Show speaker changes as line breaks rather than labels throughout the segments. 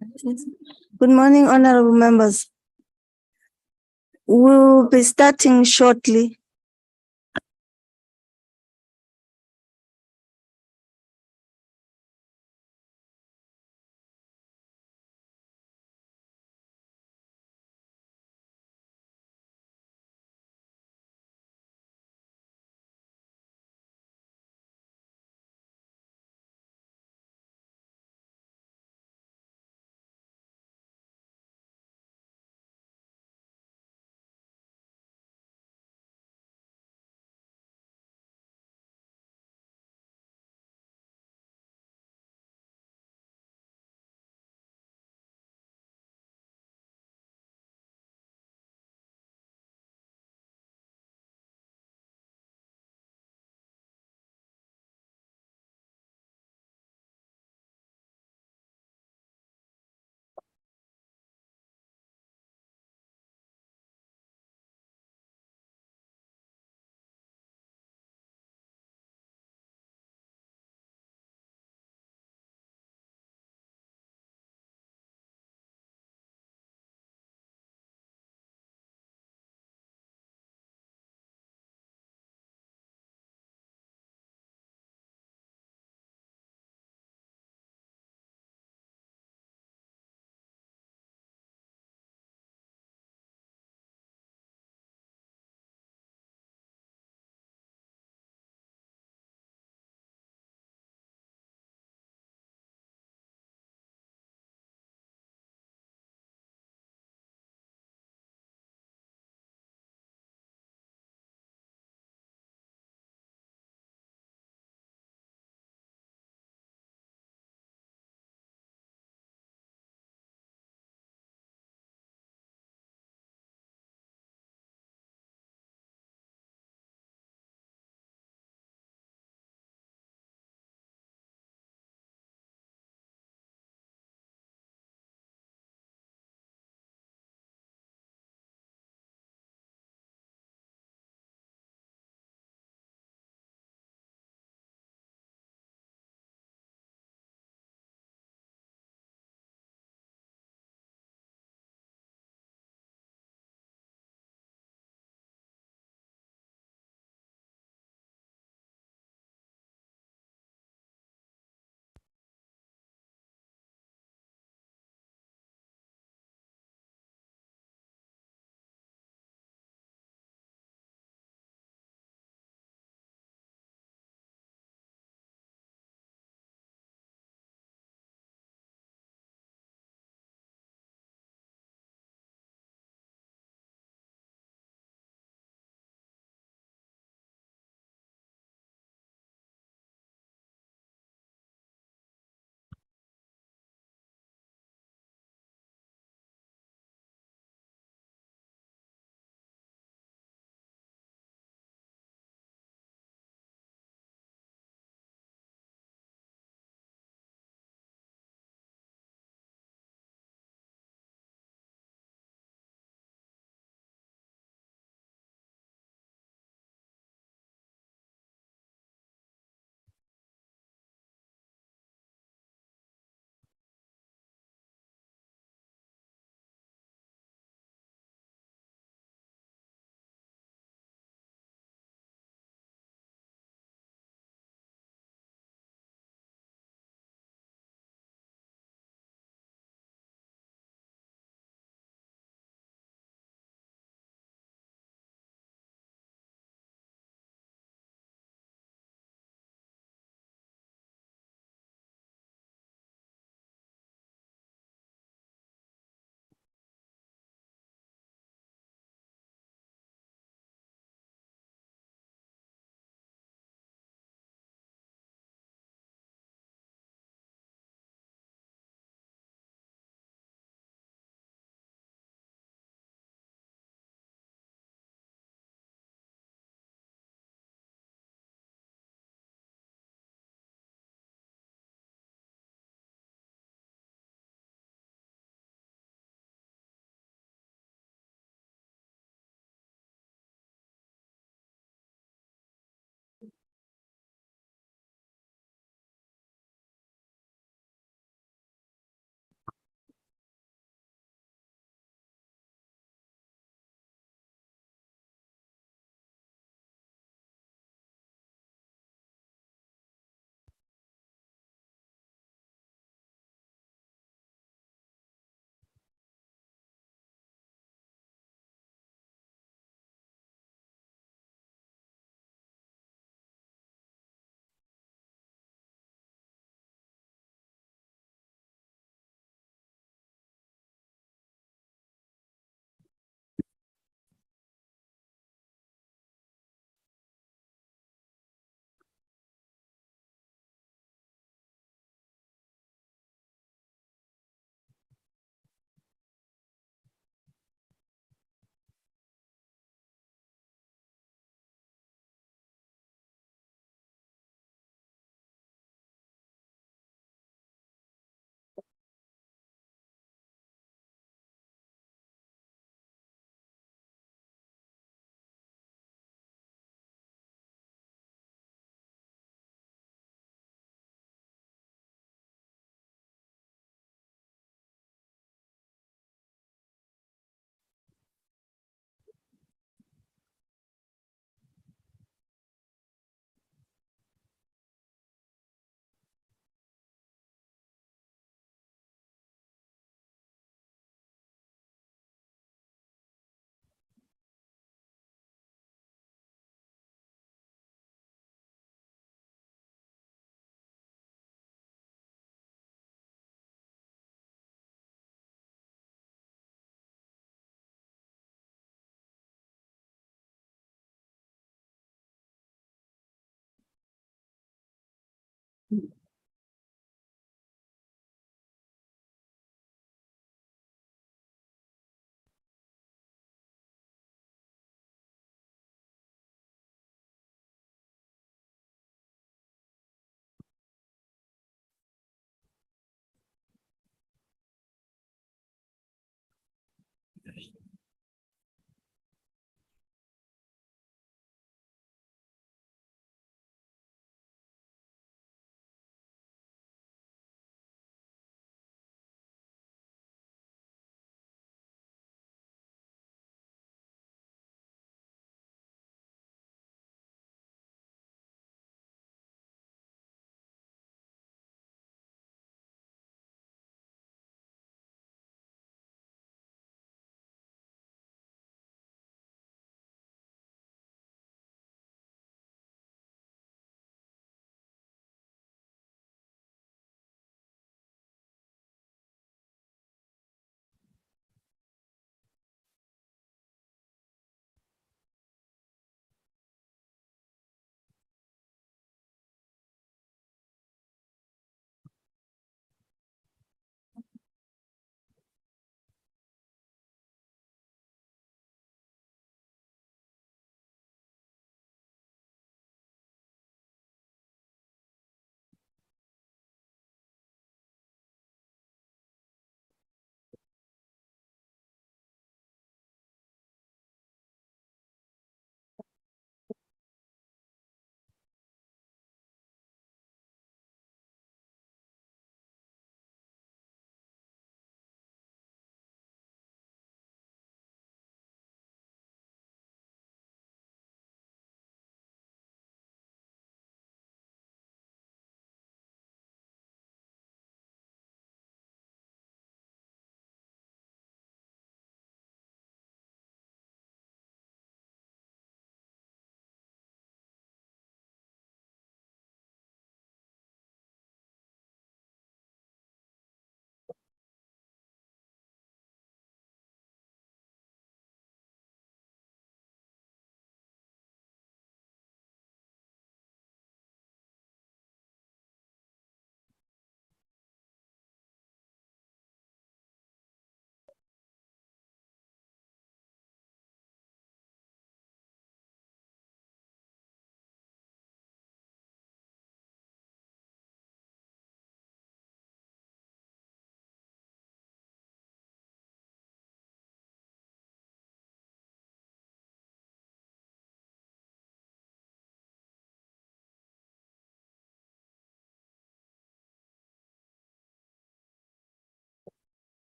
Good morning, honorable members. We'll be starting shortly.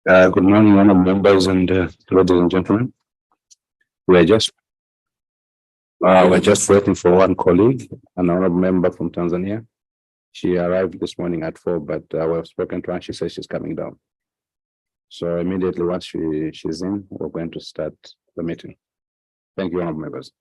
Good morning, honourable members and ladies and gentlemen. We're just waiting for one colleague, an honourable member from Tanzania. She arrived this morning at 4, but we have spoken to her. She says she's coming down. So immediately once she's in, we're going to start the meeting. Thank you, honourable members.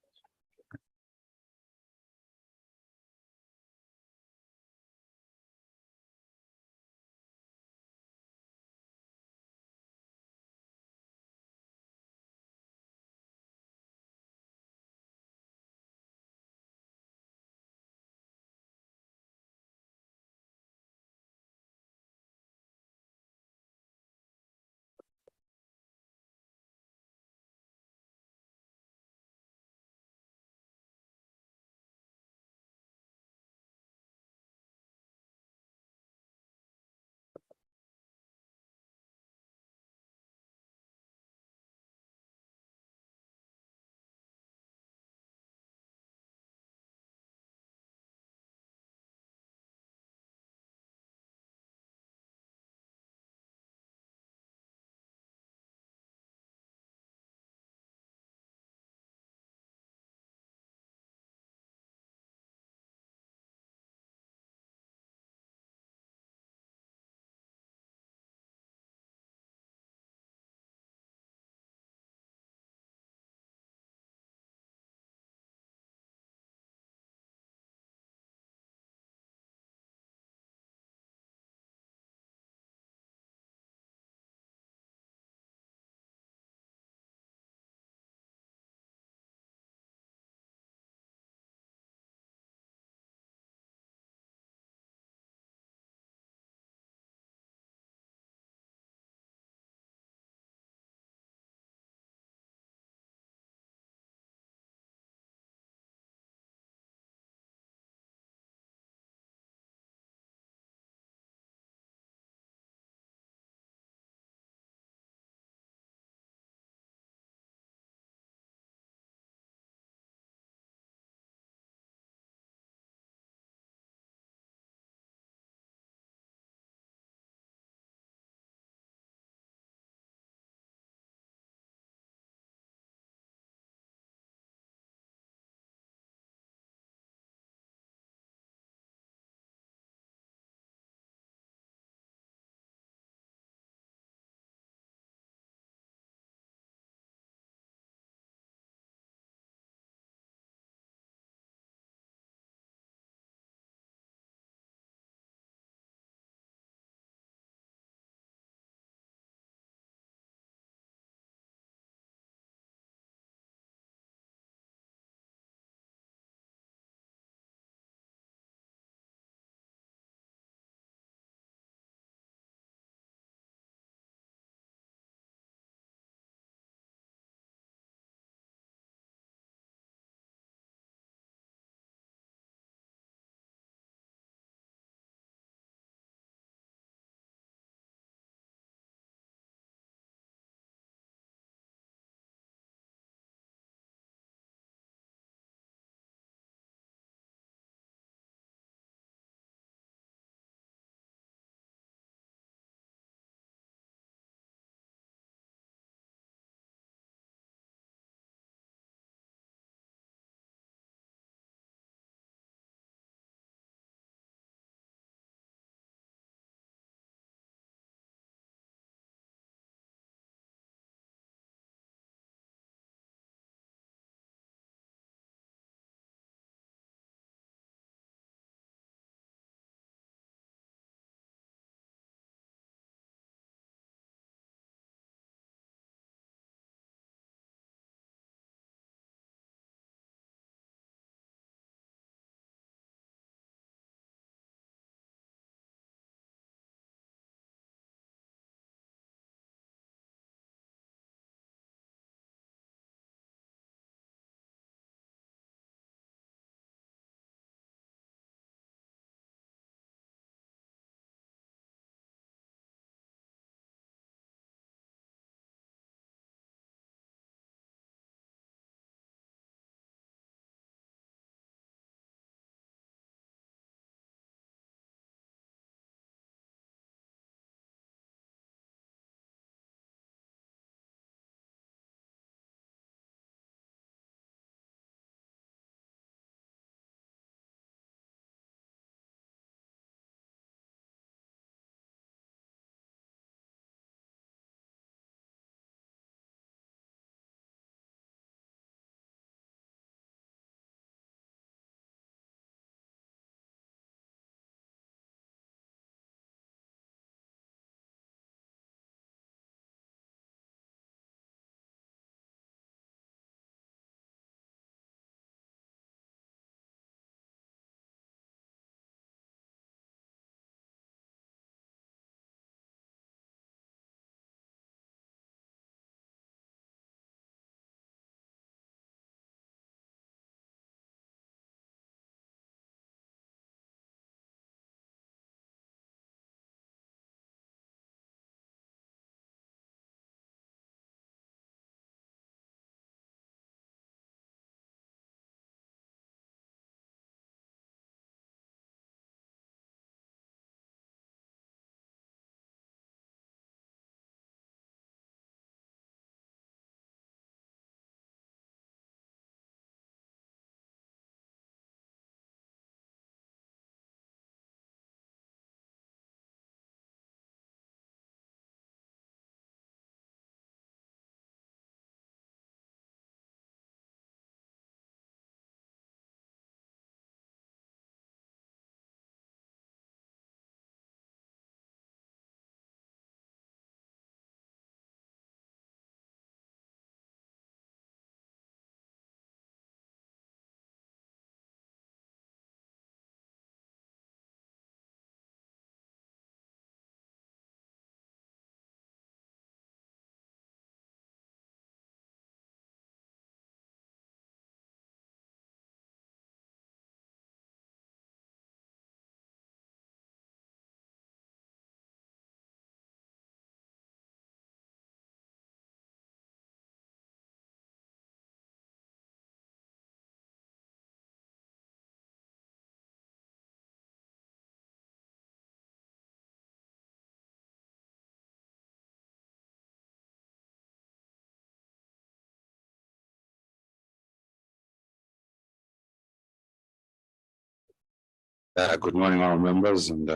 Good morning, our members and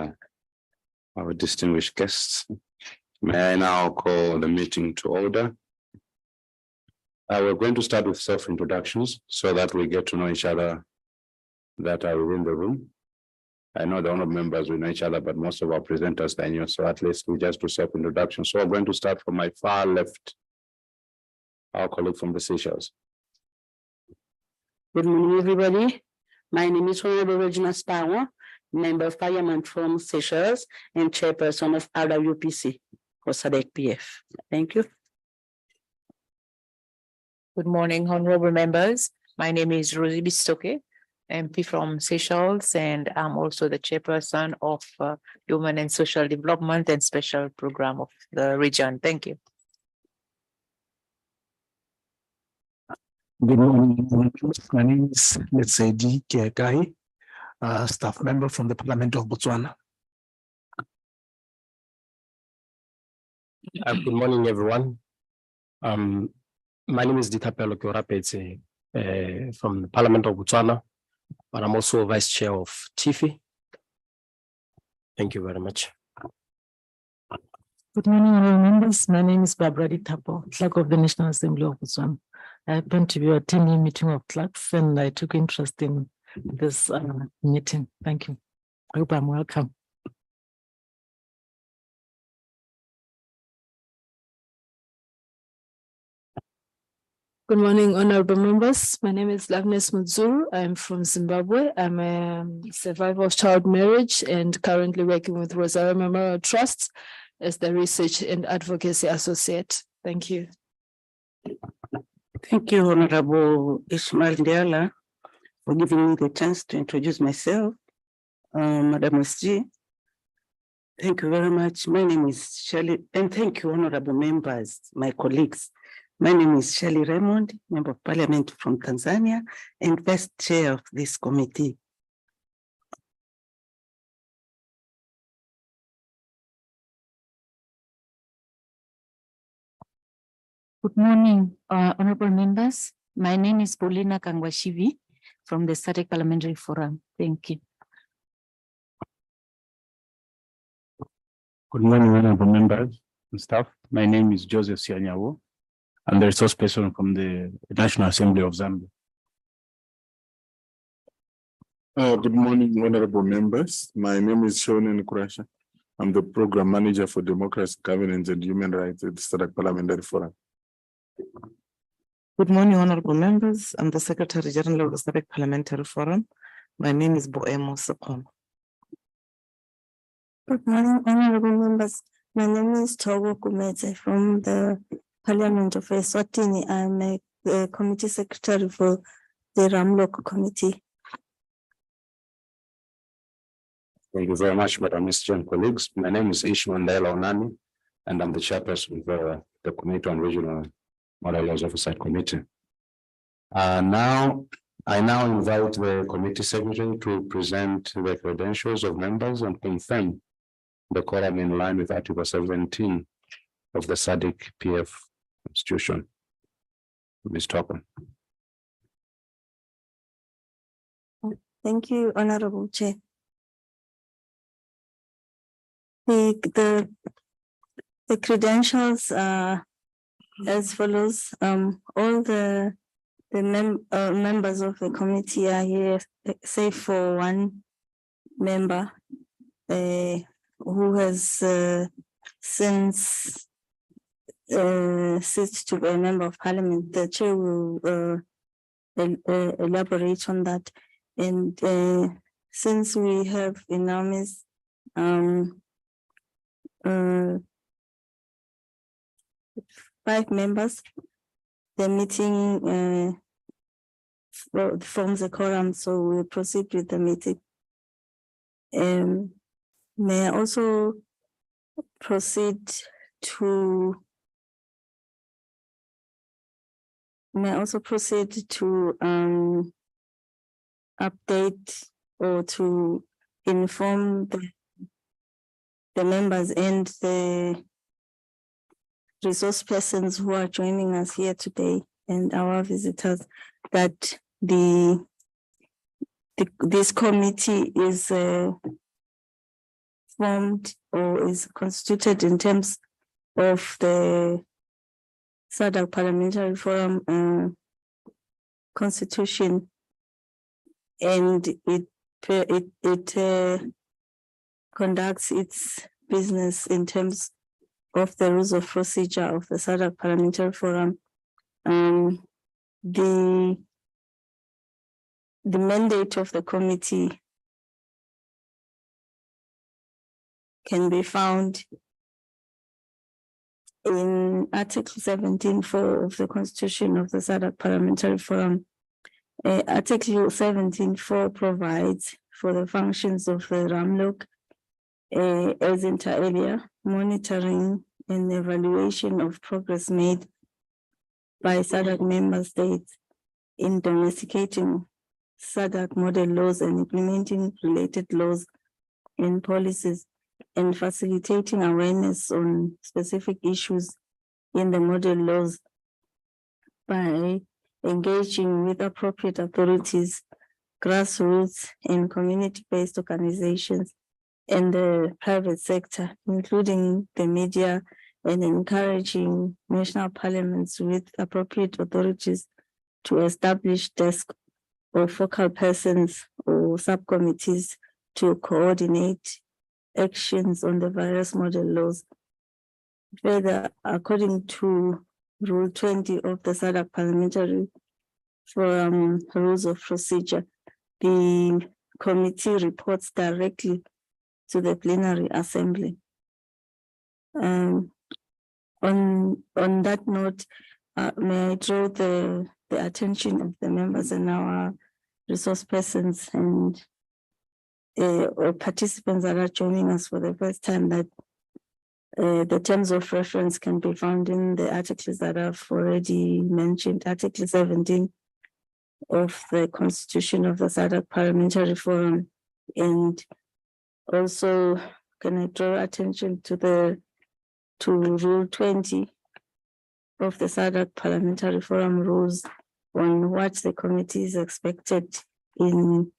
our distinguished guests. May I now call the meeting to order? We're going to start with self-introductions so that we get to know each other that are within the room. I know the honorable members we know each other, but most of our presenters are new, so at least we just do self-introduction. So I'm going to start from my far left, our colleague from the Seychelles.
Good morning, everybody. My name is Honorable Regina Spawa, Member of Parliament from Seychelles and Chairperson of RWPC for SADC PF. Thank you.
Good morning, honorable members. My name is Rosie Bistoke, MP from Seychelles, and I'm also the chairperson of Human and Social Development and Special Program of the region. Thank you.
Good morning. My name is, let's say, G. Kiakai, staff member from the Parliament of Botswana.
Good morning, everyone. My name is Ditapelo Kiorapetse from the Parliament of Botswana, but I'm also Vice Chair of TIFI. Thank you very much.
Good morning, honorable members. My name is Barbara Ditapo, Clerk of the National Assembly of Botswana. I happen to be attending meeting of clerks and I took interest in this meeting. Thank you. I hope I'm welcome.
Good morning, honorable members. My name is Agnes Mudzuru. I'm from Zimbabwe. I'm a survivor of child marriage and currently working with Rosario Memorial Trust as the Research and Advocacy Associate. Thank you.
Thank you, Honorable Ishmael Ndiala, for giving me the chance to introduce myself. Madam SG, thank you very much. My name is Shirley, and thank you, honorable members, my colleagues. My name is Shirley Raymond, Member of Parliament from Tanzania and Vice Chair of this committee.
Good morning, honorable members. My name is Paulina Kangwashivi from the SADC Parliamentary Forum. Thank you.
Good morning, honorable members and staff. My name is Joseph Sianyawo. I'm the resource person from the National Assembly of Zambia.
Good morning, honorable members. My name is Shonen Kurasha. I'm the program manager for democracy, governance, and human rights at the SADC Parliamentary Forum.
Good morning, honorable members. I'm the Secretary General of the SADC Parliamentary Forum. My name is Boemo Sekon.
Good morning, honorable members. My name is Togo Kumete from the Parliament of Eswatini. I'm a committee secretary for the RMPLOC Committee.
Thank you very much, Madam Mr. and colleagues. My name is Ishmael Ndaela Onani, and I'm the chairperson of the Committee on Regional Model Laws Oversight Committee. I now invite the committee secretary to present the credentials of members and confirm the quorum in line with Article 17 of the SADC PF Constitution. Ms. Toppen.
Thank you, Honorable Chair. The credentials are as follows. All the members of the committee are here, save for one member who has since ceased to be a member of parliament. The chair will elaborate on that. And since we have in our midst 5 members, the meeting forms a quorum, so we'll proceed with the meeting. May I also proceed to update or to inform the members and the resource persons who are joining us here today and our visitors that the
this committee is formed or is constituted in terms of the SADC Parliamentary Forum constitution, and it conducts its business in terms of the rules of procedure of the SADC Parliamentary Forum. The mandate of the committee can be found in Article 17(4) of the Constitution of the SADC Parliamentary Forum. Article 17(4) provides for the functions of the RMPLOC, as inter alia, monitoring and evaluation of progress made by SADC member states in domesticating SADC model laws and implementing related laws and policies, and facilitating awareness on specific issues in the model laws by engaging with appropriate authorities, grassroots and community-based organizations and the private sector, including the media, and encouraging national parliaments with appropriate authorities to establish desks or focal persons or subcommittees to coordinate actions on the various model laws. Further, according to Rule 20 of the SADC Parliamentary Forum Rules of Procedure, the committee reports directly to the plenary assembly. On that note, may I draw the attention of the members and our resource persons and or participants that are joining us for the first time that the terms of reference can be found in the articles that I've already mentioned, Article 17 of the Constitution of the SADC Parliamentary Forum, and also can I draw attention to Rule 20 of the SADC Parliamentary Forum rules on what the committee is expected in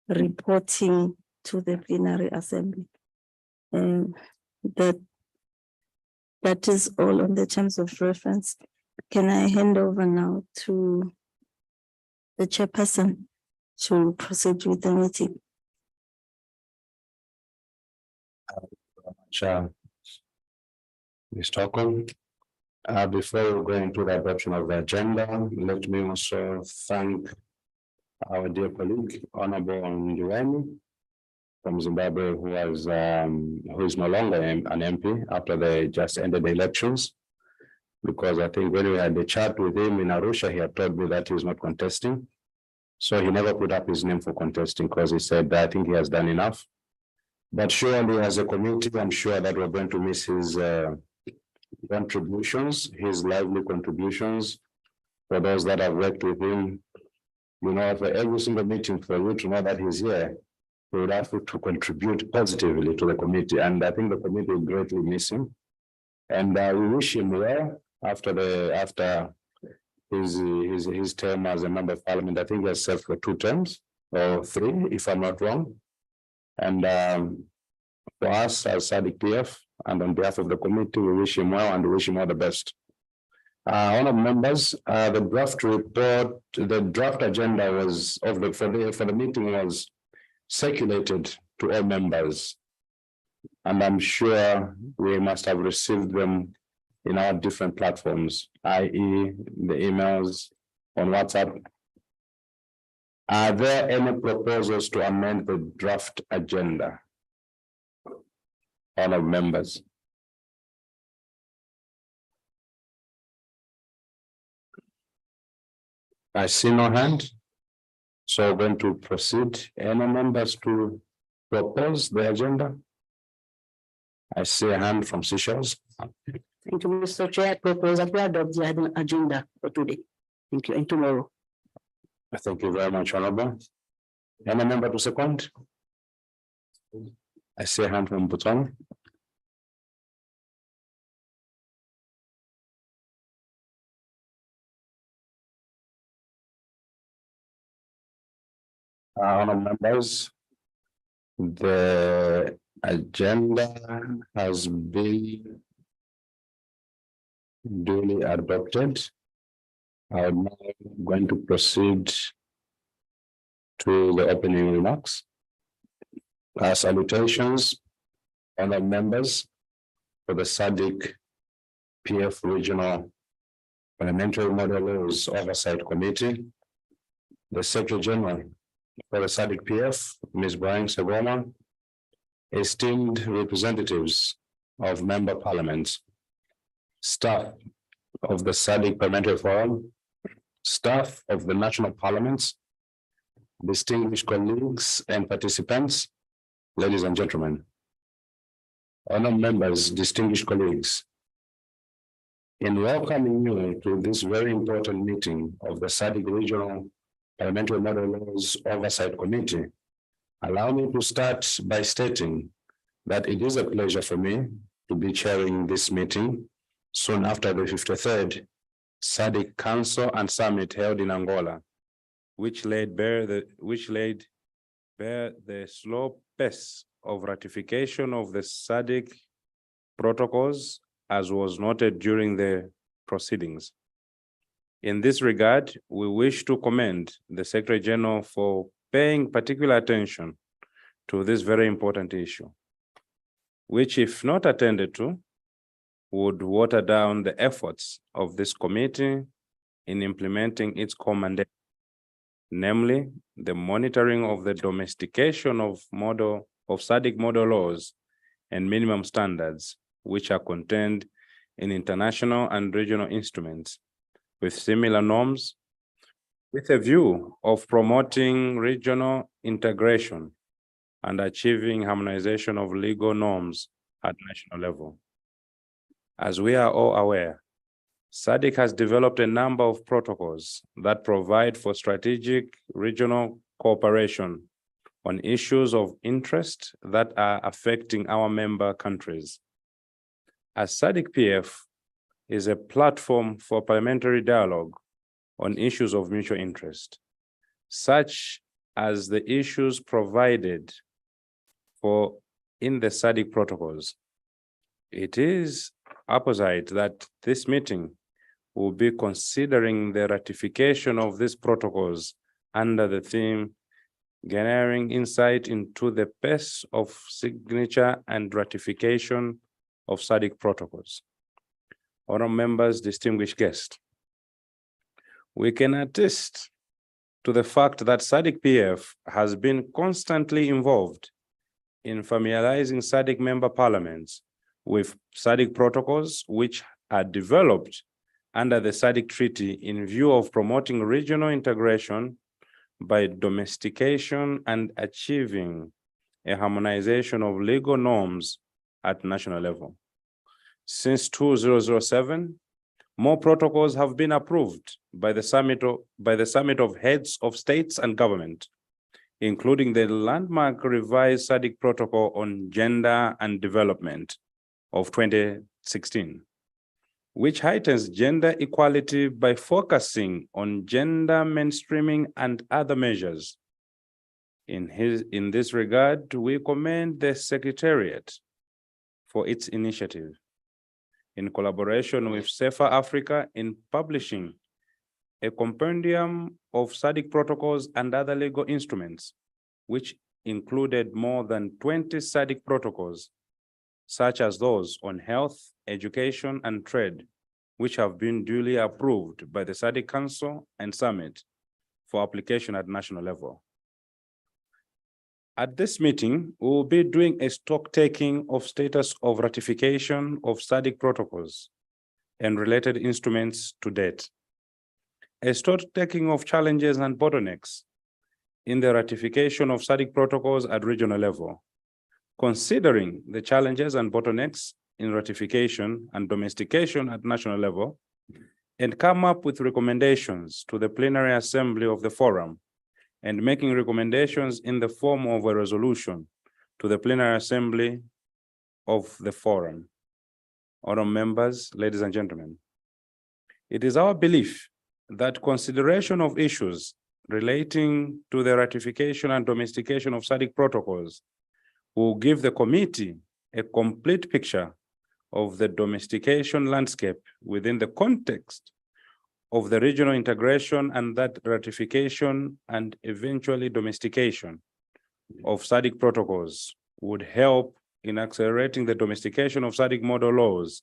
reporting to the plenary assembly. That is all on the terms of reference. Can I hand over now to the chairperson to proceed with the meeting?
Ms. Stockholm. Before we go into the adoption of the agenda, let me also thank our dear colleague, Honorable Ndiweni from Zimbabwe, who is no longer an MP after they just ended the elections. Because I think when we had the chat with him in Arusha, he had told me that he was not contesting. So he never put up his name for contesting because he said, I think he has done enough. But surely as a committee, I'm sure that we're going to miss his contributions, his lively contributions. For those that have worked with him, you know, for every single meeting, for you to know that he's here, we would have to contribute positively to the committee. And I think the committee will greatly miss him. And we wish him well after his term as a member of parliament. I think he has served for 2 terms or 3, if I'm not wrong. And for us as SADC PF and on behalf of the committee, we wish him well and we wish him all the best. Honourable members, the draft report, the draft agenda was for the meeting was circulated to all members, and I'm sure we must have received them in our different platforms, i.e. the emails on WhatsApp. Are there any proposals to amend the draft agenda? All of members. I see no hand. So we're going to proceed. Any members to propose the agenda? I see a hand from Seychelles.
Thank you, Mr. Chair. I propose that we adopt the agenda for today. Thank you, and tomorrow.
Thank you very much, Honorable. Any member to second? I see a hand from Botswana. Honourable members, the agenda has been duly adopted. I'm now going to proceed to the opening remarks. Salutations, honourable members for the SADC PF Regional Parliamentary Model Laws Oversight Committee, the Secretary General for the SADC PF, Ms. Brian Segoma, esteemed representatives of member parliaments, staff of the SADC Parliamentary Forum, staff of the national parliaments, distinguished colleagues and participants, ladies and gentlemen, honored members, distinguished colleagues, in welcoming you to this very important meeting of the SADC Regional Parliamentary Model Laws Oversight Committee, allow me to start by stating that it is a pleasure for me to be chairing this meeting soon after the 53rd SADC Council and Summit held in Angola, which laid bare the slow pace of ratification of the SADC protocols, as was noted during the proceedings. In this regard, we wish to commend the Secretary General for paying particular attention to this very important issue, which, if not attended to, would water down the efforts of this committee in implementing its core mandate, namely the monitoring of the domestication of SADC model laws and minimum standards, which are contained in international and regional instruments with similar norms, with a view of promoting regional integration and achieving harmonization of legal norms at national level. As we are all aware, SADC has developed a number of protocols that provide for strategic regional cooperation on issues of interest that are affecting our member countries. As SADC PF is a platform for parliamentary dialogue on issues of mutual interest, such as the issues provided for in the SADC protocols, it is apposite that this meeting will be considering the ratification of these protocols under the theme garnering insight into the pace of signature and ratification of SADC protocols. Honourable members, distinguished guests, we can attest to the fact that SADC PF has been constantly involved in familiarizing SADC member parliaments with SADC protocols, which are developed under the SADC Treaty in view of promoting regional integration by domestication and achieving a harmonization of legal norms at national level. Since 2007, more protocols have been approved by the Summit of Heads of States and Government, including the landmark revised SADC Protocol on Gender and Development of 2016, which heightens gender equality by focusing on gender mainstreaming and other measures. In this regard, we commend the Secretariat for its initiative, in collaboration with Safer Africa, in publishing a compendium of SADC protocols and other legal instruments, which included more than 20 SADC protocols, such as those on health, education, and trade, which have been duly approved by the SADC Council and Summit for application at national level. At this meeting, we will be doing a stock taking of status of ratification of SADC protocols and related instruments to date, a stock taking of challenges and bottlenecks in the ratification of SADC protocols at regional level, considering the challenges and bottlenecks in ratification and domestication at national level, and come up with recommendations to the plenary assembly of the forum, and making recommendations in the form of a resolution to the plenary assembly of the forum. Honourable members, ladies and gentlemen, it is our belief that consideration of issues relating to the ratification and domestication of SADC protocols will give the committee a complete picture of the domestication landscape within the context of the regional integration, and that ratification and eventually domestication of SADC protocols would help in accelerating the domestication of SADC model laws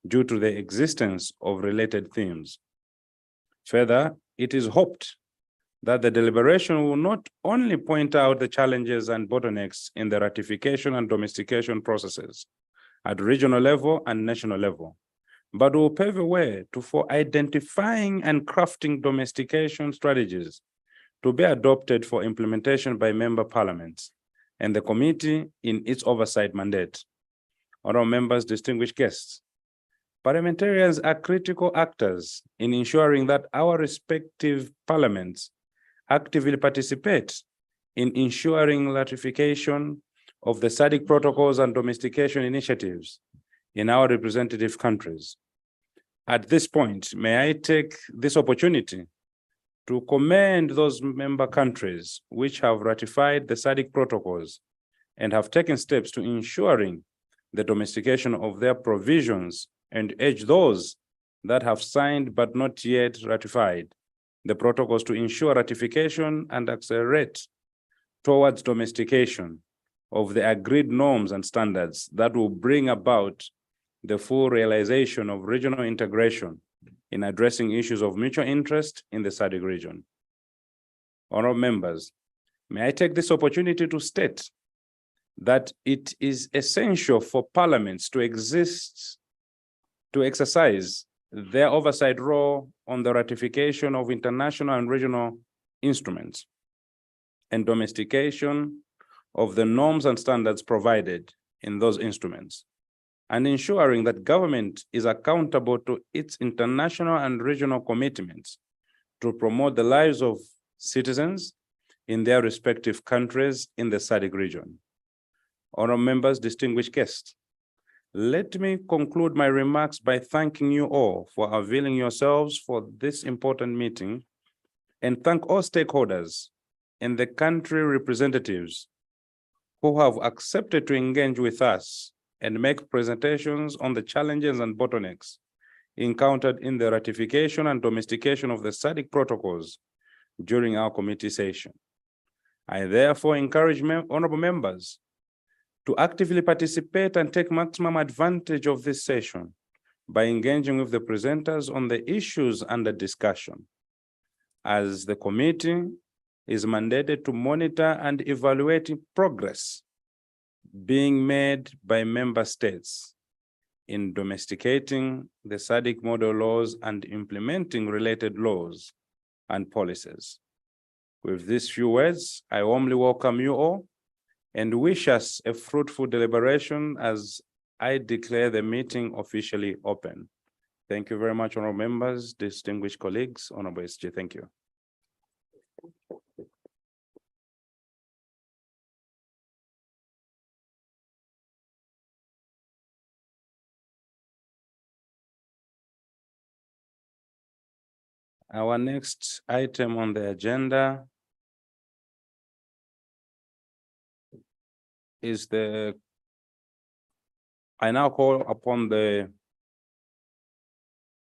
due to the existence of related themes. Further, it is hoped that the deliberation will not only point out the challenges and bottlenecks in the ratification and domestication processes at regional level and national level, but will pave a way for identifying and crafting domestication strategies to be adopted for implementation by member parliaments and the committee in its oversight mandate. Honorable members, distinguished guests, parliamentarians are critical actors in ensuring that our respective parliaments actively participate in ensuring ratification of the SADC protocols and domestication initiatives in our representative countries. At this point, may I take this opportunity to commend those member countries which have ratified the SADC protocols and have taken steps to ensuring the domestication of their provisions, and urge those that have signed but not yet ratified the protocols to ensure ratification and accelerate towards domestication of the agreed norms and standards that will bring about the full realization of regional integration in addressing issues of mutual interest in the SADC region. Honorable members, may I take this opportunity to state that it is essential for parliaments to exercise their oversight role on the ratification of international and regional instruments and domestication of the norms and standards provided in those instruments, and ensuring that government is accountable to its international and regional commitments to promote the lives of citizens in their respective countries in the SADC region. Honorable members, distinguished guests, let me conclude my remarks by thanking you all for availing yourselves for this important meeting, and thank all stakeholders and the country representatives who have accepted to engage with us and make presentations on the challenges and bottlenecks encountered in the ratification and domestication of the SADC protocols during our committee session. I therefore encourage honorable members to actively participate and take maximum advantage of this session by engaging with the presenters on the issues under discussion, as the committee is mandated to monitor and evaluate progress being made by member states in domesticating the SADC model laws and implementing related laws and policies. With these few words, I warmly welcome you all and wish us a fruitful deliberation as I declare the meeting officially open. Thank you very much, honorable members, distinguished colleagues, honorable SG. Thank you. Our next item on the agenda is I now call upon the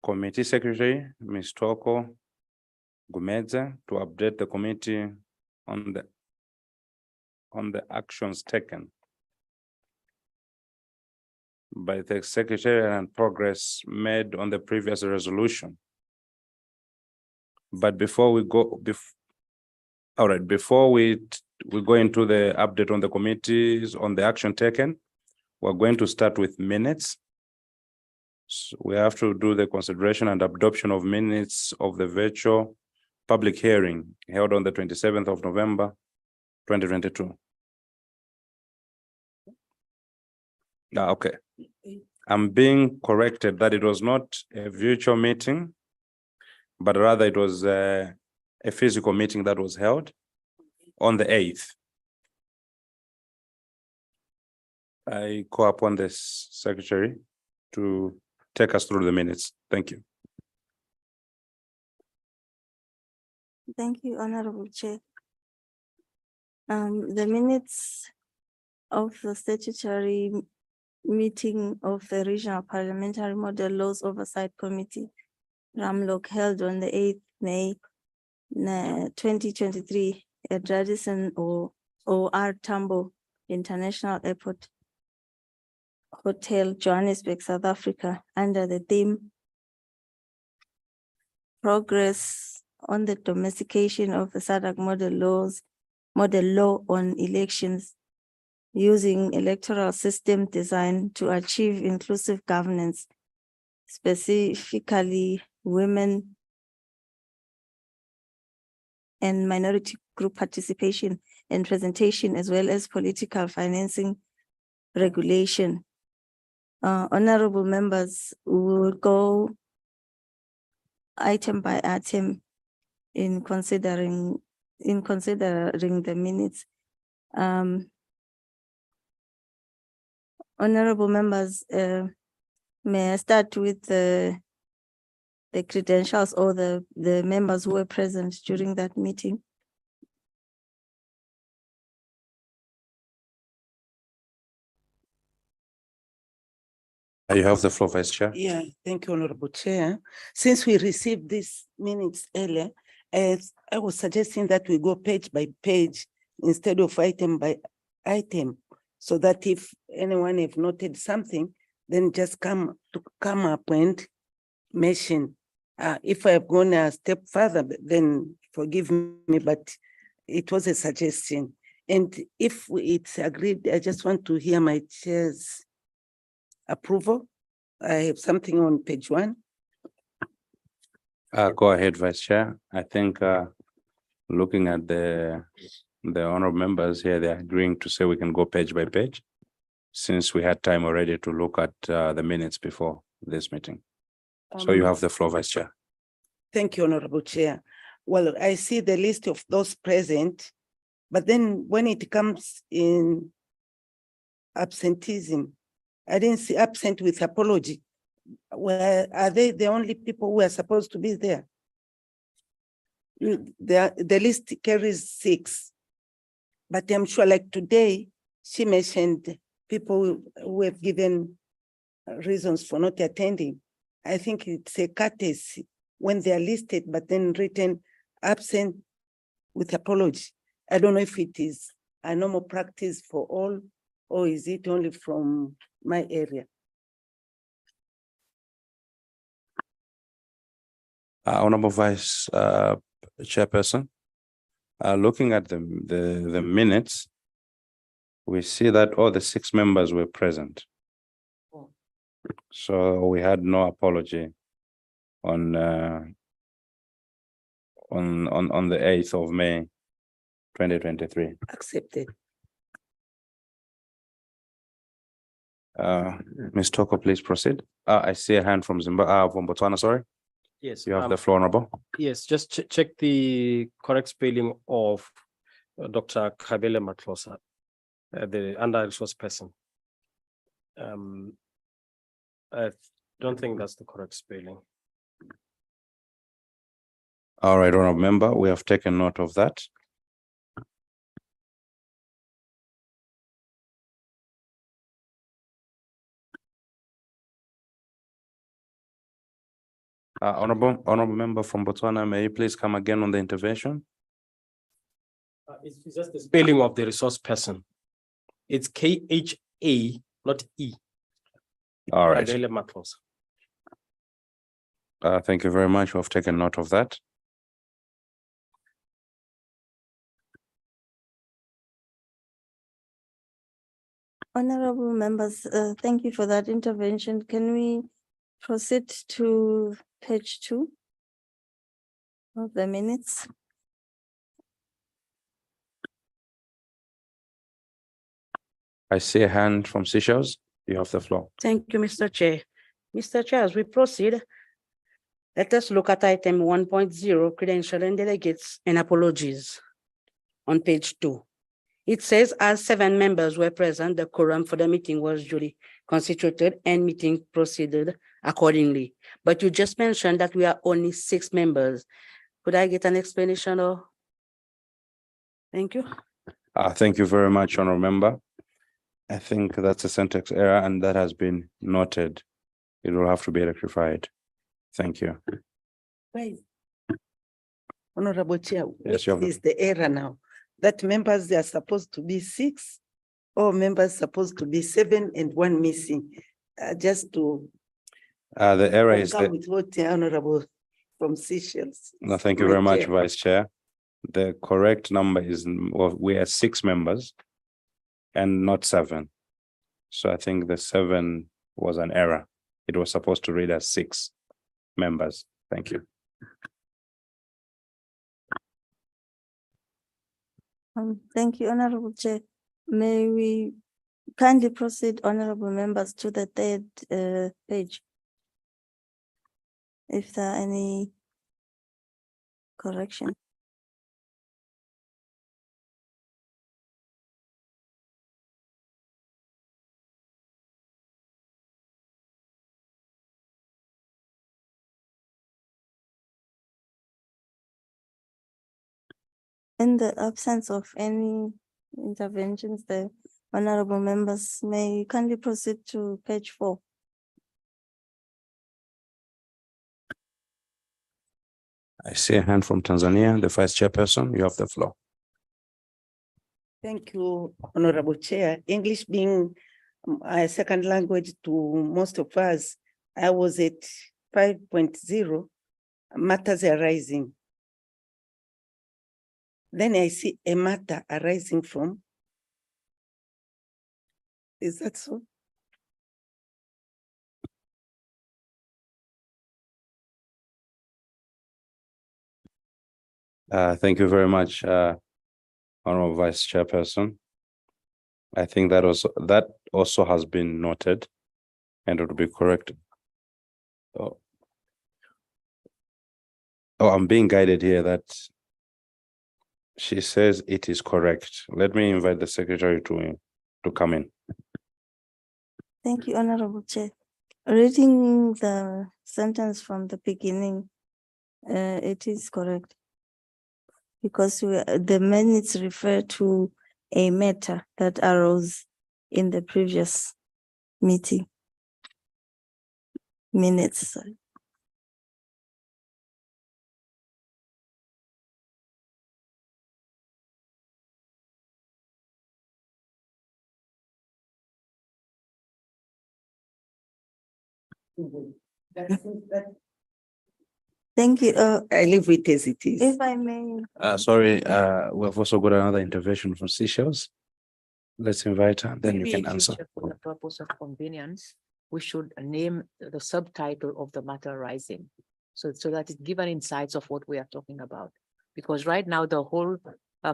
committee secretary, Ms. Toko Gumedza, to update the committee on the actions taken by the secretary and progress made on the previous resolution. But before we go, before we go into the update on the committees on the action taken, we're going to start with minutes. So we have to do the consideration and adoption of minutes of the virtual public hearing held on the 27th of November, 2022. Okay. I'm being corrected that it was not a virtual meeting, but rather it was a physical meeting that was held on the 8th. I call upon the secretary to take us through the minutes. Thank you.
Thank you, Honorable Chair. The minutes of the statutory meeting of the Regional Parliamentary Model Laws Oversight Committee, RMPLOC, held on the 8th May 2023 at Radisson or Tambo International Airport Hotel, Johannesburg, South Africa, under the theme Progress on the Domestication of the SADC Model Law on Elections using electoral system designed to achieve inclusive governance, specifically women and minority group participation and presentation, as well as political financing regulation. Honorable members, we will go item by item in considering the minutes. Honorable members, may I start with the credentials or the members who were present during that meeting?
You have the floor, Vice Chair.
Yeah, thank you, Honorable Chair. Since we received these minutes earlier, as I was suggesting that we go page by page instead of item by item, so that if anyone have noted something, then just come up and mention. If I have gone a step further, then forgive me, but it was a suggestion. And if it's agreed, I just want to hear my chair's approval. I have something on page 1.
Go ahead, Vice Chair. I think looking at the honorable members here, they're agreeing to say we can go page by page, since we had time already to look at the minutes before this meeting. So you have the floor, Vice Chair.
Thank you, Honorable Chair. Well, I see the list of those present, but then when it comes in absenteeism, I didn't see absent with apology. Well, are they the only people who are supposed to be there? The list carries 6, but I'm sure like today, she mentioned people who have given reasons for not attending. I think it's a courtesy when they are listed, but then written absent with apology. I don't know if it is a normal practice for all, or is it only from my area?
Honorable Vice Chairperson, looking at the minutes, we see that all the 6 members were present. So we had no apology on the 8th of May, 2023.
Accepted.
Ms. Toko, please proceed. I see a hand from from Botswana, sorry.
Yes.
You have the floor, Honorable.
Yes, just check the correct spelling of Dr. Kabele Matlosa, the under-resourced person. I don't think that's the correct spelling.
All right, honorable member, we have taken note of that. Honorable member from Botswana, may you please come again on the intervention?
It's just the spelling of the resource person. It's KHA, not E.
All right.
Kabele Matlosa.
Thank you very much. We have taken note of that.
Honorable members, thank you for that intervention. Can we proceed to page 2 of the minutes?
I see a hand from Seychelles. You have the floor.
Thank you, Mr. Chair. Mr. Chair, as we proceed, let us look at item 1.0, credential and delegates and apologies on page 2. It says as 7 members were present, the quorum for the meeting was duly constituted and meeting proceeded accordingly. But you just mentioned that we are only 6 members. Could I get an explanation or? Thank you.
Thank you very much, Honorable Member. I think that's a syntax error and that has been noted. It will have to be rectified. Thank you.
Right. Honorable Chair,
Yes,
what is the error now? That members, they are supposed to be 6, or members supposed to be 7 and 1 missing. Just to
The error is
come
that,
with what the Honorable from Seychelles.
no, thank you
My
very much,
chair.
Vice Chair. The correct number is, well, we are 6 members and not 7. So I think the 7 was an error. It was supposed to read as 6 members. Thank you.
Thank you, Honorable Chair. May we kindly proceed, honorable members, to the third page? If there are any correction. In the absence of any interventions, the honorable members may kindly proceed to page 4.
I see a hand from Tanzania, the Vice Chairperson. You have the floor.
Thank you, Honorable Chair. English being a second language to most of us, I was at 5.0, matters arising. Then I see a matter arising from. Is that so?
Thank you very much, Honorable Vice Chairperson. I think that also has been noted and it will be corrected. Oh, I'm being guided here that she says it is correct. Let me invite the secretary to come in.
Thank you, Honorable Chair. Reading the sentence from the beginning, it is correct. Because the minutes refer to a matter that arose in the previous meeting. Minutes, sorry. Thank you.
I leave it as it is.
If I may.
Sorry, we've also got another intervention from Seychelles. Let's invite her, then you
Maybe
can
in
answer.
future, for the purpose of convenience, we should name the subtitle of the matter arising. So that it given insights of what we are talking about. Because right now, the whole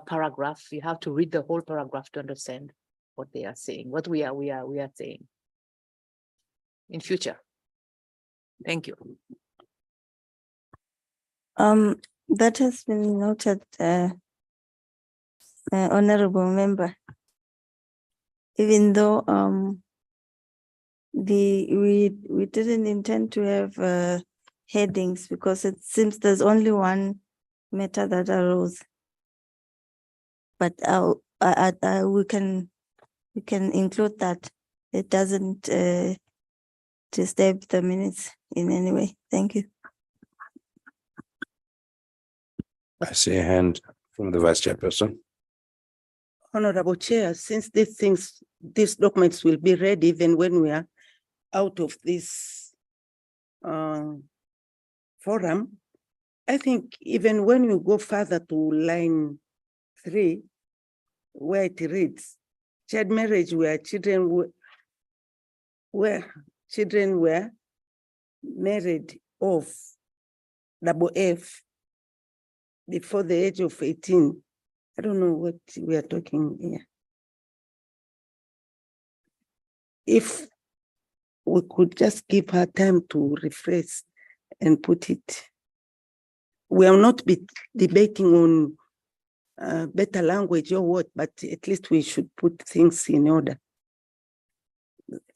paragraph, you have to read the whole paragraph to understand what they are saying, what we are saying. In future. Thank you.
That has been noted, honorable member. Even though we didn't intend to have headings because it seems there's only one matter that arose. But we can include that. It doesn't disturb the minutes in any way. Thank you.
I see a hand from the Vice Chairperson.
Honorable Chair, since these documents will be read even when we are out of this forum, I think even when you go further to line 3, where it reads, child marriage where children were married of F before the age of 18. I don't know what we are talking here. If we could just give her time to rephrase and put it. We will not be debating on better language or what, but at least we should put things in order.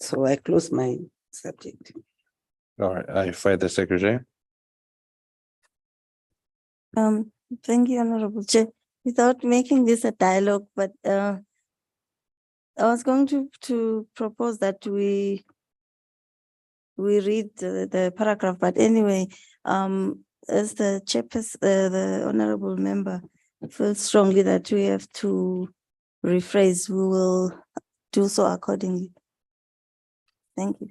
So I close my subject.
All right, I invite the secretary.
Thank you, Honorable Chair. Without making this a dialogue, but I was going to propose that we read the paragraph, but anyway, as the chairperson, the honorable member feels strongly that we have to rephrase, we will do so accordingly. Thank you.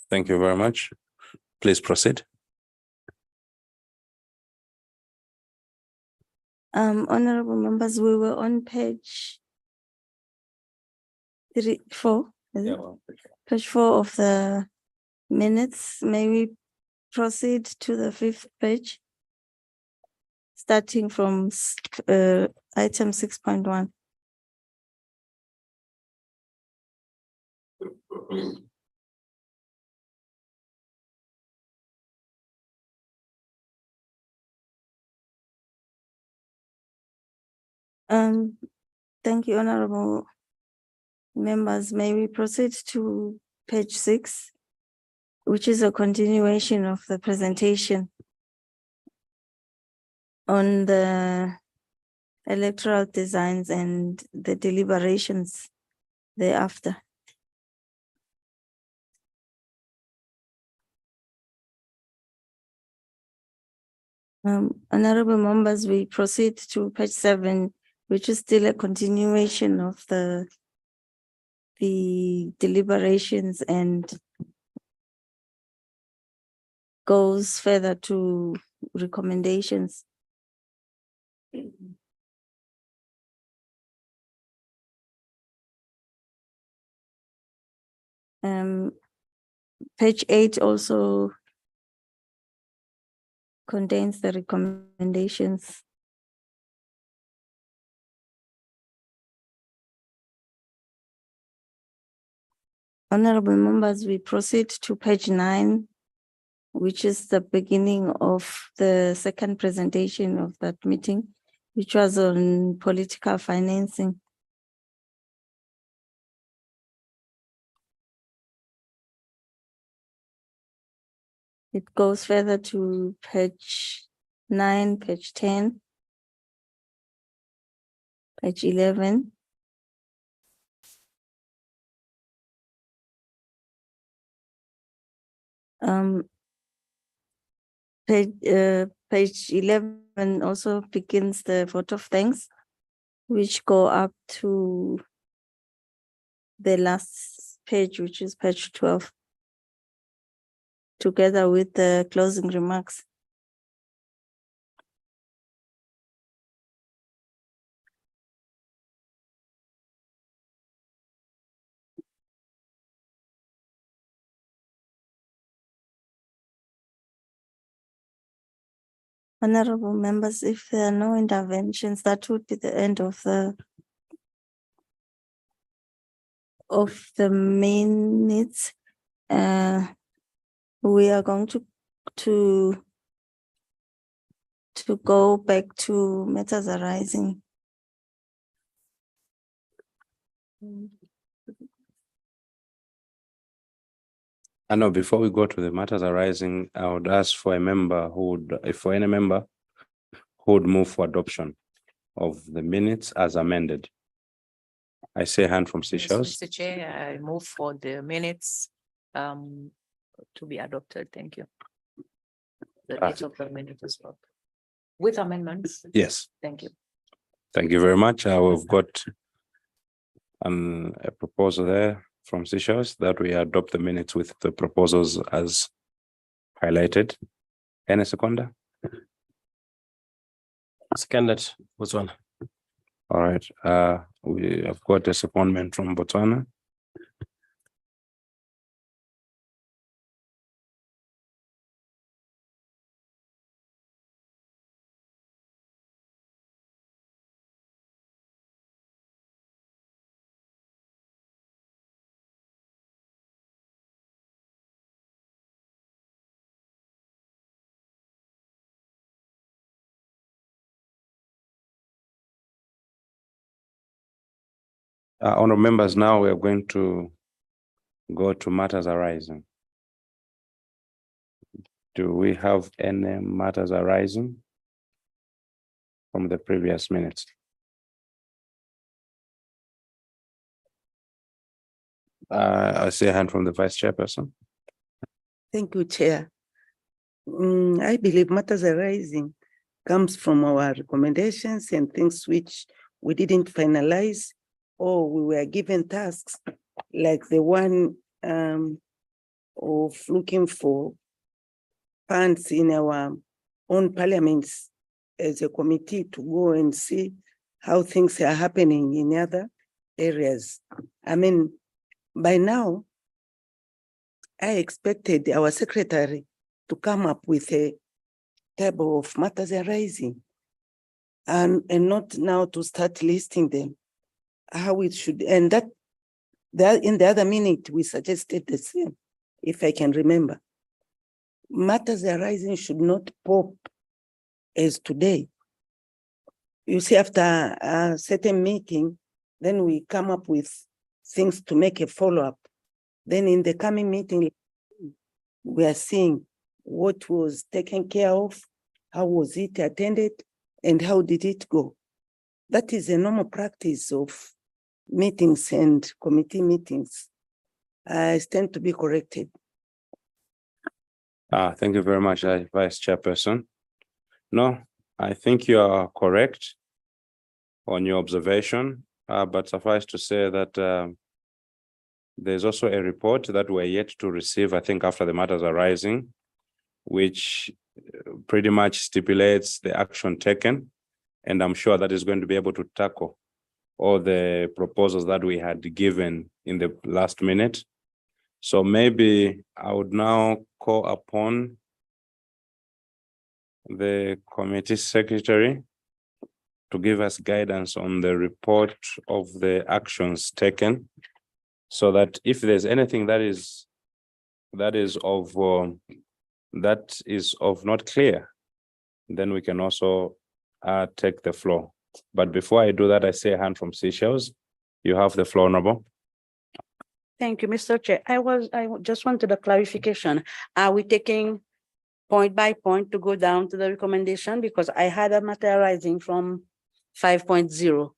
Thank you very much. Please proceed.
Honorable members, we were on page 4, is it? Page 4 of the minutes. May we proceed to the 5th page? Starting from item 6.1. Thank you, honorable members. May we proceed to page 6, which is a continuation of the presentation on the electoral designs and the deliberations thereafter. Honorable members, we proceed to page 7, which is still a continuation of the deliberations and goes further to recommendations. Page 8 also contains the recommendations. Honorable members, we proceed to page 9, which is the beginning of the second presentation of that meeting, which was on political financing. It goes further to page 9, page 10, page 11. Page 11 also begins the vote of thanks, which go up to the last page, which is page 12, together with the closing remarks. Honorable members, if there are no interventions, that would be the end of the minutes. We are going to go back to matters arising.
I know before we go to the matters arising, I would ask for a member who would, if for any member who would move for adoption of the minutes as amended. I see a hand from
Yes,
Seychelles.
Mr. Chair, I move for the minutes to be adopted. Thank you. The date of the minute as well. With amendments?
Yes.
Thank you.
Thank you very much. We've got a proposal there from Seychelles that we adopt the minutes with the proposals as highlighted. Any seconder?
Seconded, Botswana.
All right. We have got a secondment from Botswana. Honorable members, now we are going to go to matters arising. Do we have any matters arising from the previous minutes? I see a hand from the vice chairperson.
Thank you, Chair. I believe matters arising comes from our recommendations and things which we didn't finalize, or we were given tasks like the one of looking for funds in our own parliaments as a committee to go and see how things are happening in other areas. I mean, by now, I expected our secretary to come up with a table of matters arising and not now to start listing them, how it should, and that in the other minute, we suggested the same, if I can remember. Matters arising should not pop as today. You see, after a certain meeting, then we come up with things to make a follow-up. Then in the coming meeting, we are seeing what was taken care of, how was it attended, and how did it go. That is a normal practice of meetings and committee meetings. I stand to be corrected.
Thank you very much, Vice Chairperson. No, I think you are correct on your observation, but suffice to say that there's also a report that we're yet to receive, I think, after the matters arising, which pretty much stipulates the action taken. And I'm sure that is going to be able to tackle all the proposals that we had given in the last minute. So maybe I would now call upon the committee secretary to give us guidance on the report of the actions taken, so that if there's anything that is of not clear, then we can also take the floor. But before I do that, I see a hand from Seychelles. You have the floor, Honorable.
Thank you, Mr. Chair. I just wanted a clarification. Are we taking point by point to go down to the recommendation? Because I had a matter arising from 5.0.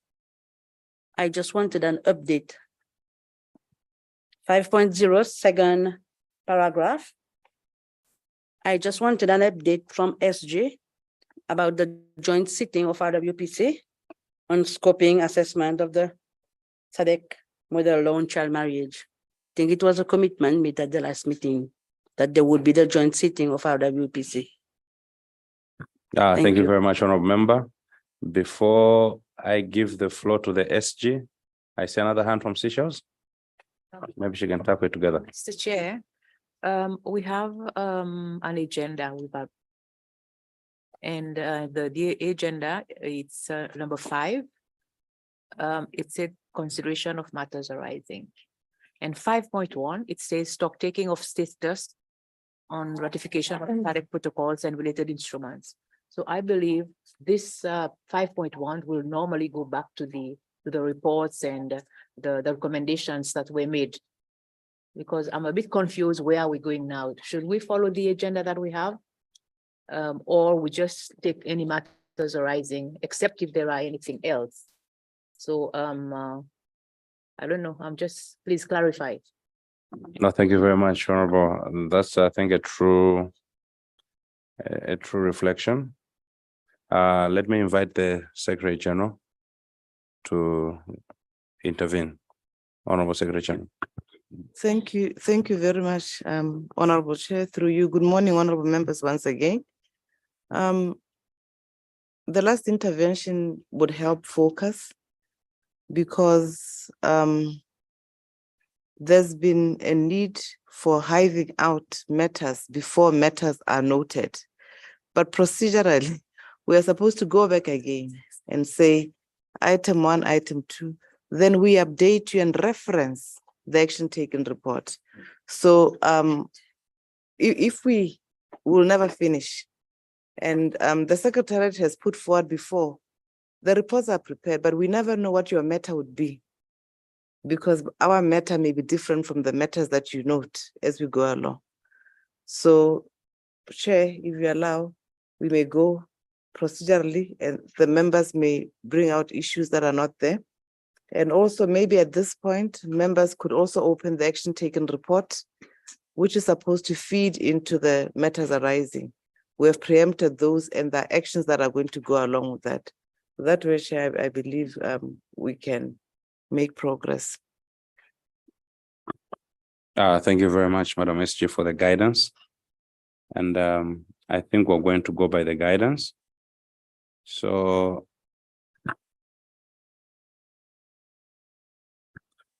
I just wanted an update. 5.0, second paragraph. I just wanted an update from SG about the joint sitting of RWPC on scoping assessment of the SADC model law on child marriage. I think it was a commitment made at the last meeting that there would be the joint sitting of RWPC.
Thank you very much, Honorable Member. Before I give the floor to the SG, I see another hand from Seychelles. Maybe she can tap it together.
Mr. Chair, we have an agenda with that. And the agenda, it's number 5. It's a consideration of matters arising. And 5.1, it says stock taking of status on ratification of SADC protocols and related instruments. So I believe this 5.1 will normally go back to the reports and the recommendations that were made, because I'm a bit confused. Where are we going now? Should we follow the agenda that we have? Or we just take any matters arising, except if there are anything else? So I don't know. Please clarify.
No, thank you very much, Honorable. That's, I think, a true reflection. Let me invite the Secretary General to intervene. Honorable Secretary General.
Thank you very much, Honorable Chair. Through you, good morning, honorable members, once again. The last intervention would help focus, because there's been a need for hiving out matters before matters are noted. But procedurally, we are supposed to go back again and say item 1, item 2, then we update you and reference the action taken report. So if we will never finish, and the Secretariat has put forward before, the reports are prepared, but we never know what your matter would be, because our matter may be different from the matters that you note as we go along. So Chair, if you allow, we may go procedurally and the members may bring out issues that are not there. And also maybe at this point, members could also open the action taken report, which is supposed to feed into the matters arising. We have preempted those and the actions that are going to go along with that. That way, Chair, I believe we can make progress.
Thank you very much, Madam SG, for the guidance. And I think we're going to go by the guidance. So,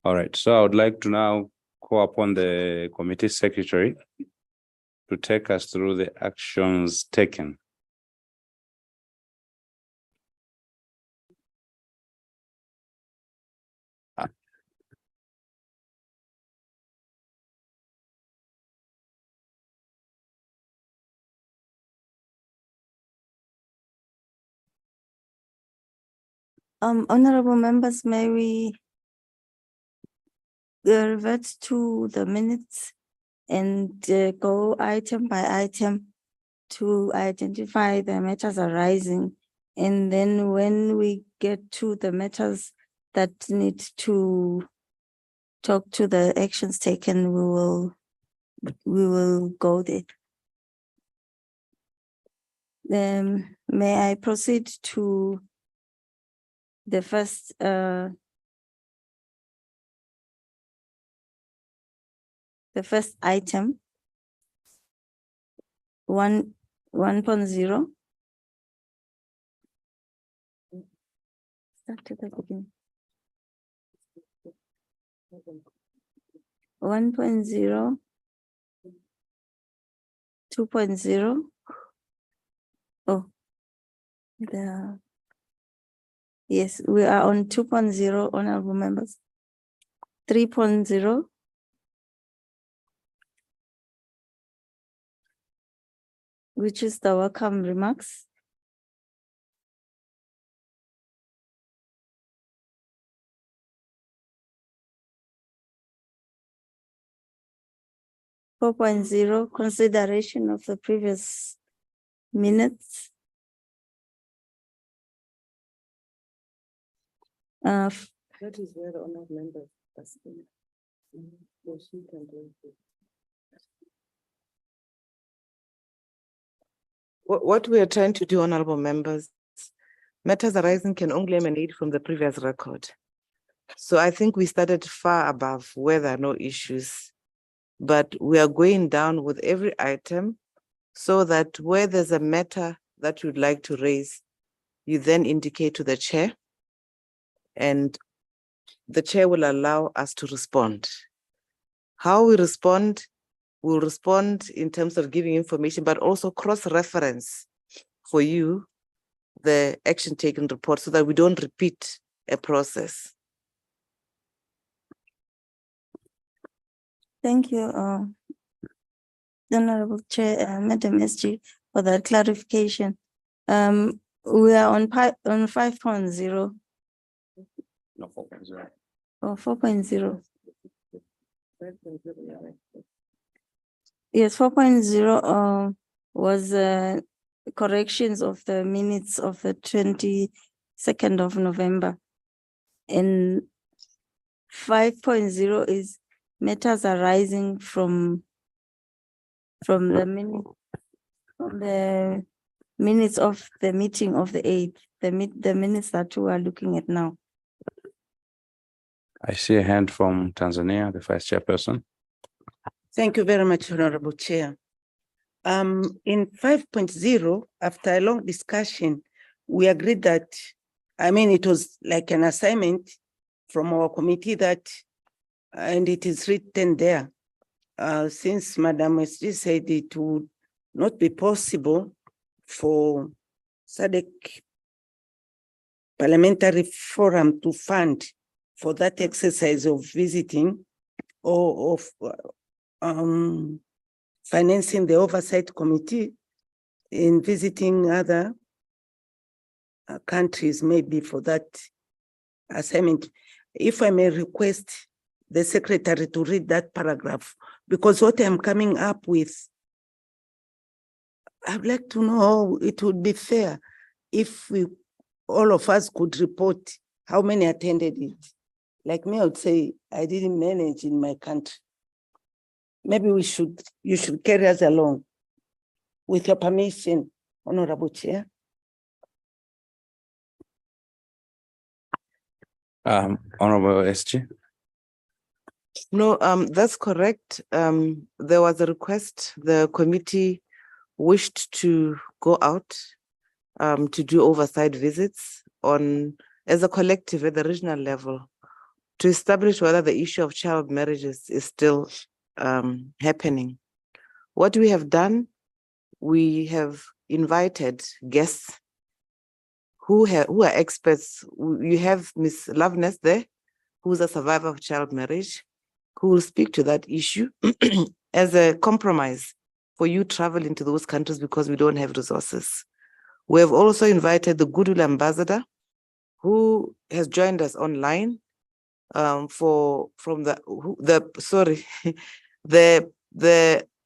all right, so I would like to now call upon the committee secretary to take us through the actions taken.
Honorable members, may we revert to the minutes and go item by item to identify the matters arising. And then when we get to the matters that need to talk to the actions taken, we will go there. Then may I proceed to the first item, 1.0. Start at the beginning. 1.0, 2.0. Oh, yes, we are on 2.0, honorable members. 3.0. Which is the welcome remarks. 4.0, consideration of the previous minutes.
That is where the honorable members are speaking. What we are trying to do, honorable members, matters arising can only emanate from the previous record. So I think we started far above where there are no issues, but we are going down with every item so that where there's a matter that you'd like to raise, you then indicate to the chair and the chair will allow us to respond. How we respond, we'll respond in terms of giving information, but also cross-reference for you the action taken report so that we don't repeat a process.
Thank you, Honorable Chair, Madam SG, for that clarification. We are on 5.0.
No, 4.0.
Or 4.0. Yes, 4.0 was corrections of the minutes of the 22nd of November. And 5.0 is matters arising from the minutes of the meeting of the 8th, the minutes that we are looking at now.
I see a hand from Tanzania, the vice chairperson.
Thank you very much, Honorable Chair. In 5.0, after a long discussion, we agreed that, it was like an assignment from our committee that, and it is written there, since Madam SG said it would not be possible for SADC Parliamentary Forum to fund for that exercise of visiting or of financing the oversight committee in visiting other countries, maybe for that assignment. If I may request the secretary to read that paragraph, because what I'm coming up with I'd like to know how it would be fair if we, all of us could report how many attended it. Like me, I would say I didn't manage in my country. Maybe you should carry us along. With your permission, Honorable Chair.
Honorable SG.
No, that's correct. There was a request. The committee wished to go out to do oversight visits as a collective at the regional level to establish whether the issue of child marriages is still happening. What we have done, we have invited guests who are experts. You have Ms. Loveness there, who's a survivor of child marriage, who will speak to that issue as a compromise for you traveling to those countries because we don't have resources. We have also invited the Goodwill Ambassador, who has joined us online from the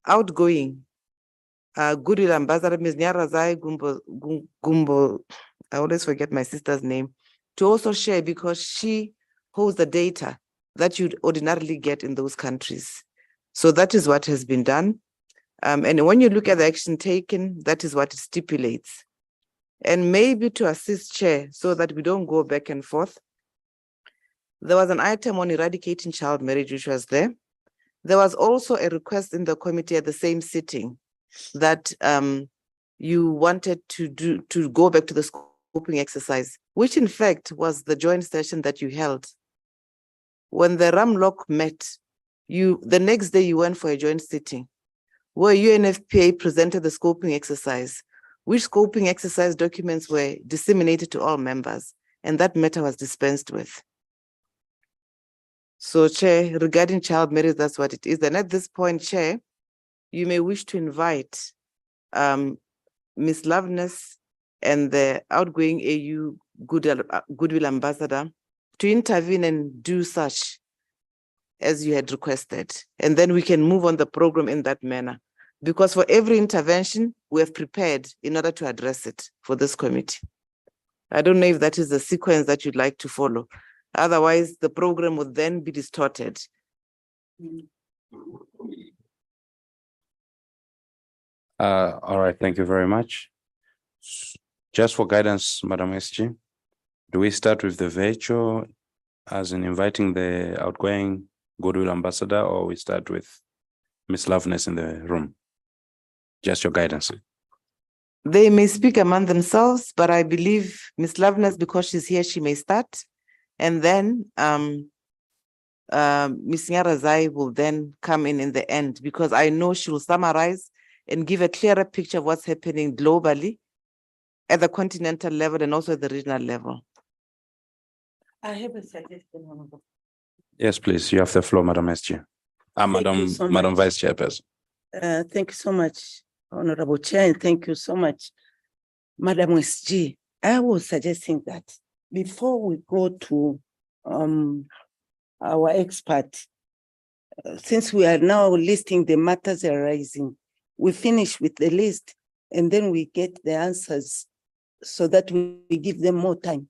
outgoing Goodwill Ambassador, Ms. Nyarazai Gumbo, I always forget my sister's name, to also share because she holds the data that you'd ordinarily get in those countries. So that is what has been done. And when you look at the action taken, that is what it stipulates. And maybe to assist Chair so that we don't go back and forth, there was an item on eradicating child marriage, which was there. There was also a request in the committee at the same sitting that you wanted to go back to the scoping exercise, which in fact was the joint session that you held. When the RMPLOC met, the next day you went for a joint sitting where UNFPA presented the scoping exercise, which scoping exercise documents were disseminated to all members, and that matter was dispensed with. So, Chair, regarding child marriage, that's what it is. And at this point, Chair, you may wish to invite Ms. Loveness and the outgoing AU Goodwill Ambassador to intervene and do such as you had requested. And then we can move on the program in that manner. Because for every intervention, we have prepared in order to address it for this committee. I don't know if that is the sequence that you'd like to follow. Otherwise, the program would then be distorted.
All right, thank you very much. Just for guidance, Madam SG, do we start with the virtual as in inviting the outgoing Goodwill Ambassador, or we start with Ms. Loveness in the room? Just your guidance.
They may speak among themselves, but I believe Ms. Loveness, because she's here, she may start. And then Ms. Nyarazai will then come in the end, because I know she will summarize and give a clearer picture of what's happening globally at the continental level and also at the regional level.
I have a suggestion, Honorable.
Yes, please. You have the floor, Madam SG. Madam Vice Chairperson.
Thank you so much, Honorable Chair, and thank you so much, Madam SG. I was suggesting that before we go to our expert, since we are now listing the matters arising, we finish with the list and then we get the answers so that we give them more time.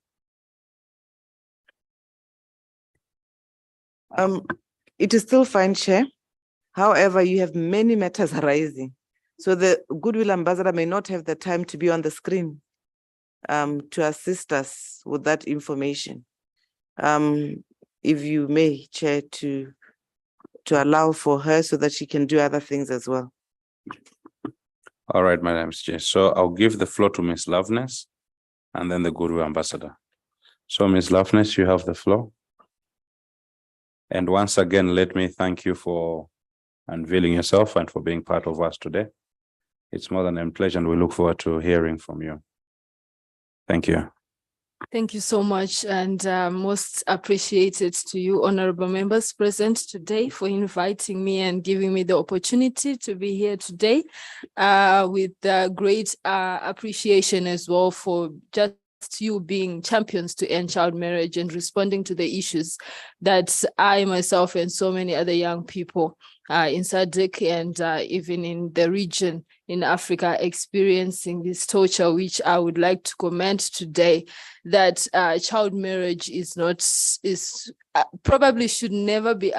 It is still fine, Chair. However, you have many matters arising. So the Goodwill Ambassador may not have the time to be on the screen to assist us with that information. If you may, Chair, to allow for her so that she can do other things as well.
All right, Madam Chair. So I'll give the floor to Ms. Loveness and then the Goodwill Ambassador. So Ms. Loveness, you have the floor. And once again, let me thank you for unveiling yourself and for being part of us today. It's more than a pleasure, and we look forward to hearing from you. Thank you.
Thank you so much, and most appreciated to you, honorable members present today, for inviting me and giving me the opportunity to be here today, with great appreciation as well for just you being champions to end child marriage and responding to the issues that I myself and so many other young people in SADC and even in the region in Africa experiencing this torture, which I would like to comment today, that child marriage is probably should never be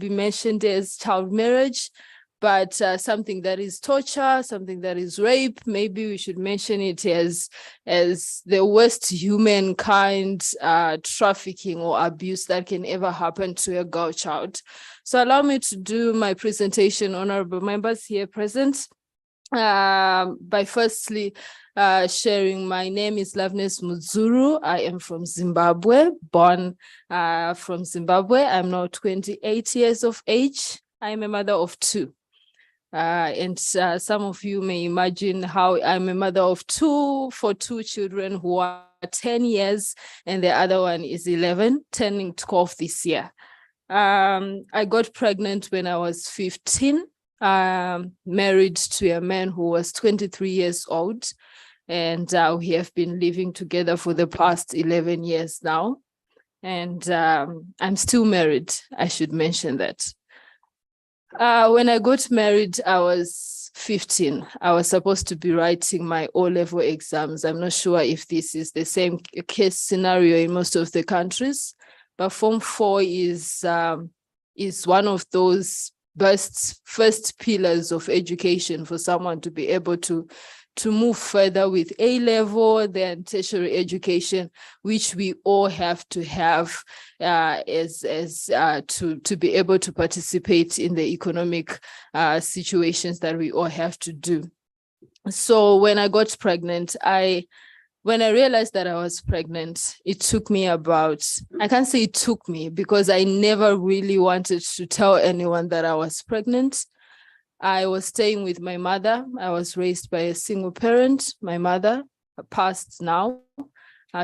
mentioned as child marriage, but something that is torture, something that is rape. Maybe we should mention it as the worst humankind trafficking or abuse that can ever happen to a girl child. So allow me to do my presentation, honorable members here present, by firstly sharing my name is Loveness Mudzuru. I am from Zimbabwe, born from Zimbabwe. I'm now 28 years of age. I'm a mother of two. And some of you may imagine how I'm a mother of two for two children who are 10 years and the other one is 11, turning 12 this year. I got pregnant when I was 15, married to a man who was 23 years old. And we have been living together for the past 11 years now. And I'm still married, I should mention that. When I got married, I was 15. I was supposed to be writing my O-level exams. I'm not sure if this is the same case scenario in most of the countries, but Form 4 is one of those first pillars of education for someone to be able to move further with A-level, then tertiary education, which we all have to have to be able to participate in the economic situations that we all have to do. So when I got pregnant, when I realized that I was pregnant, it took me I can't say it took me because I never really wanted to tell anyone that I was pregnant. I was staying with my mother. I was raised by a single parent. My mother passed now.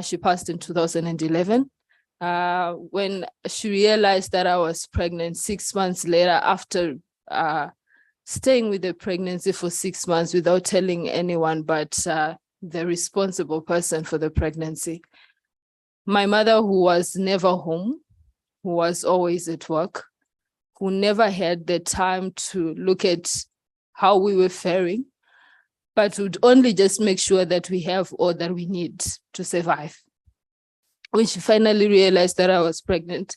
She passed in 2011. When she realized that I was pregnant 6 months later, after staying with the pregnancy for 6 months without telling anyone but the responsible person for the pregnancy, my mother, who was never home, who was always at work, who never had the time to look at how we were faring, but would only just make sure that we have all that we need to survive. When she finally realized that I was pregnant,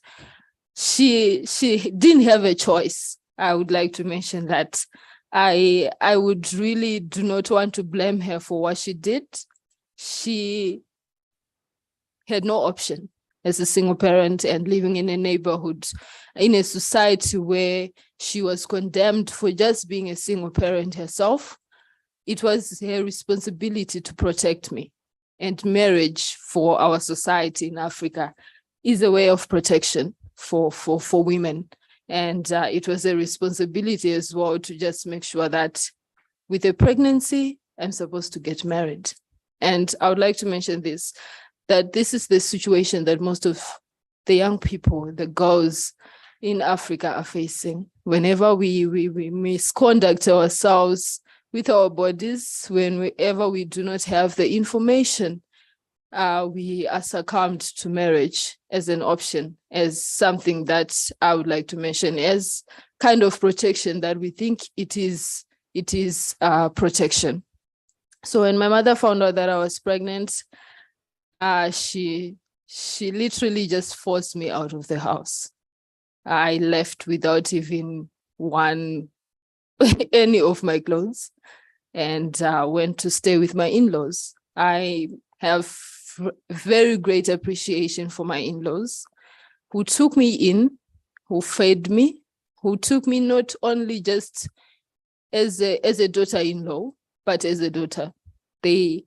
she didn't have a choice. I would like to mention that. I would really do not want to blame her for what she did. She had no option as a single parent and living in a neighborhood, in a society where she was condemned for just being a single parent herself. It was her responsibility to protect me. And marriage for our society in Africa is a way of protection for women. And it was a responsibility as well to just make sure that with a pregnancy, I'm supposed to get married. And I would like to mention this, that this is the situation that most of the young people, the girls in Africa are facing. Whenever we misconduct ourselves with our bodies, whenever we do not have the information, we are succumbed to marriage as an option, as something that I would like to mention as kind of protection that we think it is protection. So when my mother found out that I was pregnant, she literally just forced me out of the house. I left without even any of my clothes and went to stay with my in-laws. I have very great appreciation for my in-laws who took me in, who fed me, who took me not only just as a daughter-in-law, but as a daughter. They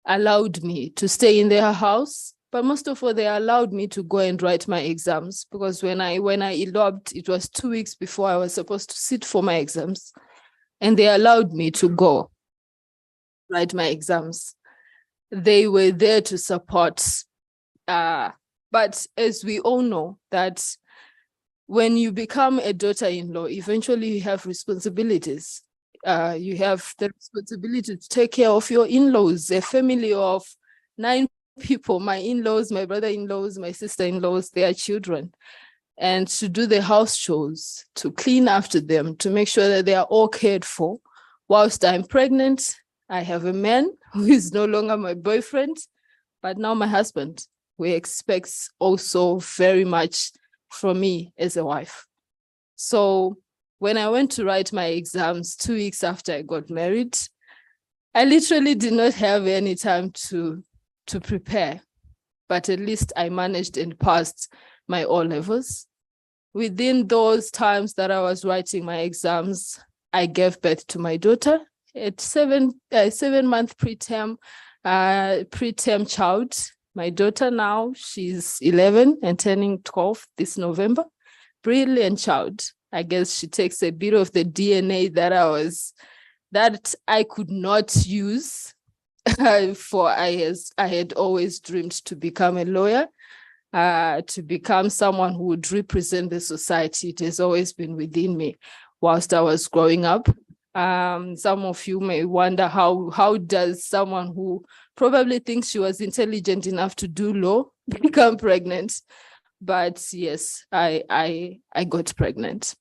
allowed me to stay in their house, but most of all, they allowed me to go and write my exams, because when I eloped, it was 2 weeks before I was supposed to sit for my exams, and they allowed me to go write my exams. They were there to support. But as we all know, that when you become a daughter-in-law, eventually you have responsibilities. You have the responsibility to take care of your in-laws, a family of 9 people, my in-laws, my brother-in-laws, my sister-in-laws, their children, and to do the house chores, to clean after them, to make sure that they are all cared for. Whilst I'm pregnant, I have a man who is no longer my boyfriend, but now my husband, who expects also very much from me as a wife. So when I went to write my exams 2 weeks after I got married, I literally did not have any time to prepare, but at least I managed and passed my O-levels. Within those times that I was writing my exams, I gave birth to my daughter at 7-month preterm child. My daughter now, she's 11 and turning 12 this November. Brilliant child. I guess she takes a bit of the DNA that I could not use for I had always dreamed to become a lawyer, to become someone who would represent the society. It has always been within me whilst I was growing up. Some of you may wonder how does someone who probably thinks she was intelligent enough to do law become pregnant? But yes, I got pregnant.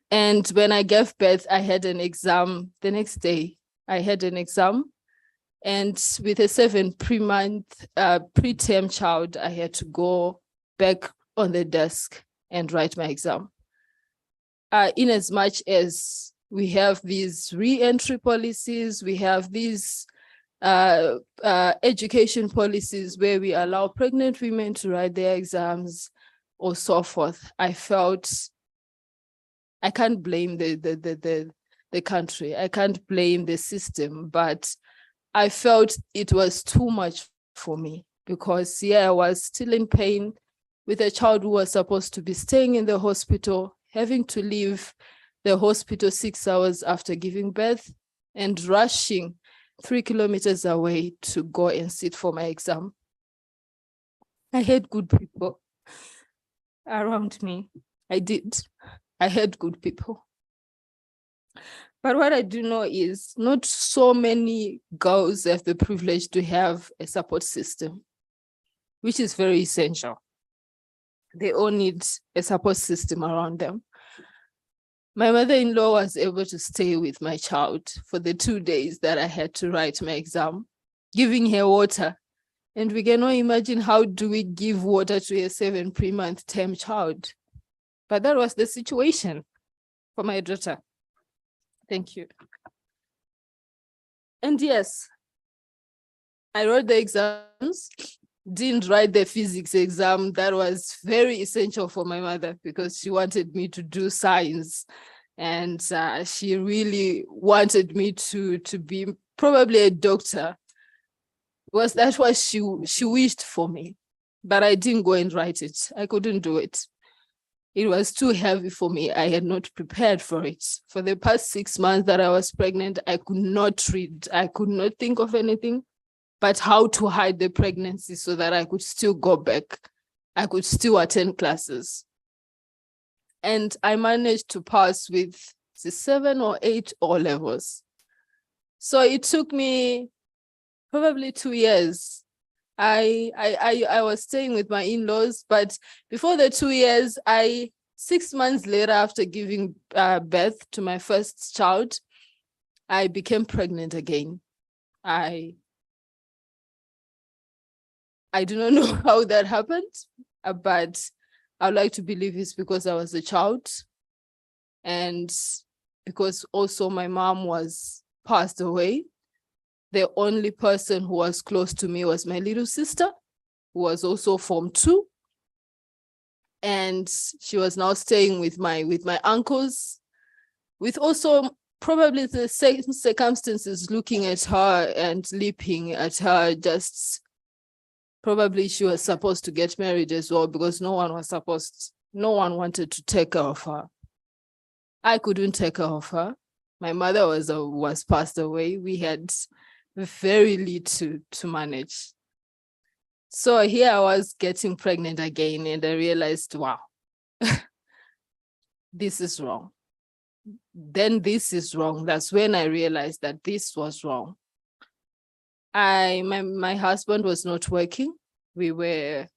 And when I gave birth, I had an exam the next day. I had an exam, and with a 7-month preterm child, I had to go back on the desk and write my exam. In as much as we have these re-entry policies, we have these education policies where we allow pregnant women to write their exams or so forth, I felt I can't blame the country. I can't blame the system, but I felt it was too much for me because I was still in pain with a child who was supposed to be staying in the hospital, having to leave the hospital 6 hours after giving birth and rushing 3 kilometers away to go and sit for my exam. I had good people around me. I did. I had good people. But what I do know is not so many girls have the privilege to have a support system, which is very essential. They all need a support system around them. My mother-in-law was able to stay with my child for the 2 days that I had to write my exam, giving her water. And we cannot imagine how do we give water to a 7-month term child. But that was the situation for my daughter. Thank you. And yes, I wrote the exams, didn't write the physics exam. That was very essential for my mother because she wanted me to do science. And she really wanted me to be probably a doctor. That was she wished for me, but I didn't go and write it. I couldn't do it. It was too heavy for me. I had not prepared for it. For the past 6 months that I was pregnant, I could not read. I could not think of anything but how to hide the pregnancy so that I could still go back. I could still attend classes. And I managed to pass with the 7 or 8 O-levels. So it took me probably 2 years. I was staying with my in-laws, but before the 2 years, 6 months later, after giving birth to my first child, I became pregnant again. I do not know how that happened, but I would like to believe it's because I was a child and because also my mom was passed away. The only person who was close to me was my little sister, who was also Form 2. And she was now staying with my uncles, with also probably the same circumstances, looking at her and leaping at her. Just probably she was supposed to get married as well because no one wanted to take care of her. I couldn't take care of her. My mother was passed away. We had very little to manage. So here I was getting pregnant again and I realized, wow, this is wrong. Then this is wrong. That's when I realized that this was wrong. my husband was not working. We were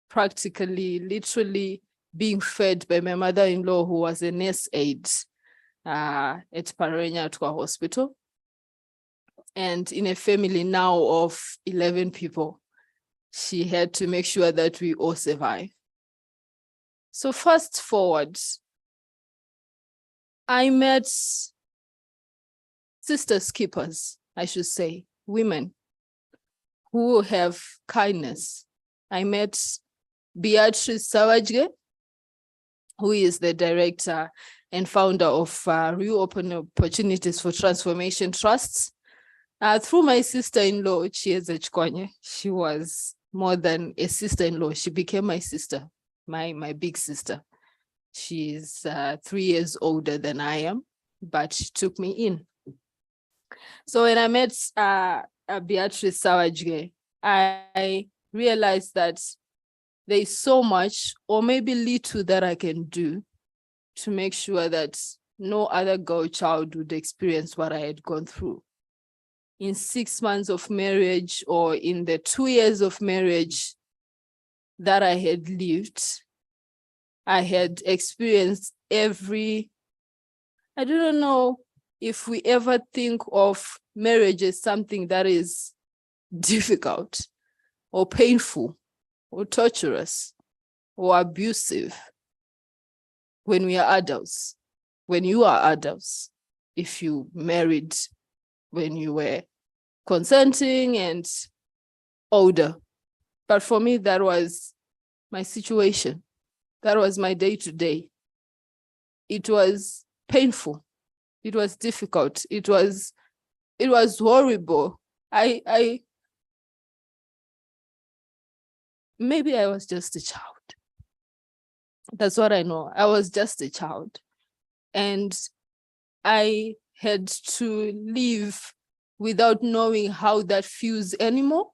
practically, literally being fed by my mother-in-law, who was a nurse aide at Parenya Hospital. And in a family now of 11 people, she had to make sure that we all survive. So fast forward, I met sisters keepers, I should say, women who have kindness. I met Beatrice Sawajge, who is the director and founder of Reopen Opportunities for Transformation Trusts. Through my sister-in-law, Chieze Chkonye, she was more than a sister-in-law. She became my sister, my big sister. She's 3 years older than I am, but she took me in. So when I met Beatrice Sawajge, I realized that there's so much, or maybe little, that I can do to make sure that no other girl child would experience what I had gone through. In 6 months of marriage, or in the 2 years of marriage that I had lived, I had experienced I don't know if we ever think of marriage as something that is difficult or painful or torturous or abusive when we are adults, when you are adults, if you married when you were consenting and older. But for me, that was my situation. That was my day-to-day. It was painful. It was difficult. It was horrible. Maybe I was just a child. That's what I know. I was just a child. And I had to live without knowing how that feels anymore,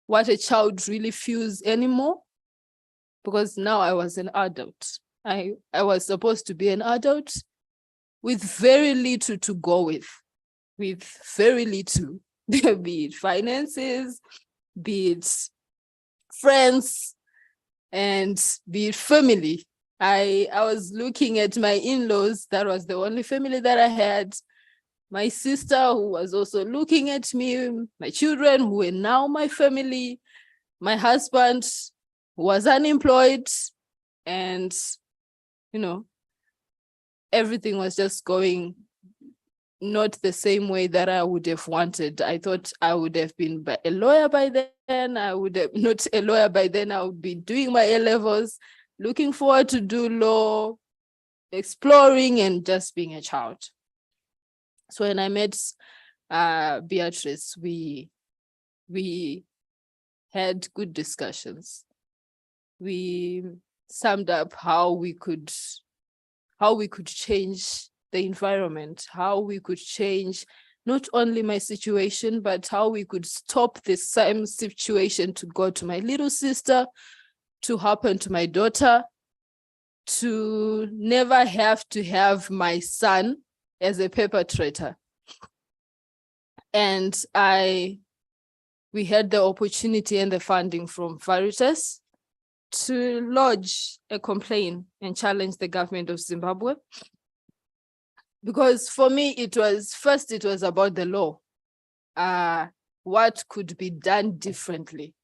what a child really feels anymore, because now I was an adult. I was supposed to be an adult with very little to go with very little, be it finances, be it friends, and be it family. I was looking at my in-laws. That was the only family that I had. My sister, who was also looking at me, my children, who were now my family, my husband, who was unemployed, and, everything was just going not the same way that I would have wanted. I thought I would have been a lawyer by then. I would have not a lawyer by then. I would be doing my A-levels, looking forward to do law, exploring, and just being a child. So when I met Beatrice, we had good discussions. We summed up how we could change the environment, how we could change not only my situation, but how we could stop the same situation to go to my little sister, to happen to my daughter, to never have to have my son as a perpetrator. And we had the opportunity and the funding from Veritas to lodge a complaint and challenge the government of Zimbabwe. Because for me, it was about the law. What could be done differently?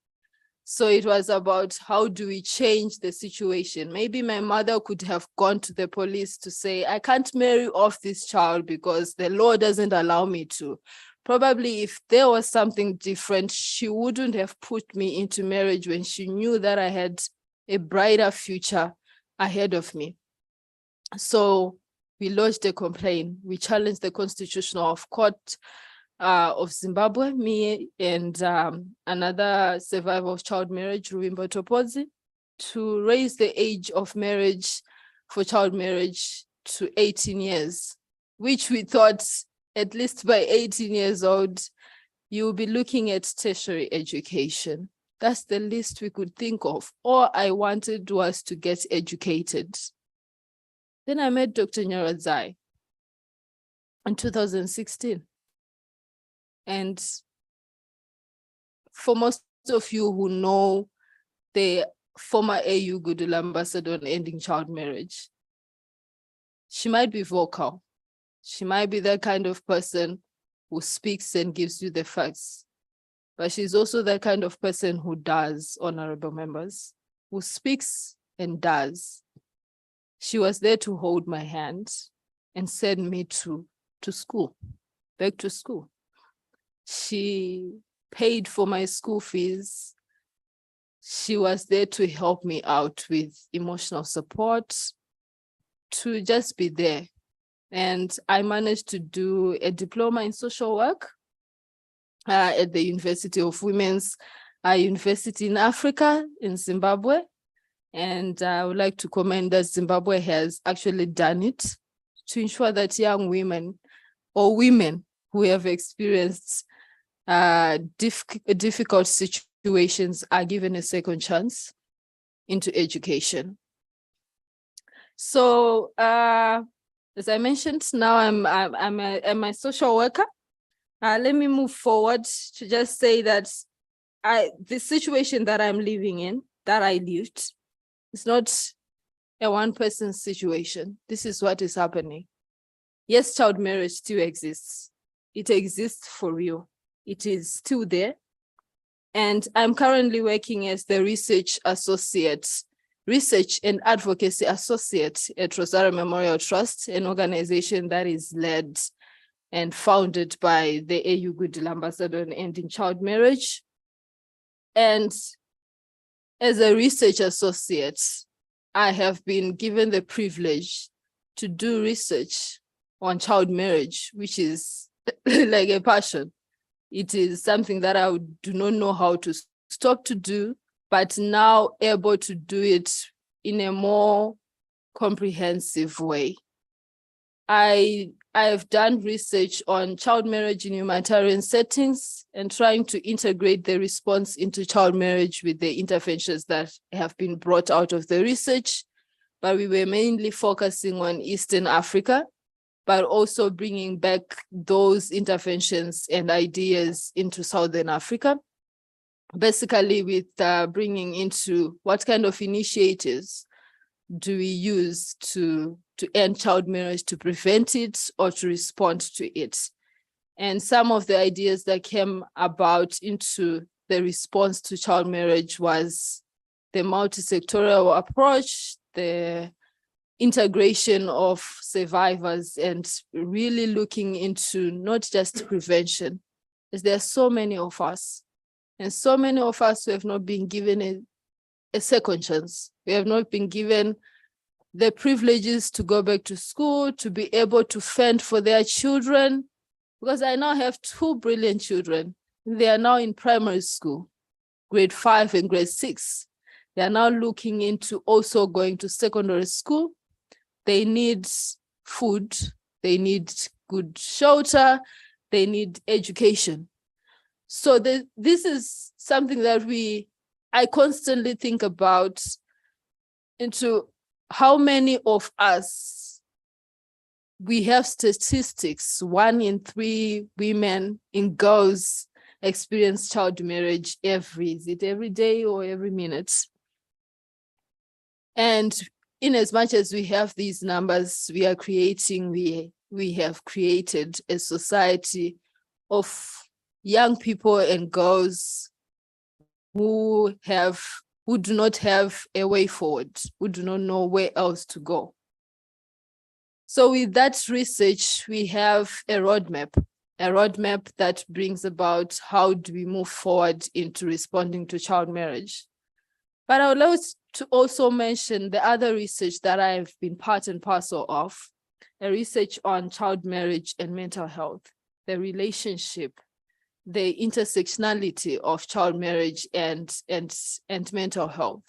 So it was about how do we change the situation? Maybe my mother could have gone to the police to say, I can't marry off this child because the law doesn't allow me to. Probably if there was something different, she wouldn't have put me into marriage when she knew that I had a brighter future ahead of me. So we lodged a complaint. We challenged the Constitutional Court of Zimbabwe, me and another survivor of child marriage, Ruvimbo Topozi, to raise the age of marriage for child marriage to 18 years, which we thought at least by 18 years old, you'll be looking at tertiary education. That's the least we could think of. All I wanted was to get educated. Then I met Dr. Nyaradzai in 2016. And for most of you who know the former AU Goodwill Ambassador on ending child marriage, she might be vocal. She might be that kind of person who speaks and gives you the facts. But she's also the kind of person who does, honorable members, who speaks and does. She was there to hold my hand and send me to school, back to school. She paid for my school fees. She was there to help me out with emotional support, to just be there. And I managed to do a diploma in social work at the University of Women's University in Africa, in Zimbabwe. And I would like to commend that Zimbabwe has actually done it to ensure that young women or women who have experienced difficult situations are given a second chance into education. So as I mentioned, now I'm a social worker. Let me move forward to just say that the situation that I'm living in, that I lived, it's not a one-person situation. This is what is happening. Yes, child marriage still exists. It exists for real. It is still there. And I'm currently working as the research and advocacy associate at Rosario Memorial Trust, an organization that is led and founded by the AU Goodwill Ambassador on ending child marriage. And as a research associate, I have been given the privilege to do research on child marriage, which is like a passion. It is something that I do not know how to stop to do, but now able to do it in a more comprehensive way. I have done research on child marriage in humanitarian settings and trying to integrate the response into child marriage with the interventions that have been brought out of the research. But we were mainly focusing on Eastern Africa, but also bringing back those interventions and ideas into Southern Africa, basically with bringing into what kind of initiatives do we use to end child marriage, to prevent it or to respond to it. And some of the ideas that came about into the response to child marriage was the multi-sectorial approach, the integration of survivors, and really looking into not just prevention, as there are so many of us, and so many of us who have not been given a second chance. We have not been given the privileges to go back to school, to be able to fend for their children, because I now have 2 brilliant children. They are now in primary school, grade 5 and grade 6. They are now looking into also going to secondary school. They need food, they need good shelter, they need education. So this is something that I constantly think about, into how many of us, we have statistics, 1 in 3 women and girls experience child marriage is it every day or every minute? And in as much as we have these numbers, we have created a society of young people and girls who do not have a way forward, who do not know where else to go. So with that research, we have a roadmap that brings about how do we move forward into responding to child marriage. But I would like to also mention the other research that I have been part and parcel of, a research on child marriage and mental health, the relationship, the intersectionality of child marriage and mental health.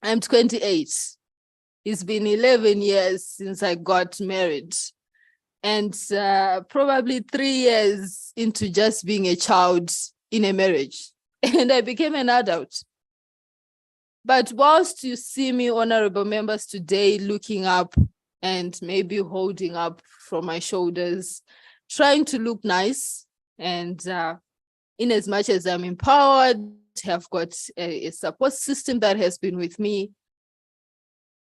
I'm 28. It's been 11 years since I got married, and probably 3 years into just being a child in a marriage, and I became an adult. But whilst you see me, honorable members, today looking up and maybe holding up from my shoulders, trying to look nice and in as much as I'm empowered, have got a support system that has been with me,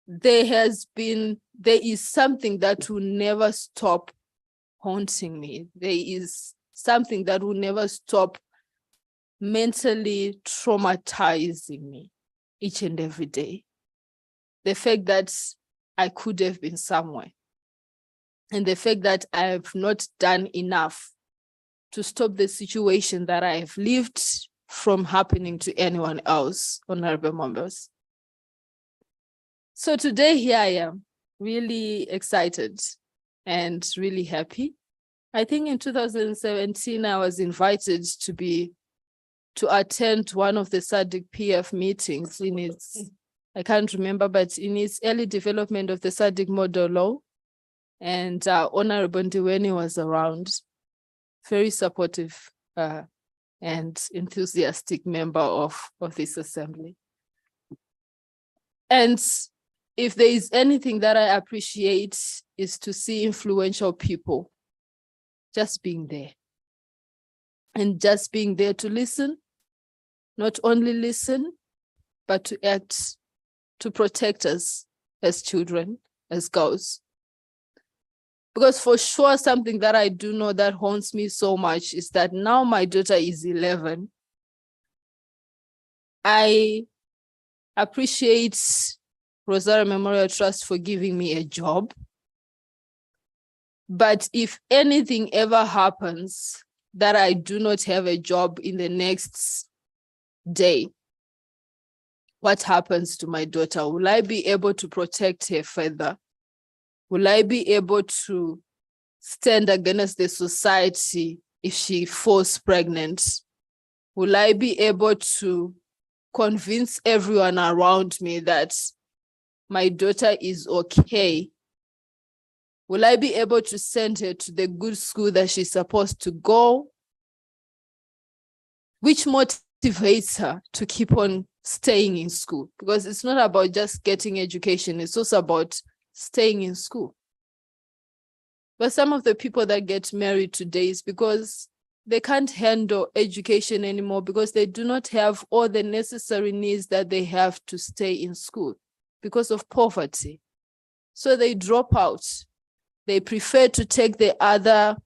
there is something that will never stop haunting me. There is something that will never stop mentally traumatizing me each and every day. The fact that I could have been somewhere, and the fact that I have not done enough to stop the situation that I have lived from happening to anyone else, honorable members. So today here I am, really excited and really happy. I think in 2017, I was invited to attend one of the SADC PF meetings in its, I can't remember, but in its early development of the SADC model law. And Honorable Ndiweni was around, very supportive and enthusiastic member of this assembly. And if there is anything that I appreciate, is to see influential people just being there. And just being there to listen, not only listen, but to act, to protect us as children, as girls. Because for sure, something that I do know that haunts me so much is that now my daughter is 11. I appreciate Rosario Memorial Trust for giving me a job. But if anything ever happens that I do not have a job in the next day, what happens to my daughter? Will I be able to protect her further? Will I be able to stand against the society if she falls pregnant? Will I be able to convince everyone around me that my daughter is okay? Will I be able to send her to the good school that she's supposed to go? Which motivates her to keep on staying in school? Because it's not about just getting education, it's also about staying in school. But some of the people that get married today is because they can't handle education anymore, because they do not have all the necessary needs that they have to stay in school because of poverty. So they drop out. They prefer to take the other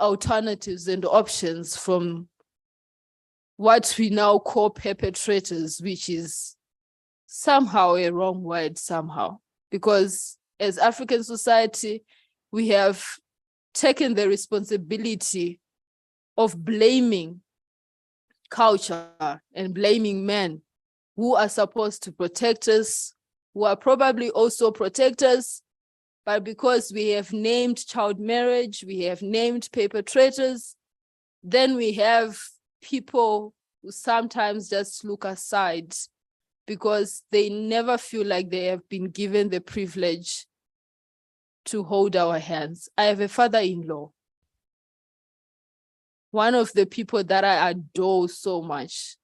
alternatives and options from what we now call perpetrators, which is somehow a wrong word somehow, because as African society, we have taken the responsibility of blaming culture and blaming men who are supposed to protect us, who are probably also protectors, but because we have named child marriage, we have named perpetrators, then we have people who sometimes just look aside because they never feel like they have been given the privilege to hold our hands. I have a father-in-law, one of the people that I adore so much.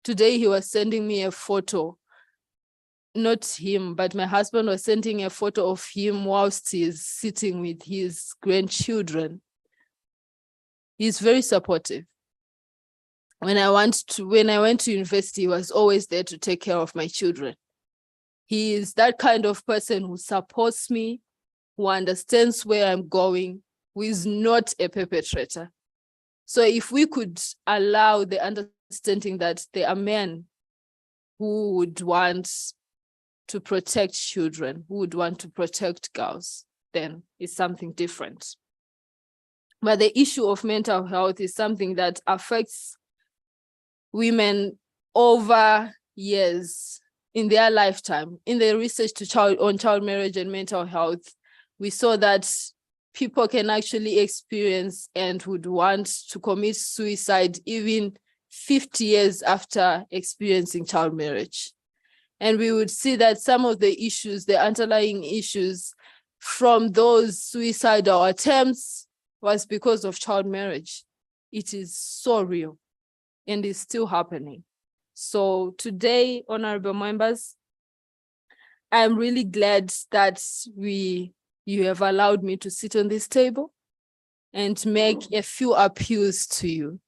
Today he was sending me a photo, not him, but my husband was sending a photo of him whilst he's sitting with his grandchildren. He's very supportive. When I went to university, he was always there to take care of my children. He is that kind of person who supports me, who understands where I'm going, who is not a perpetrator. So if we could allow the understanding that there are men who would want to protect children, who would want to protect girls, then it's something different. But the issue of mental health is something that affects women over years in their lifetime. In the research on child marriage and mental health, we saw that people can actually experience and would want to commit suicide even 50 years after experiencing child marriage. And we would see that some of the issues, the underlying issues from those suicidal attempts was because of child marriage. It is so real and is still happening. So today, honorable members, I'm really glad that you have allowed me to sit on this table. and make a few appeals to you.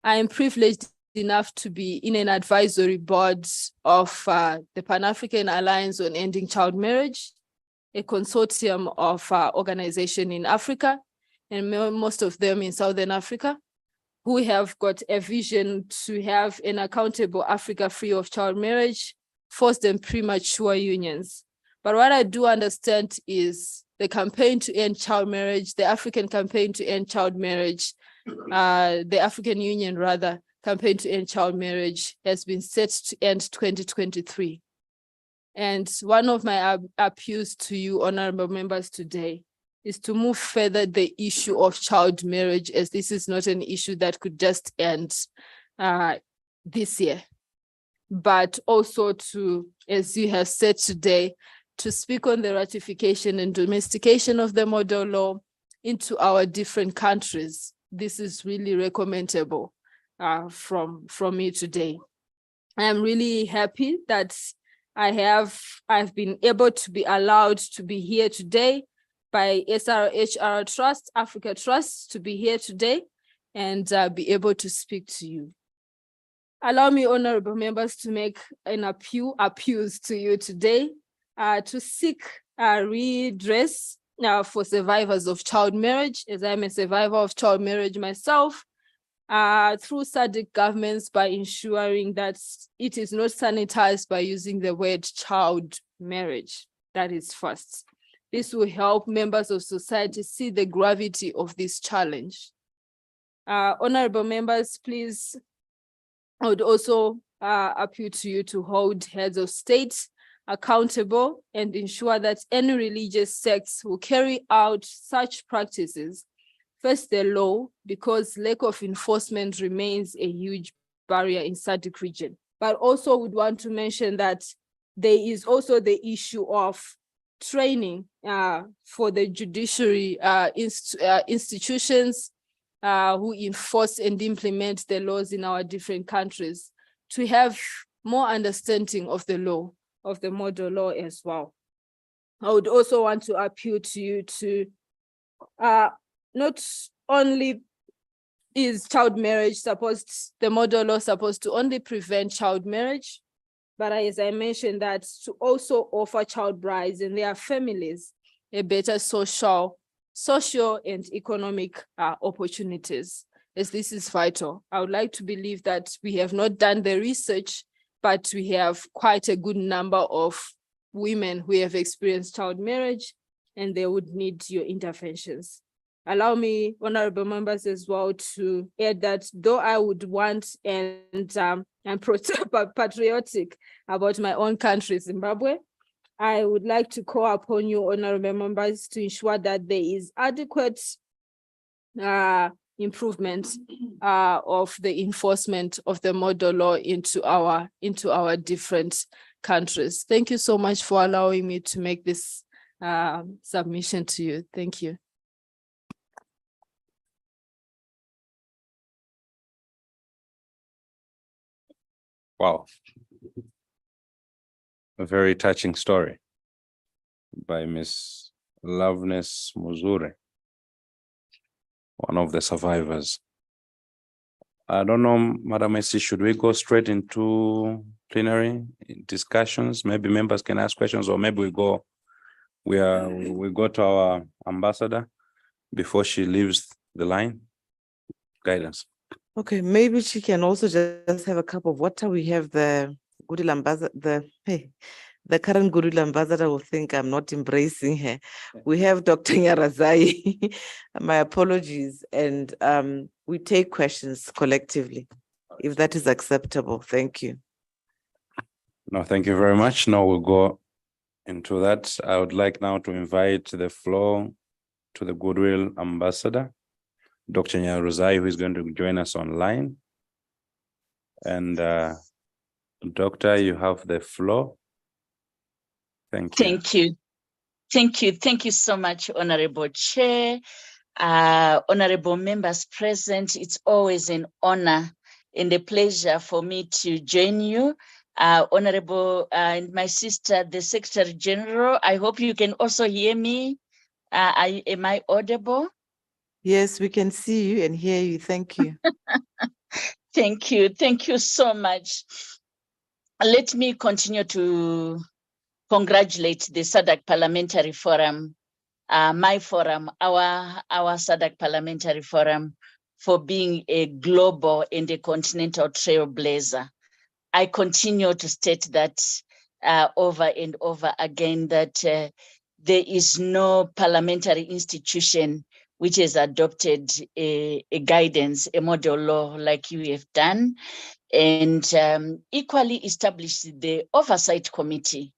I am privileged enough to be in an advisory board of the Pan-African Alliance on Ending Child Marriage, a consortium of organizations in Africa, and most of them in Southern Africa, who have got a vision to have an accountable Africa free of child marriage, forced and premature unions. But what I do understand is the campaign to end child marriage, the African campaign to end child marriage, the African Union rather, campaign to end child marriage has been set to end 2023. And one of my appeals to you, honorable members, today is to move further the issue of child marriage, as this is not an issue that could just end this year, but also to, as you have said today, to speak on the ratification and domestication of the model law into our different countries. This is really recommendable from me today. I'm really happy that I've been able to be allowed to be here today by SRHR Trust, Africa Trust, to be here today and be able to speak to you. Allow me, honorable members, to make an appeals to you today to seek redress for survivors of child marriage, as I'm a survivor of child marriage myself, through SADC governments by ensuring that it is not sanitized by using the word child marriage. That is first. This will help members of society see the gravity of this challenge. Honorable members, please, I would also appeal to you to hold heads of state accountable and ensure that any religious sects will carry out such practices. First, the law, because lack of enforcement remains a huge barrier in SADC region. But also would want to mention that there is also the issue of training for the judiciary institutions who enforce and implement the laws in our different countries to have more understanding of the law, of the model law as well. I would also want to appeal to you to not only is child marriage the model law supposed to only prevent child marriage, but as I mentioned, that to also offer child brides and their families a better social and economic opportunities, as this is vital. I would like to believe that we have not done the research, but we have quite a good number of women who have experienced child marriage and they would need your interventions. Allow me, honorable members, as well to add that though I would want and I'm patriotic about my own country, Zimbabwe, I would like to call upon you, honorable members, to ensure that there is adequate improvement of the enforcement of the model law into our different countries. Thank you so much for allowing me to make this submission to you. Thank you.
Wow. A very touching story by Miss Loveness Muzure, one of the survivors. I don't know, Madam Messi, should we go straight into plenary discussions? Maybe members can ask questions, or maybe we go to our ambassador before she leaves the line. Guidance.
Okay, maybe she can also just have a cup of water. We have the Goodwill ambassador, the current Goodwill ambassador will think I'm not embracing her. We have Dr. Nyarazai. My apologies. And we take questions collectively, if that is acceptable. Thank you.
No, thank you very much. Now we'll go into that. I would like now to invite the floor to the Goodwill ambassador, Dr. Nyarazai, who is going to join us online. And Doctor, you have the floor. Thank you.
Thank you. Thank you. Thank you so much, Honorable Chair, honorable members present. It's always an honor and a pleasure for me to join you. Honorable and my sister, the Secretary General, I hope you can also hear me. Am I audible?
Yes, we can see you and hear you. Thank you.
Thank you. Thank you so much. Let me continue to congratulate the SADC Parliamentary Forum, my forum, our SADC Parliamentary Forum, for being a global and a continental trailblazer. I continue to state that over and over again, that there is no parliamentary institution which has adopted a guidance, a model law like you have done, and equally established the oversight committee,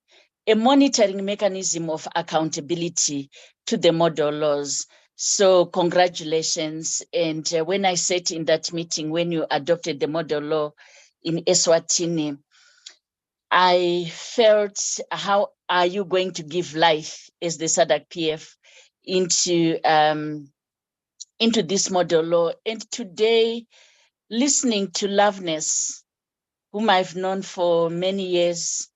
a monitoring mechanism of accountability to the model laws. So congratulations. And when I sat in that meeting, when you adopted the model law in Eswatini, I felt, how are you going to give life as the SADC PF into this model law? And today, listening to Loveness, whom I've known for many years,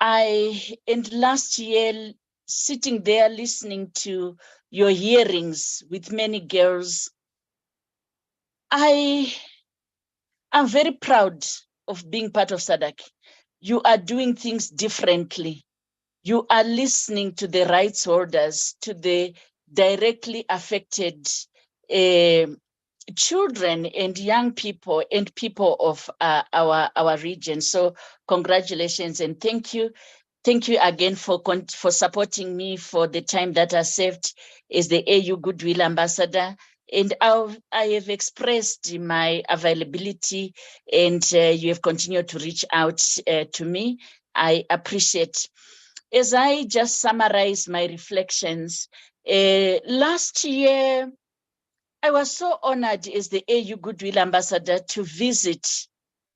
and last year, sitting there listening to your hearings with many girls, I am very proud of being part of SADC. You are doing things differently. You are listening to the rights holders, to the directly affected children and young people and people of our region. So congratulations and thank you. Thank you again for supporting me for the time that I served as the AU Goodwill Ambassador. And I have expressed my availability, and you have continued to reach out to me. I appreciate. As I just summarize my reflections, last year, I was so honored as the AU Goodwill Ambassador to visit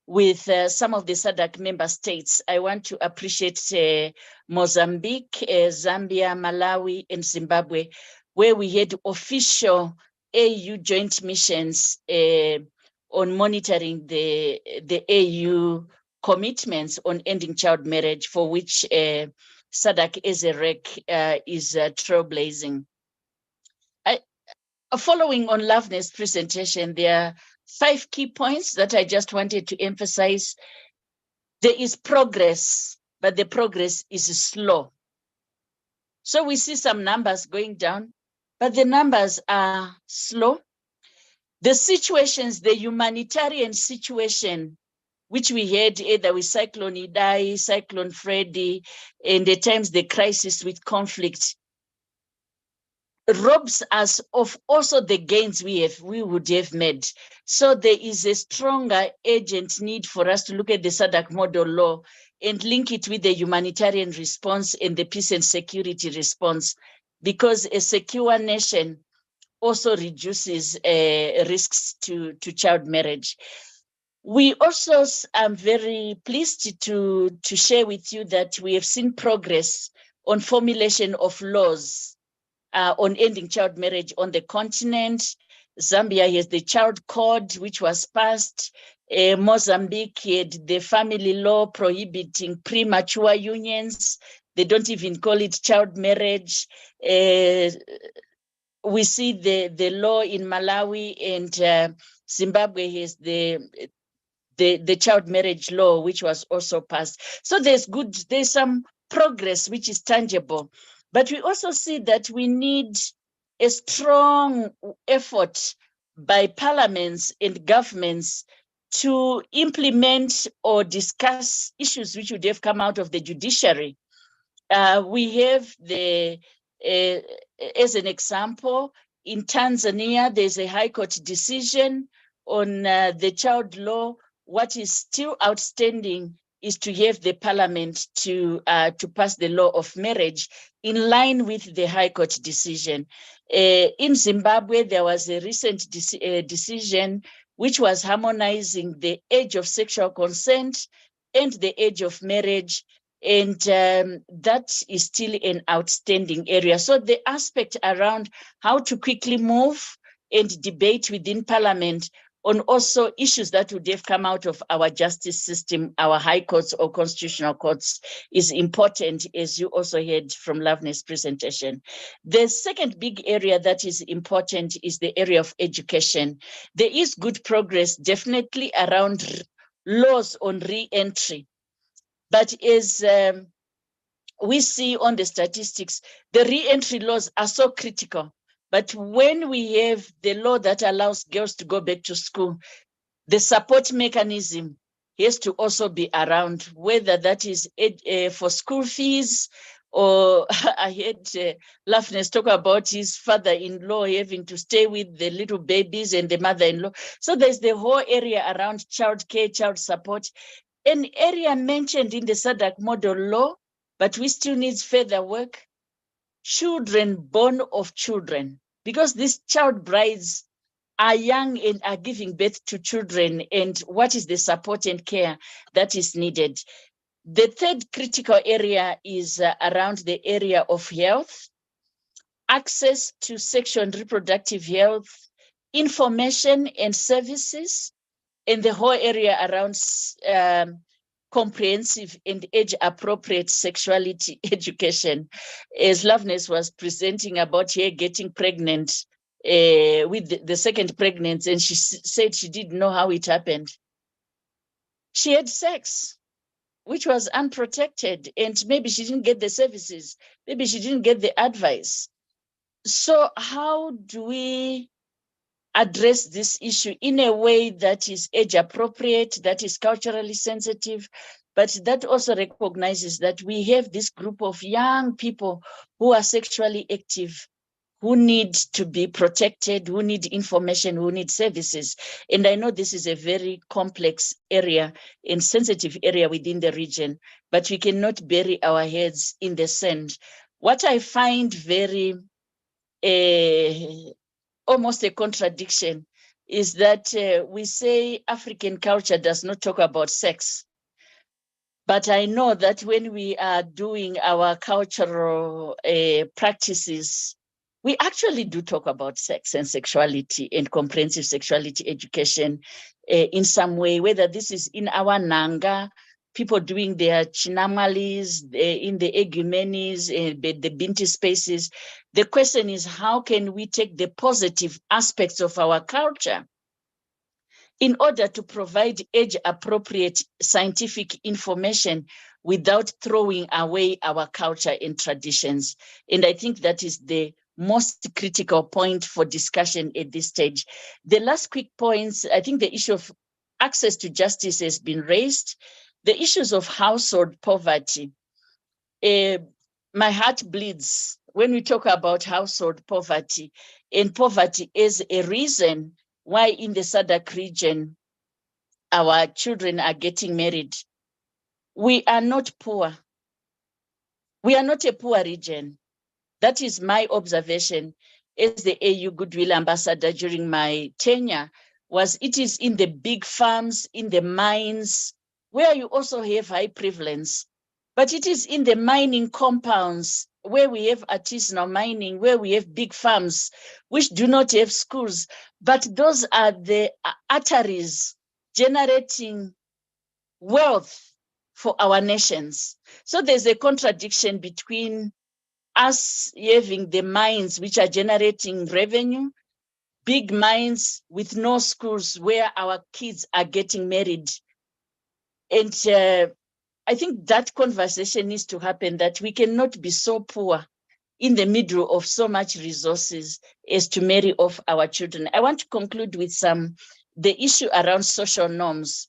with some of the SADC member states. I want to appreciate Mozambique, Zambia, Malawi, and Zimbabwe, where we had official AU joint missions on monitoring the AU commitments on ending child marriage, for which SADC as a REC is trailblazing. Following on Loveness' presentation, there are 5 key points that I just wanted to emphasize. There is progress, but the progress is slow. So we see some numbers going down, but the numbers are slow. The situations, the humanitarian situation, which we had either with Cyclone Idai, Cyclone Freddy, and at times the crisis with conflict, robs us of also the gains we would have made. So there is a stronger urgent need for us to look at the SADC model law and link it with the humanitarian response and the peace and security response, because a secure nation also reduces risks to child marriage. We also am very pleased to share with you that we have seen progress on formulation of laws on ending child marriage on the continent. Zambia has the Child Code, which was passed. Mozambique had the family law prohibiting premature unions. They don't even call it child marriage. We see the law in Malawi, and Zimbabwe has the child marriage law, which was also passed. So there's some progress which is tangible. But we also see that we need a strong effort by parliaments and governments to implement or discuss issues which would have come out of the judiciary. We have as an example, in Tanzania, there's a High Court decision on the child law. What is still outstanding is to have the parliament to pass the law of marriage in line with the High Court decision. In Zimbabwe, there was a recent decision which was harmonizing the age of sexual consent and the age of marriage, and that is still an outstanding area. So the aspect around how to quickly move and debate within parliament on also issues that would have come out of our justice system, our high courts or constitutional courts, is important, as you also heard from Lovene's presentation. The second big area that is important is the area of education. There is good progress, definitely around laws on re-entry. But as we see on the statistics, the re-entry laws are so critical. But when we have the law that allows girls to go back to school, the support mechanism has to also be around, whether that is for school fees, or I heard Loveness talk about his father-in-law having to stay with the little babies and the mother-in-law. So there's the whole area around childcare, child support, an area mentioned in the SADC model law, but we still need further work. Children born of children, because these child brides are young and are giving birth to children, and what is the support and care that is needed. The third critical area is around the area of health, access to sexual and reproductive health, information and services, and the whole area around comprehensive and age-appropriate sexuality education. As Loveness was presenting about her getting pregnant with the second pregnancy, and she said she didn't know how it happened. She had sex, which was unprotected, and maybe she didn't get the services, maybe she didn't get the advice. So how do we address this issue in a way that is age appropriate, that is culturally sensitive, but that also recognizes that we have this group of young people who are sexually active, who need to be protected, who need information, who need services. And I know this is a very complex area and sensitive area within the region, but we cannot bury our heads in the sand. What I find very almost a contradiction is that we say African culture does not talk about sex. But I know that when we are doing our cultural practices, we actually do talk about sex and sexuality and comprehensive sexuality education in some way, whether this is in our Nanga, people doing their chinamalis, in the egumenis, the binti spaces. The question is, how can we take the positive aspects of our culture in order to provide age-appropriate scientific information without throwing away our culture and traditions? And I think that is the most critical point for discussion at this stage. The last quick points, I think the issue of access to justice has been raised. The issues of household poverty. My heart bleeds when we talk about household poverty, and poverty is a reason why in the SADC region, our children are getting married. We are not poor. We are not a poor region. That is my observation as the AU Goodwill Ambassador during my tenure, was it is in the big farms, in the mines, where you also have high prevalence, but it is in the mining compounds where we have artisanal mining, where we have big farms, which do not have schools, but those are the arteries generating wealth for our nations. So there's a contradiction between us having the mines which are generating revenue, big mines with no schools where our kids are getting married. And I think that conversation needs to happen, that we cannot be so poor in the middle of so much resources as to marry off our children. I want to conclude with the issue around social norms.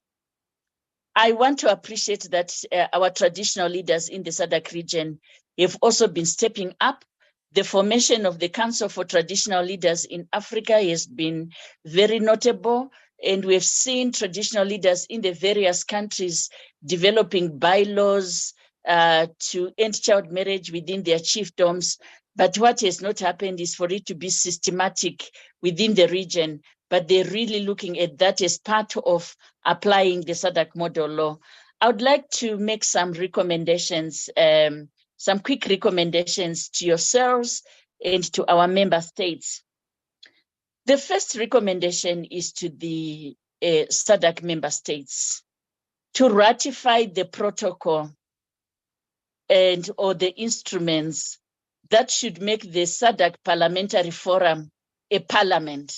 I want to appreciate that our traditional leaders in the SADC region have also been stepping up. The formation of the Council for Traditional Leaders in Africa has been very notable, and we have seen traditional leaders in the various countries developing bylaws to end child marriage within their chiefdoms. But what has not happened is for it to be systematic within the region, but they're really looking at that as part of applying the SADC model law. I would like to make some recommendations, some quick recommendations to yourselves and to our member states. The first recommendation is to the SADC member states to ratify the protocol and or the instruments that should make the SADC Parliamentary Forum a parliament.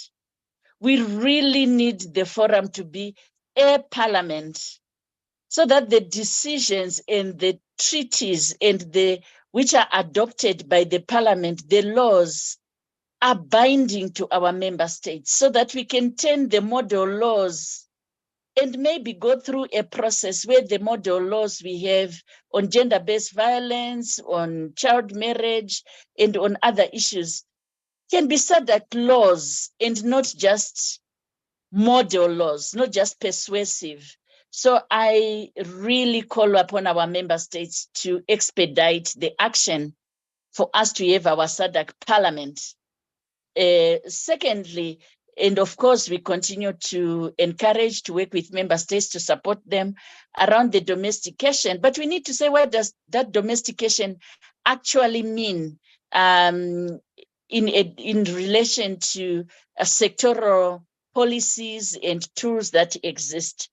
We really need the forum to be a parliament so that the decisions and the treaties and which are adopted by the parliament, the laws, are binding to our member states so that we can turn the model laws and maybe go through a process where the model laws we have on gender-based violence, on child marriage, and on other issues can be SADC laws and not just model laws, not just persuasive. So I really call upon our member states to expedite the action for us to have our SADC parliament. Secondly, and of course, we continue to encourage to work with member states to support them around the domestication. But we need to say, what does that domestication actually mean in relation to sectoral policies and tools that exist?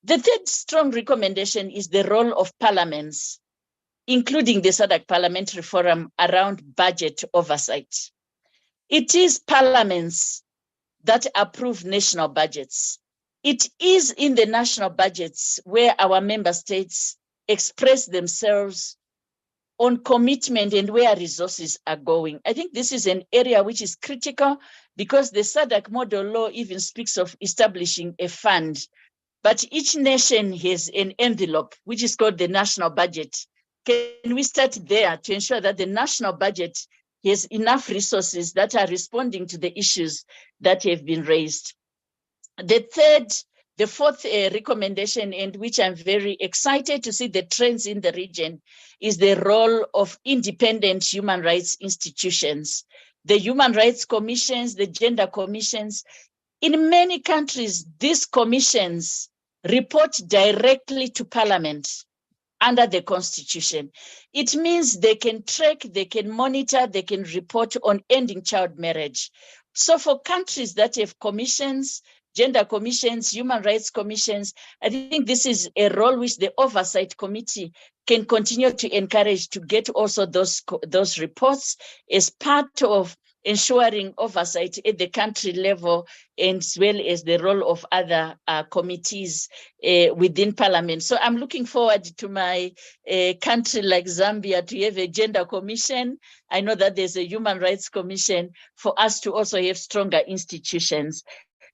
The third strong recommendation is the role of parliaments, including the SADC Parliamentary Forum, around budget oversight. It is parliaments that approve national budgets. It is in the national budgets where our member states express themselves on commitment and where resources are going. I think this is an area which is critical because the SADC model law even speaks of establishing a fund, but each nation has an envelope, which is called the national budget. Can we start there to ensure that the national budget has enough resources that are responding to the issues that have been raised? The fourth recommendation, and which I'm very excited to see the trends in the region, is the role of independent human rights institutions. The human rights commissions, the gender commissions. In many countries, these commissions report directly to Parliament under the Constitution. It means they can track, they can monitor, they can report on ending child marriage. So for countries that have commissions, gender commissions, human rights commissions, I think this is a role which the Oversight Committee can continue to encourage to get also those reports as part of ensuring oversight at the country level, as well as the role of other committees within Parliament. So I'm looking forward to my country like Zambia to have a gender commission. I know that there's a human rights commission for us to also have stronger institutions.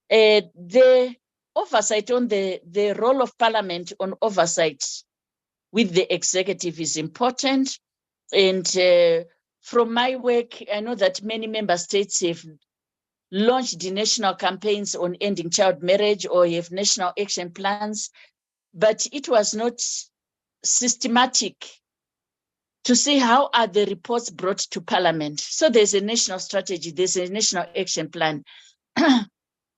The oversight on the role of Parliament on oversight with the executive is important. And from my work, I know that many member states have launched the national campaigns on ending child marriage or have national action plans, but it was not systematic to see how are the reports brought to Parliament. So there's a national strategy, there's a national action plan.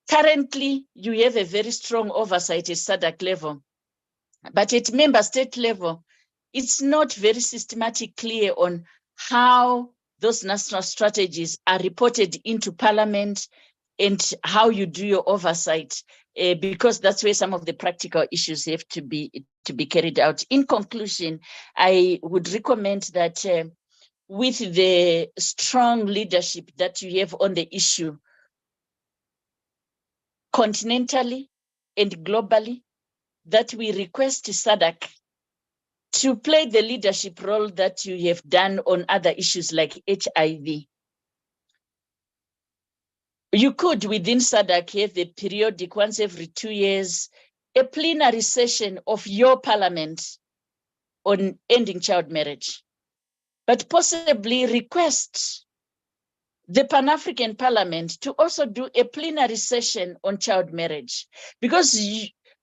Currently, you have a very strong oversight at SADC level, but at member state level, it's not very systematic, clear on how those national strategies are reported into Parliament and how you do your oversight, because that's where some of the practical issues have to be carried out. In conclusion, I would recommend that with the strong leadership that you have on the issue continentally and globally, that we request SADC to play the leadership role that you have done on other issues like HIV. You could, within SADC, have a periodic, once every 2 years, a plenary session of your parliament on ending child marriage, but possibly request the Pan-African Parliament to also do a plenary session on child marriage, because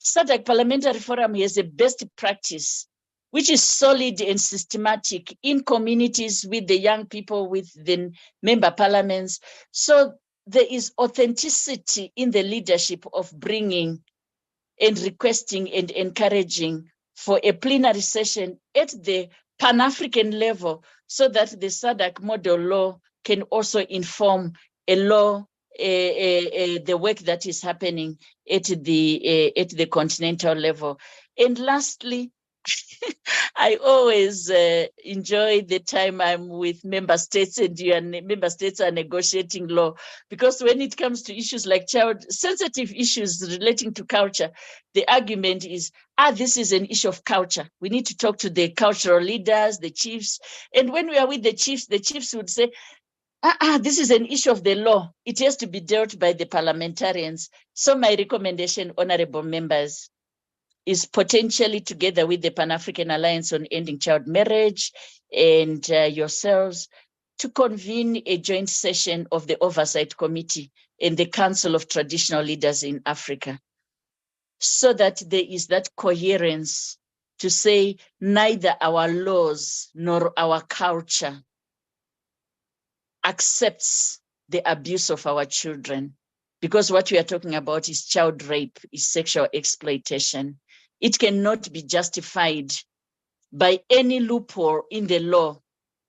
SADC Parliamentary Forum has a best practice which is solid and systematic in communities with the young people, with the member parliaments. So there is authenticity in the leadership of bringing and requesting and encouraging for a plenary session at the Pan-African level, so that the SADC model law can also inform a law the work that is happening at the continental level. And lastly, I always enjoy the time I'm with member states and member states are negotiating law, because when it comes to issues like child sensitive issues relating to culture, the argument is, this is an issue of culture. We need to talk to the cultural leaders, the chiefs. And when we are with the chiefs would say, this is an issue of the law. It has to be dealt by the parliamentarians. So my recommendation, honorable members, is potentially together with the Pan-African Alliance on Ending Child Marriage and yourselves to convene a joint session of the Oversight Committee and the Council of Traditional Leaders in Africa, so that there is that coherence to say neither our laws nor our culture accepts the abuse of our children, because what we are talking about is child rape, is sexual exploitation. It cannot be justified by any loophole in the law,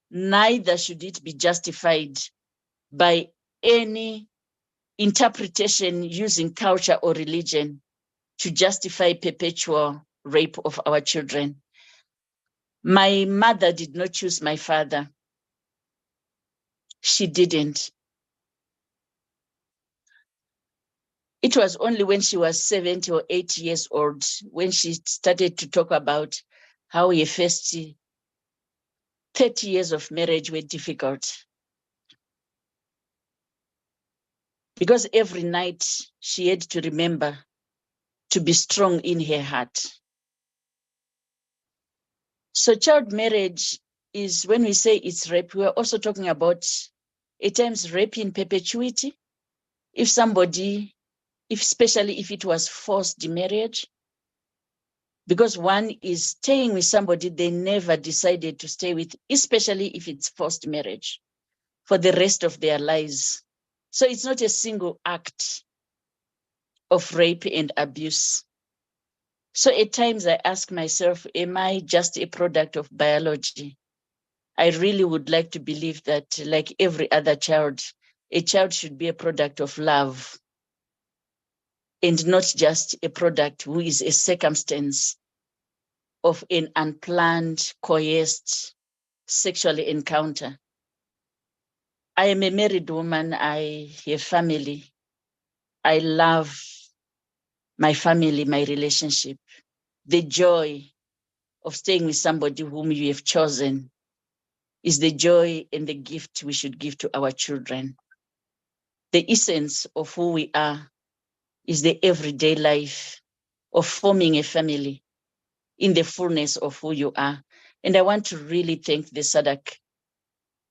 neither should it be justified by any interpretation using culture or religion to justify perpetual rape of our children. My mother did not choose my father. She didn't. It was only when she was 70 or 80 years old when she started to talk about how her first 30 years of marriage were difficult. Because every night she had to remember to be strong in her heart. So child marriage is, when we say it's rape, we're also talking about at times rape in perpetuity. If somebody, especially if it was forced marriage, because one is staying with somebody they never decided to stay with, especially if it's forced marriage, for the rest of their lives. So it's not a single act of rape and abuse. So at times I ask myself, am I just a product of biology? I really would like to believe that, like every other child, a child should be a product of love and not just a product who is a circumstance of an unplanned, coerced sexual encounter. I am a married woman. I have family. I love my family, my relationship. The joy of staying with somebody whom you have chosen is the joy and the gift we should give to our children. The essence of who we are is the everyday life of forming a family in the fullness of who you are. And I want to really thank the SADC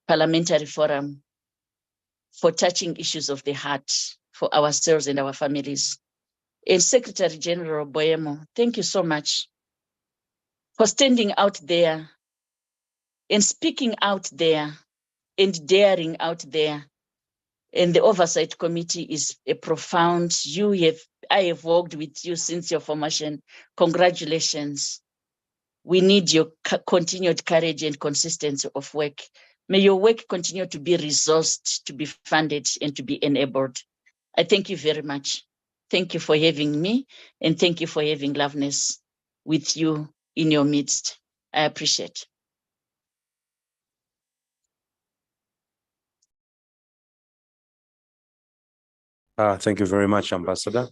Parliamentary Forum for touching issues of the heart for ourselves and our families. And Secretary General Boyemo, thank you so much for standing out there and speaking out there and daring out there. And the Oversight Committee is a profound, I have worked with you since your formation. Congratulations. We need your continued courage and consistency of work. May your work continue to be resourced, to be funded, and to be enabled. I thank you very much. Thank you for having me, and thank you for having Loveness with you in your midst. I appreciate.
Thank you very much, Ambassador.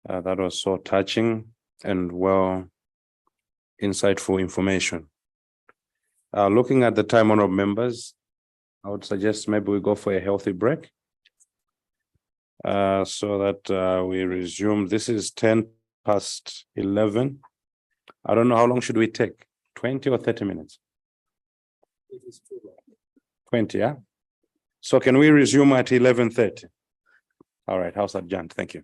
That was so touching and well, insightful information. Looking at the time, honorable members, I would suggest maybe we go for a healthy break so that we resume. This is 11:10. I don't know, how long should we take? 20 or 30 minutes? 20, yeah? So can we resume at 11:30? All right, House adjourned. Thank you.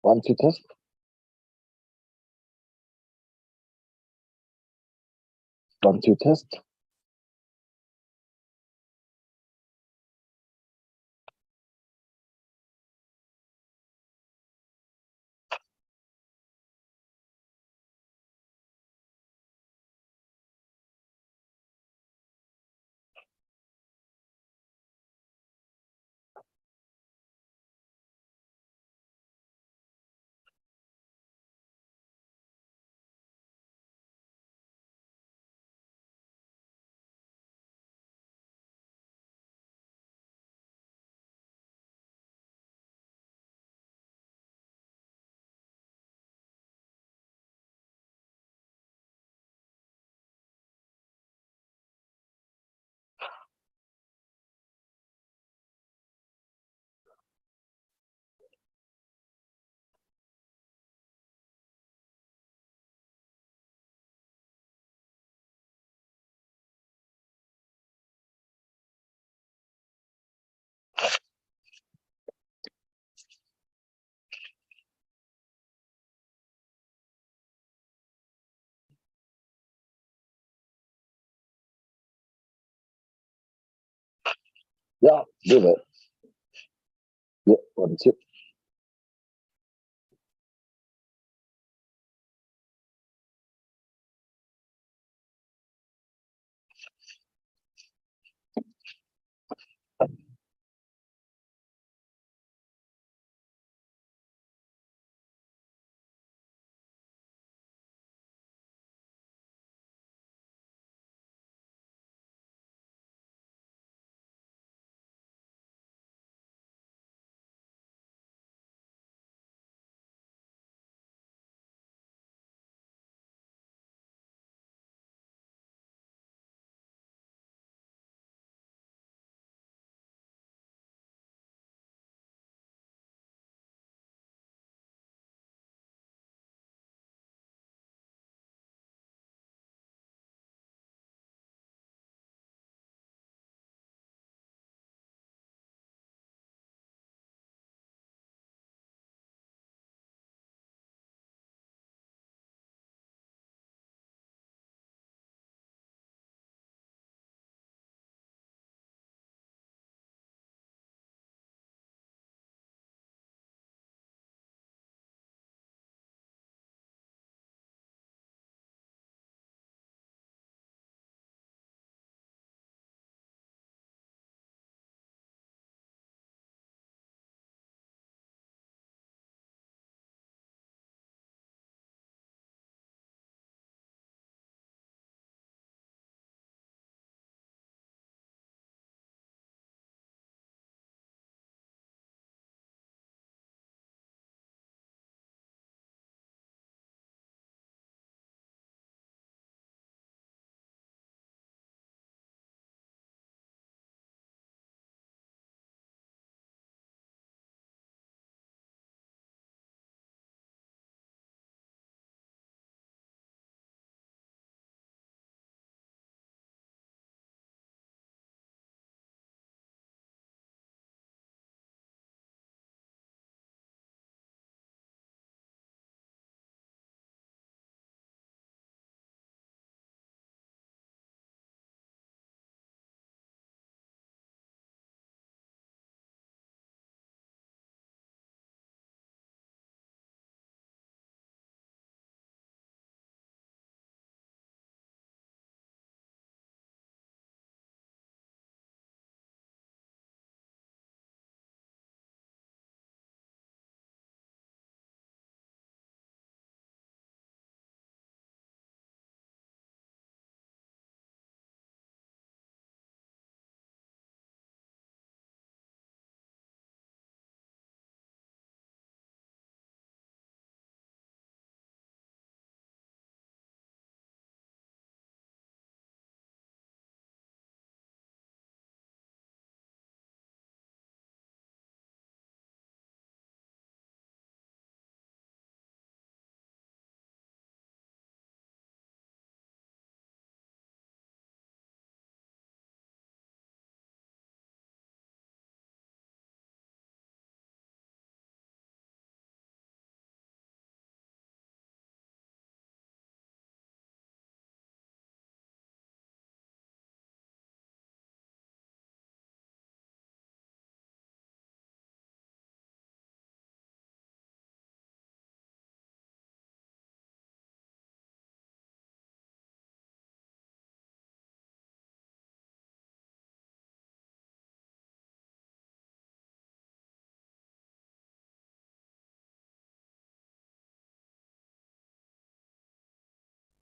One, two, test. One, two, test. Yeah, do it. Yeah, one, two.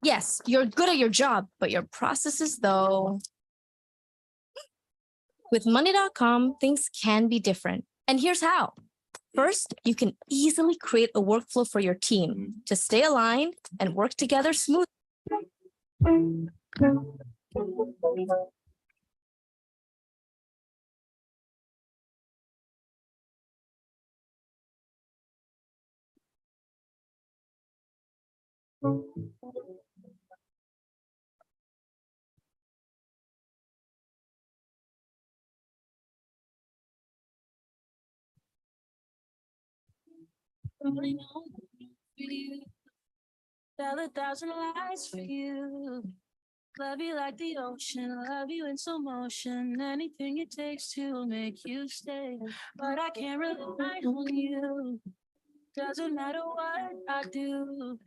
Yes, you're good at your job, but your processes though. With money.com, things can be different. And here's how. First, you can easily create a workflow for your team to stay aligned and work together smoothly.
Tell 1,000 lies for you. Love you like the ocean, love you in slow motion. Anything it takes to make you stay. But I can't rely on you. Doesn't matter what I do.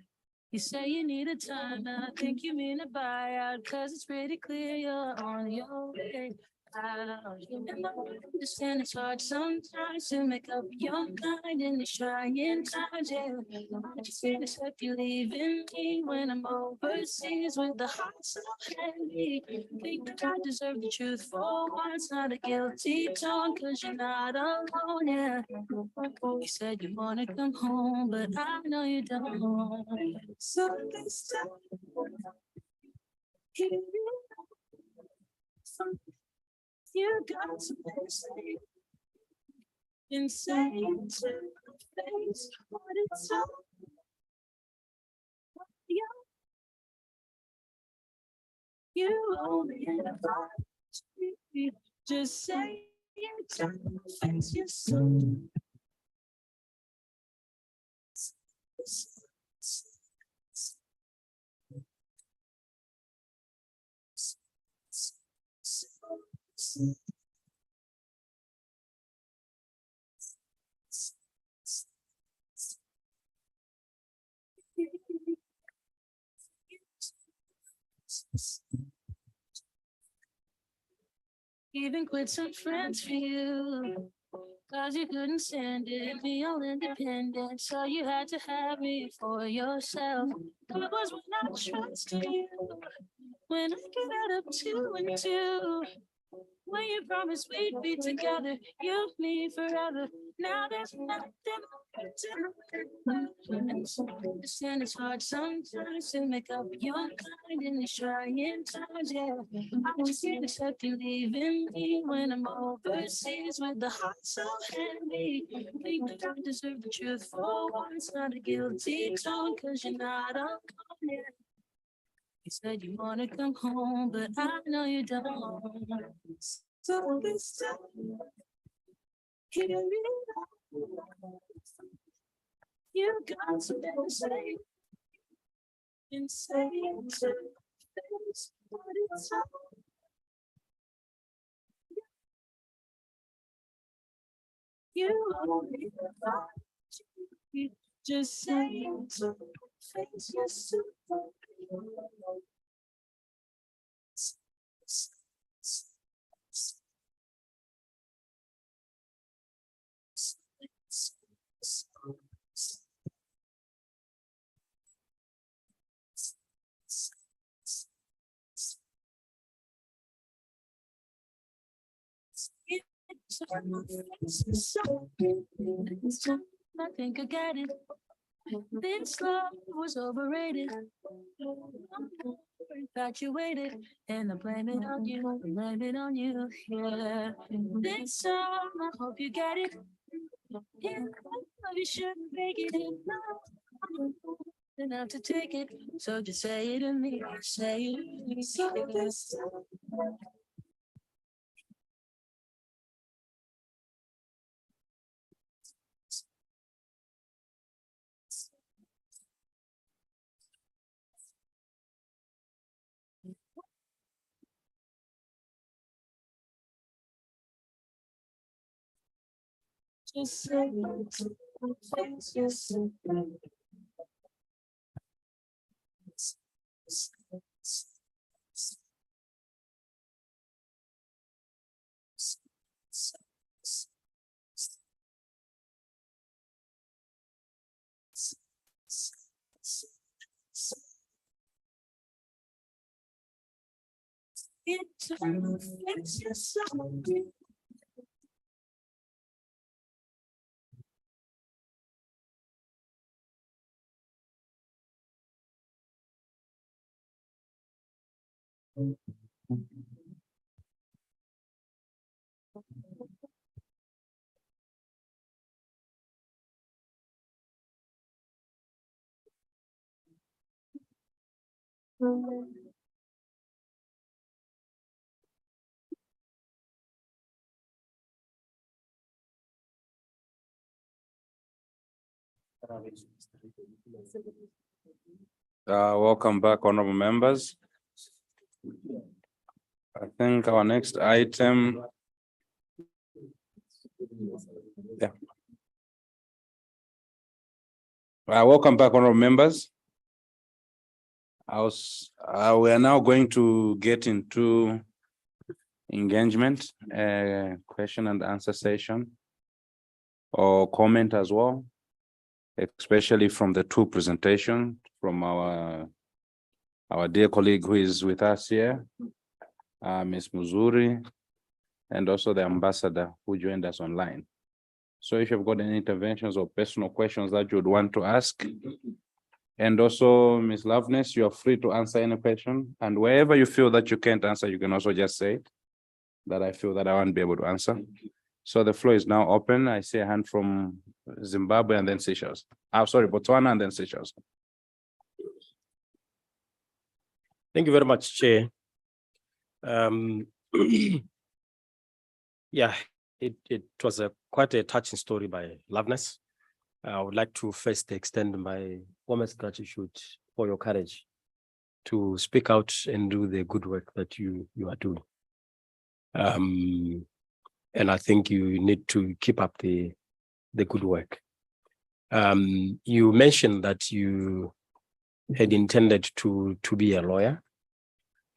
You say you need a time, and I think you mean a buyout, cause it's pretty clear you're on your way out. And I understand it's hard sometimes to make up your mind in these trying times, yeah. I just can't accept you leaving me when I'm overseas with the heart so heavy. Think that I deserve the truth for once, not a guilty tone, cause you're not alone, yeah. You said you wanna come home, but I know you don't. So this time, here you are. You got something to say. Insane to face what it's all. You only in a fight. Just say it to my face, you're so. Even quit some friends for you. Cause you couldn't stand it, be all independent. So you had to have me for yourself. That was when I trusted you. When I could add up 2 and 2. When you promised we'd be together, you, me forever. Now there's nothing to understand. It's hard sometimes to make up your mind in these trying times, yeah. I just can't accept you leaving me when I'm overseas with the heart so heavy. Think that I deserve the truth for once, not a guilty tone, cause you're not alone, yeah. You said you wanna come home, but I know you don't. So this time, here it is. You got something to say. Insane to face what it's all. You only fight. Just say it to face your super. I think I got it. This love was overrated. Infatuated, and I blame it on you. Blame it on you. Yeah. This song, I hope you get it. Yeah, love you shouldn't make it. No, enough to take it. So just say it to me. Say it to me. So this time. Just say it to my face, yes. it to fix yourself.
Welcome back, honorable members. I think our next item. Yeah. Welcome back, honorable members. We are now going to get into engagement, question and answer session, or comment as well, especially from the two presentations from our dear colleague who is with us here, Ms. Muzuri, and also the ambassador who joined us online. So if you've got any interventions or personal questions that you would want to ask, and also Ms. Loveness, you are free to answer any question, and wherever you feel that you can't answer, you can also just say it, that I feel that I won't be able to answer. So the floor is now open. I see a hand from Zimbabwe and then Seychelles. Sorry, Botswana and then Seychelles.
Thank you very much, Chair. Yeah, it was quite a touching story by Loveness. I would like to first extend my warmest gratitude for your courage to speak out and do the good work that you are doing. And I think you need to keep up the good work. You mentioned that you had intended to be a lawyer.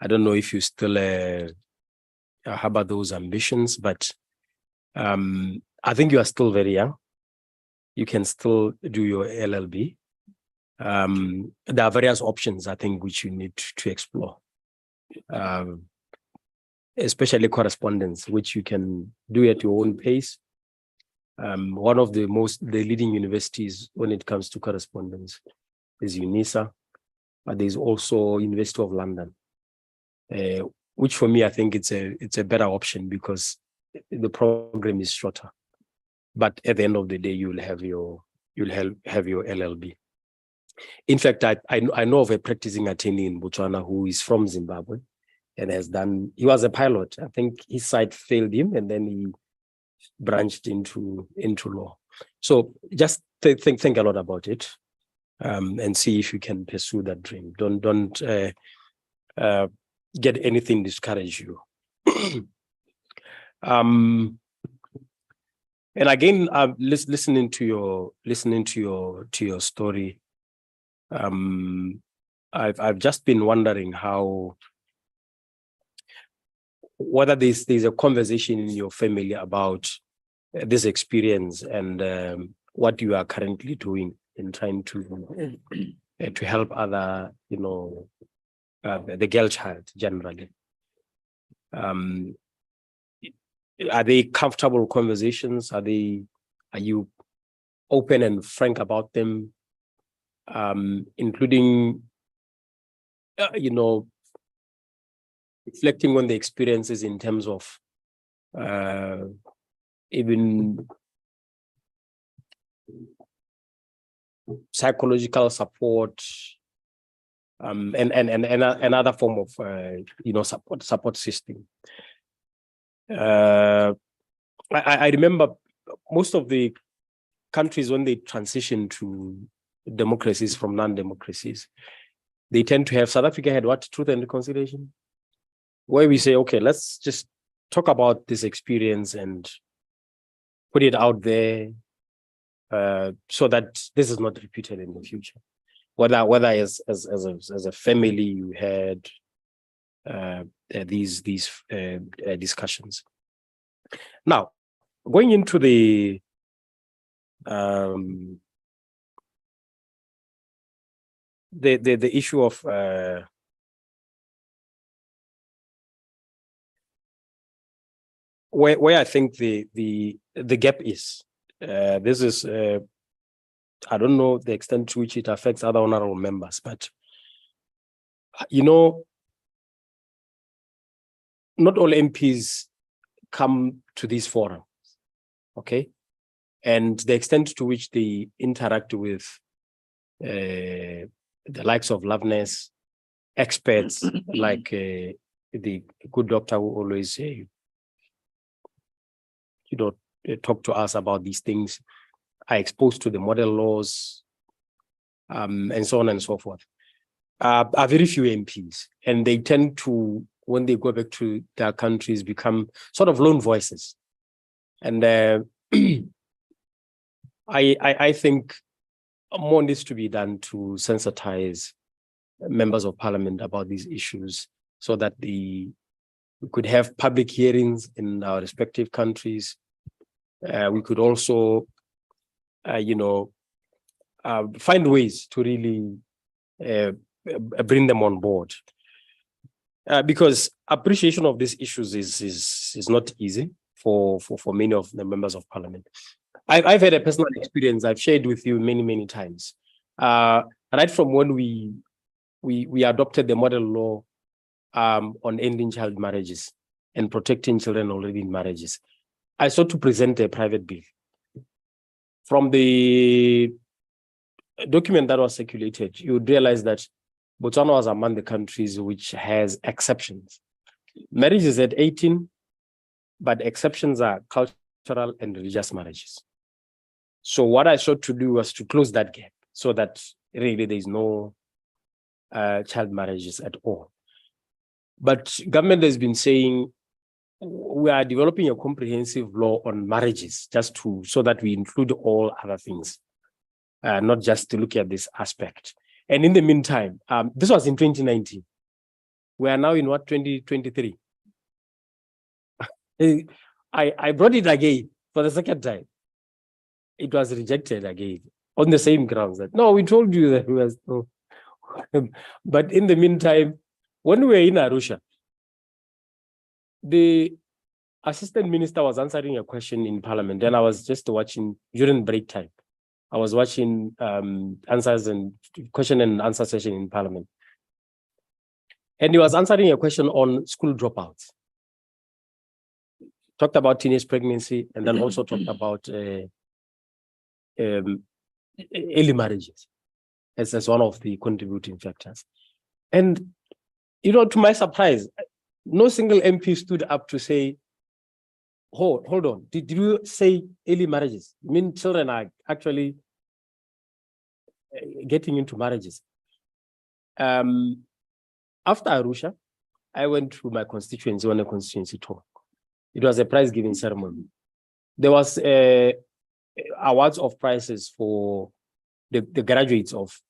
I don't know if you still harbor those ambitions, but I think you are still very young. You can still do your LLB. There are various options, I think, which you need to explore, especially correspondence, which you can do at your own pace. One of the leading universities when it comes to correspondence is UNISA, but there's also University of London, which for me, I think it's a better option because the program is shorter. But at the end of the day, you'll have your LLB. In fact, I know of a practicing attorney in Botswana who is from Zimbabwe and he was a pilot. I think his side failed him and then he branched into law. So just think a lot about it and see if you can pursue that dream. Don't get anything discourage you. And again, listening to your story, I've just been wondering whether there's a conversation in your family about this experience and what you are currently doing in trying to help other, the girl child generally. Are they comfortable conversations? Are you open and frank about them, including, reflecting on the experiences in terms of even psychological support, and another form of support system. I remember most of the countries when they transition to democracies from non-democracies, they tend to have. South Africa had what? Truth and Reconciliation, where we say, okay, let's just talk about this experience and put it out there so that this is not repeated in the future. Whether as a family you had these discussions. Now, going into the issue of where I think the gap is. This is I don't know the extent to which it affects other honorable members, but not all MPs come to these forums, okay? And the extent to which they interact with the likes of Loveness, experts like the good doctor who always talk to us about these things, are exposed to the model laws, and so on and so forth, are very few MPs. And they tend to, when they go back to their countries, become sort of lone voices. And I think more needs to be done to sensitize members of parliament about these issues so that we could have public hearings in our respective countries. We could also, find ways to really bring them on board. Because appreciation of these issues is not easy for many of the members of parliament. I've had a personal experience I've shared with you many times. Right from when we adopted the model law on ending child marriages and protecting children already in marriages, I sought to present a private bill. From the document that was circulated, you would realize that Botswana was among the countries which has exceptions. Marriage is at 18, but exceptions are cultural and religious marriages. So what I sought to do was to close that gap so that really there is no child marriages at all. But government has been saying we are developing a comprehensive law on marriages so that we include all other things, not just to look at this aspect. And in the meantime, this was in 2019. We are now in what, 2023? I brought it again for the second time. It was rejected again on the same grounds that, no, we told you that we was no. But in the meantime, when we were in Arusha, the assistant minister was answering a question in parliament, and I was just watching during break time. I was watching question and answer session in parliament. And he was answering a question on school dropouts. Talked about teenage pregnancy, and then also talked about early marriages as one of the contributing factors. And, to my surprise, no single MP stood up to say, hold on, did you say early marriages? I mean, children are actually getting into marriages. After Arusha, I went to my constituency on a constituency tour. It was a prize-giving ceremony. There was awards of prizes for the graduates of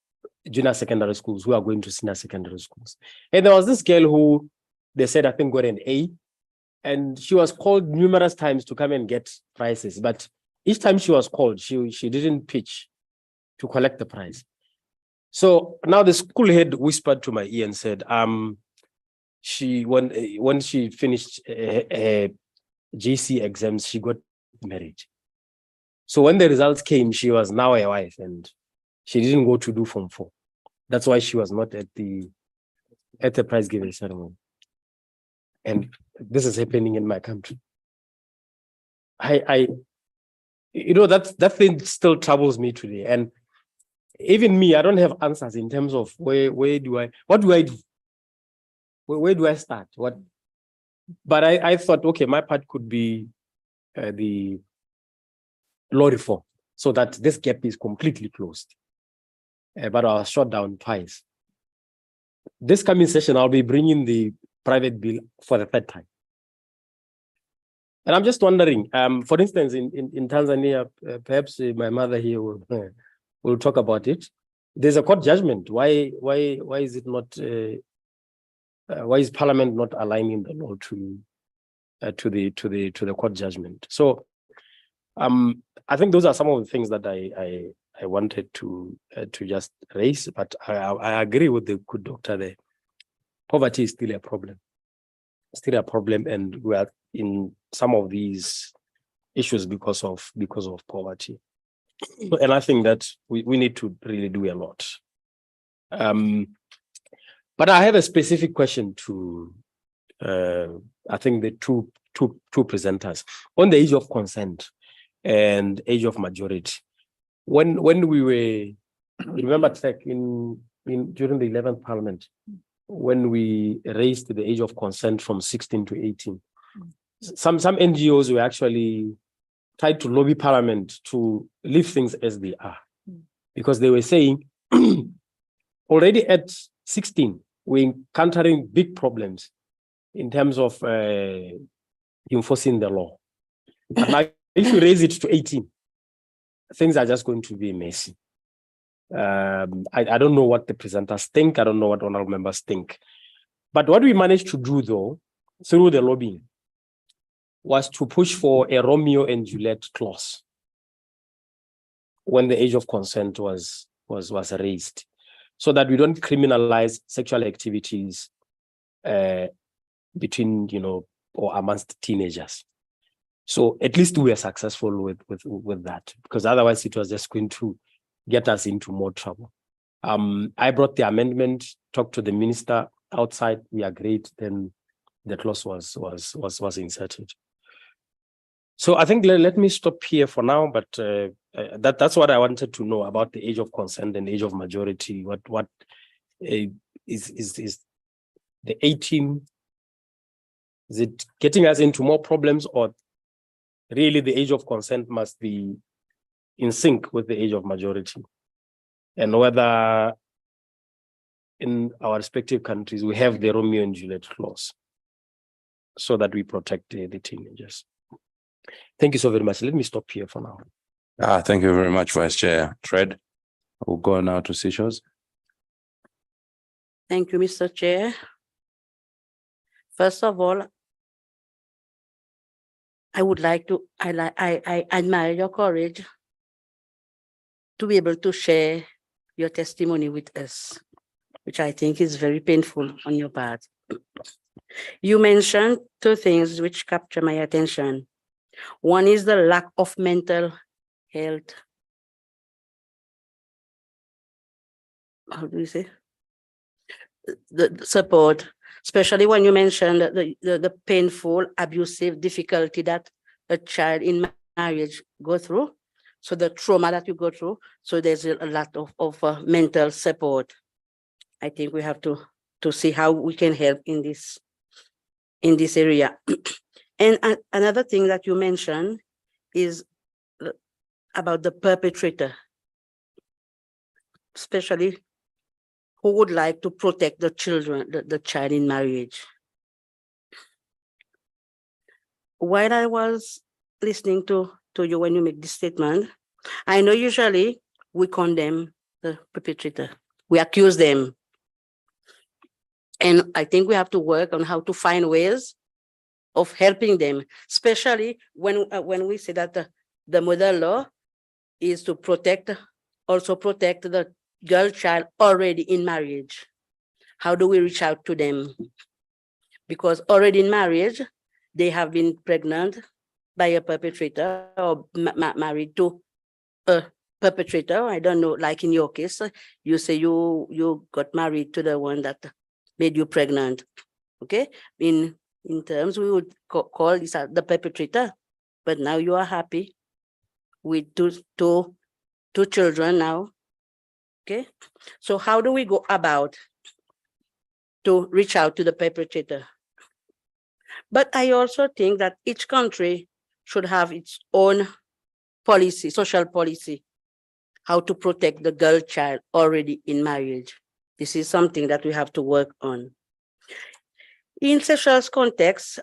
junior secondary schools who are going to senior secondary schools. And there was this girl who they said, I think, got an A. And she was called numerous times to come and get prizes. But each time she was called, she didn't pitch to collect the prize. So now the school head whispered to my ear and said, when she finished GC exams, she got married. So when the results came, she was now a wife and she didn't go to do Form 4. That's why she was not at the prize giving ceremony. And this is happening in my country. That thing still troubles me today. And even me, I don't have answers in terms of what do I do? Where do I start? But I thought, okay, my part could be the law reform so that this gap is completely closed. But I was shot down twice. This coming session, I'll be bringing the private bill for the third time. And I'm just wondering, for instance, in Tanzania, perhaps my mother here will talk about it. There's a court judgment. Why is it not? Why is Parliament not aligning the law to the court judgment? So, I think those are some of the things that I wanted to just raise. But I agree with the good doctor there. Poverty is still a problem. still a problem, and we are in some of these issues because of poverty. And I think that we need to really do a lot. But I have a specific question to I think the two presenters on the age of consent and age of majority. When we were, remember during the 11th Parliament, when we raised the age of consent from 16 to 18, some NGOs were actually tried to lobby Parliament to leave things as they are, because they were saying already at 16, we're encountering big problems in terms of enforcing the law. But now, if you raise it to 18, things are just going to be messy. I don't know what the presenters think. I don't know what honorable members think. But what we managed to do, though, through the lobbying, was to push for a Romeo and Juliet clause when the age of consent was raised, so that we don't criminalize sexual activities between, or amongst teenagers. So at least we were successful with that, because otherwise it was just going to get us into more trouble. I brought the amendment, talked to the minister outside, we agreed, then the clause was inserted. So I think let me stop here for now, but that's what I wanted to know about the age of consent and age of majority. What is the 18? Is it getting us into more problems, or really the age of consent must be in sync with the age of majority? And whether in our respective countries we have the Romeo and Juliet clause so that we protect the teenagers. Thank you so very much. Let me stop here for now.
Thank you very much, Vice Chair Fred. We'll go now to Seychelles.
Thank you, Mr. Chair. First of all, I would like to, I admire your courage to be able to share your testimony with us, which I think is very painful on your part. You mentioned two things which capture my attention. One is the lack of mental health. How do you say? The support, especially when you mentioned the painful, abusive difficulty that a child in marriage go through. So the trauma that you go through. So there's a lot of mental support. I think we have to see how we can help in this area. And another thing that you mentioned is about the perpetrator, especially who would like to protect the children, the child in marriage. While I was listening to you when you make this statement, I know usually we condemn the perpetrator, we accuse them. And I think we have to work on how to find ways of helping them, especially when we say that the mother law is to also protect the girl child already in marriage. How do we reach out to them? Because already in marriage, they have been pregnant by a perpetrator or married to a perpetrator. I don't know, like in your case, you say you got married to the one that made you pregnant. Okay, in terms, we would call this the perpetrator, but now you are happy with two children now. Okay, so how do we go about to reach out to the perpetrator? But I also think that each country should have its own policy, social policy, how to protect the girl child already in marriage. This is something that we have to work on. In Seychelles context,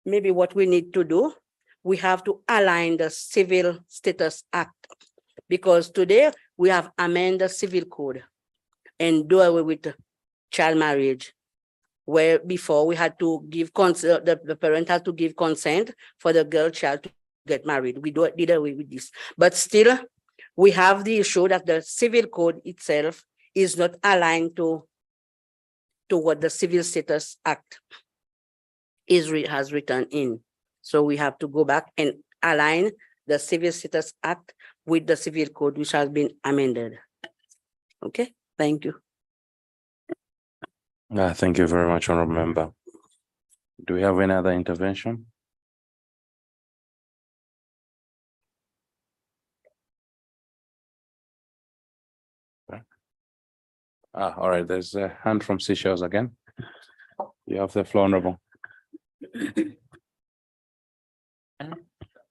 maybe what we need to do, we have to align the Civil Status Act, because today we have amended the civil code and do away with child marriage, where before we had to give consent, the parent had to give consent for the girl child to get married. We did away with this, but still we have the issue that the civil code itself is not aligned to what the Civil Status Act has written in. So we have to go back and align the Civil Status Act with the Civil Code, which has been amended. Okay, thank you.
Thank you very much, Honorable Member. Do we have any other intervention? All right, there's a hand from Seychelles again. You have the floor, Honorable.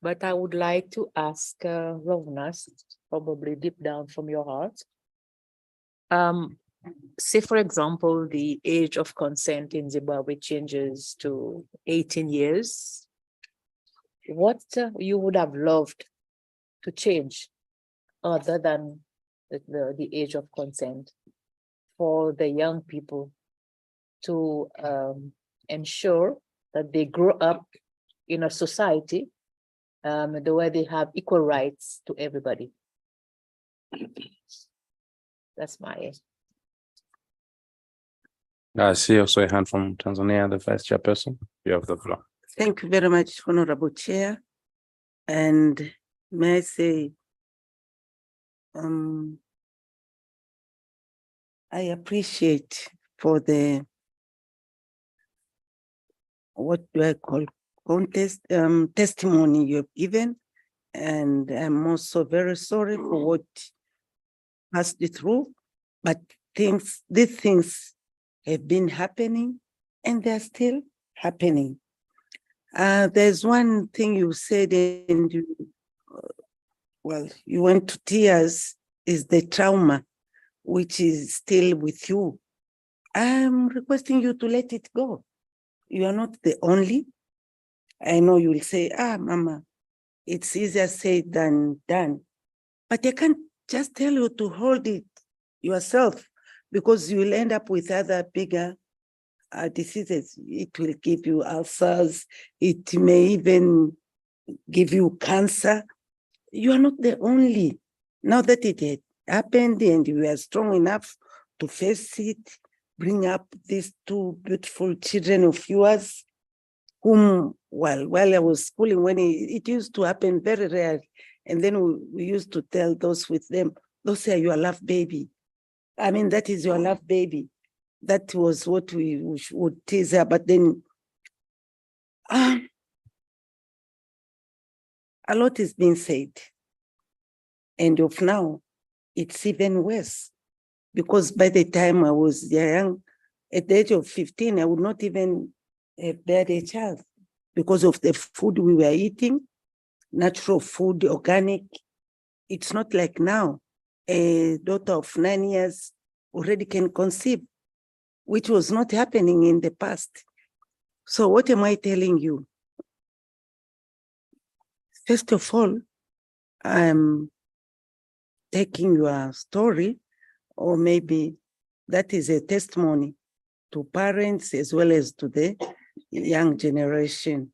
But I would like to ask Rovnas, probably deep down from your heart. Say, for example, the age of consent in Zimbabwe changes to 18 years. What you would have loved to change other than the age of consent for the young people to ensure that they grow up in a society the way they have equal rights to everybody. That's my.
I see also a hand from Tanzania, the Vice Chairperson. You have the floor.
Thank you very much, Honorable Chair. And may I say, I appreciate for the, what do I call, testimony you have given. And I'm also very sorry for what passed through, but these things have been happening and they're still happening. There's one thing you said, and you, well, you went to tears, is the trauma, which is still with you. I'm requesting you to let it go. You are not the only. I know you will say, Mama, it's easier said than done. But I can't just tell you to hold it yourself, because you will end up with other bigger diseases. It will give you ulcers. It may even give you cancer. You are not the only. Now that it had happened and you are strong enough to face it, bring up these two beautiful children of yours, whom, well, while I was schooling, when it used to happen very rarely, and then we used to tell those with them, those are your love baby. I mean, that is your love baby. That was what we would tease her, but then a lot is being said. And of now, it's even worse, because by the time I was young, at the age of 15, I would not even have bear a child because of the food we were eating, natural food, organic. It's not like now. A daughter of 9 years already can conceive, which was not happening in the past. So what am I telling you? First of all, I'm taking your story, or maybe that is a testimony to parents as well as to the young generation.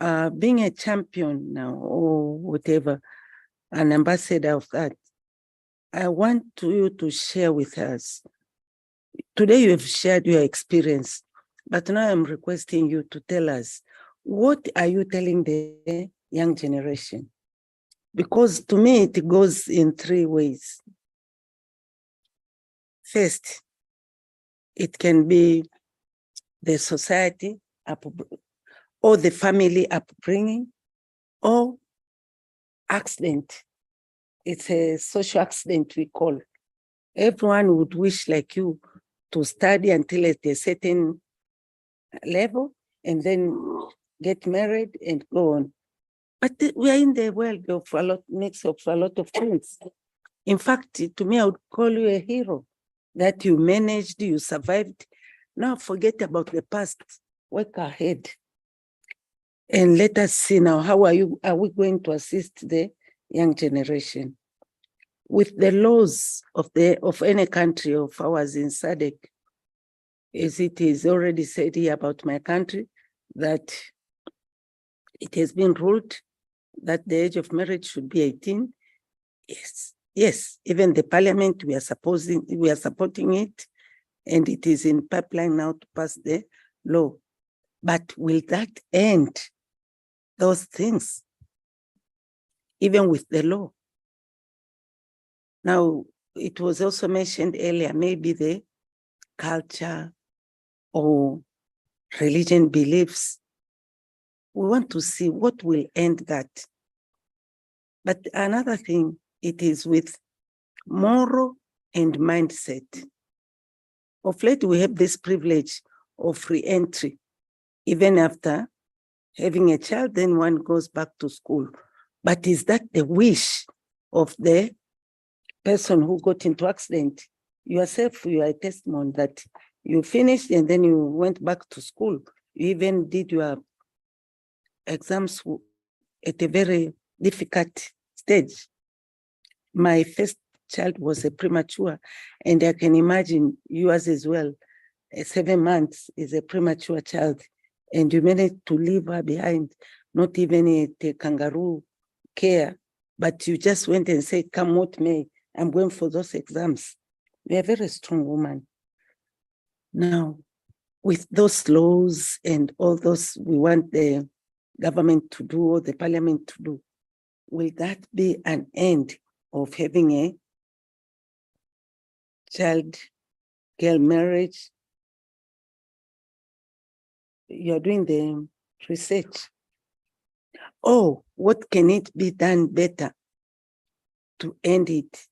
Being a champion now, or whatever, an ambassador of that, I want you to share with us. Today you have shared your experience, but now I'm requesting you to tell us, what are you telling the young generation? Because to me, it goes in three ways. First, it can be the society or the family upbringing or accident. It's a social accident, we call. Everyone would wish like you to study until at a certain level and then get married and go on. But we are in the world of a lot, mix of a lot of things. In fact, to me, I would call you a hero, that you managed, you survived. Now forget about the past, work ahead. And let us see now, how are we going to assist the young generation? With the laws of any country of ours in SADC, as it is already said here about my country, that it has been ruled that the age of marriage should be 18. Yes, even the parliament, we are supporting it, and it is in pipeline now to pass the law. But will that end those things, even with the law? Now, it was also mentioned earlier, maybe the culture or religion beliefs. We want to see what will end that. But another thing, it is with moral and mindset. Of late, we have this privilege of re-entry. Even after having a child, then one goes back to school. But is that the wish of the person who got into accident? Yourself, you are a testimony that you finished and then you went back to school. You even did your exams at a very difficult stage. My first child was a premature, and I can imagine yours as well. 7 months is a premature child, and you managed to leave her behind, not even at a kangaroo care, but you just went and said, come what may, I'm going for those exams. You're a very strong woman. Now, with those laws and all those we want the government to do or the parliament to do, will that be an end of having a child-girl marriage? You're doing the research. Oh, what can it be done better to end it?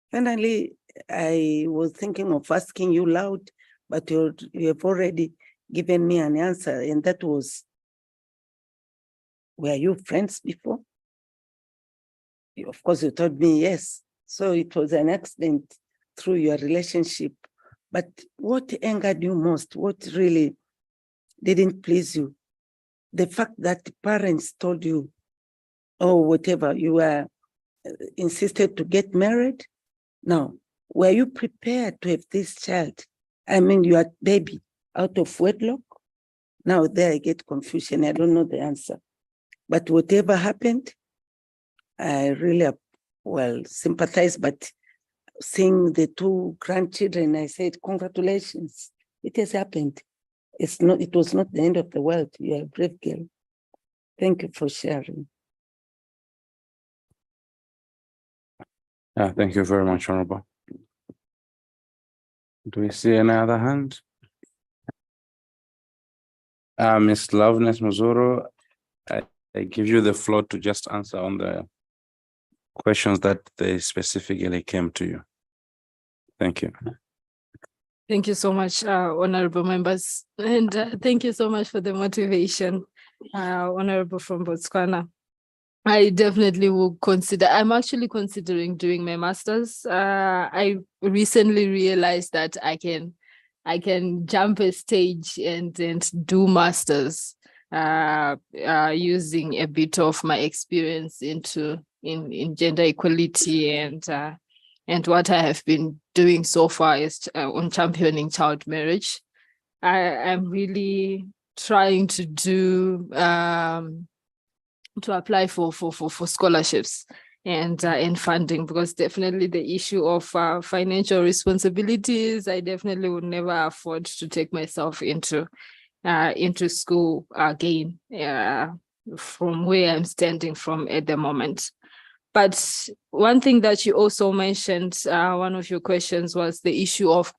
Finally, I was thinking of asking you loud, but you have already given me an answer, and that was, were you friends before? Of course, you told me yes. So it was an accident through your relationship. But what angered you most? What really didn't please you? The fact that parents told you, oh, whatever, you were insisted to get married? Now, were you prepared to have this child? I mean, you are baby out of wedlock? Now there I get confusion. I don't know the answer. But whatever happened, I really, well, sympathize, but seeing the 2 grandchildren, I said, congratulations, it has happened. It was not the end of the world. You're a brave girl. Thank you for sharing.
Thank you very much, Honorable. Do we see any other hand? Ms. Loveness Muzuru, I give you the floor to just answer on the questions that they specifically came to you. Thank you.
Thank you so much, honorable members. And thank you so much for the motivation, honorable from Botswana. I definitely will consider, I'm actually considering doing my master's. I recently realized that I can jump a stage and do masters using a bit of my experience in gender equality and what I have been doing so far is on championing child marriage. I'm really trying to do to apply for scholarships and funding, because definitely the issue of financial responsibilities, I definitely would never afford to take myself into school again from where I'm standing from at the moment. But one thing that you also mentioned, one of your questions was the issue of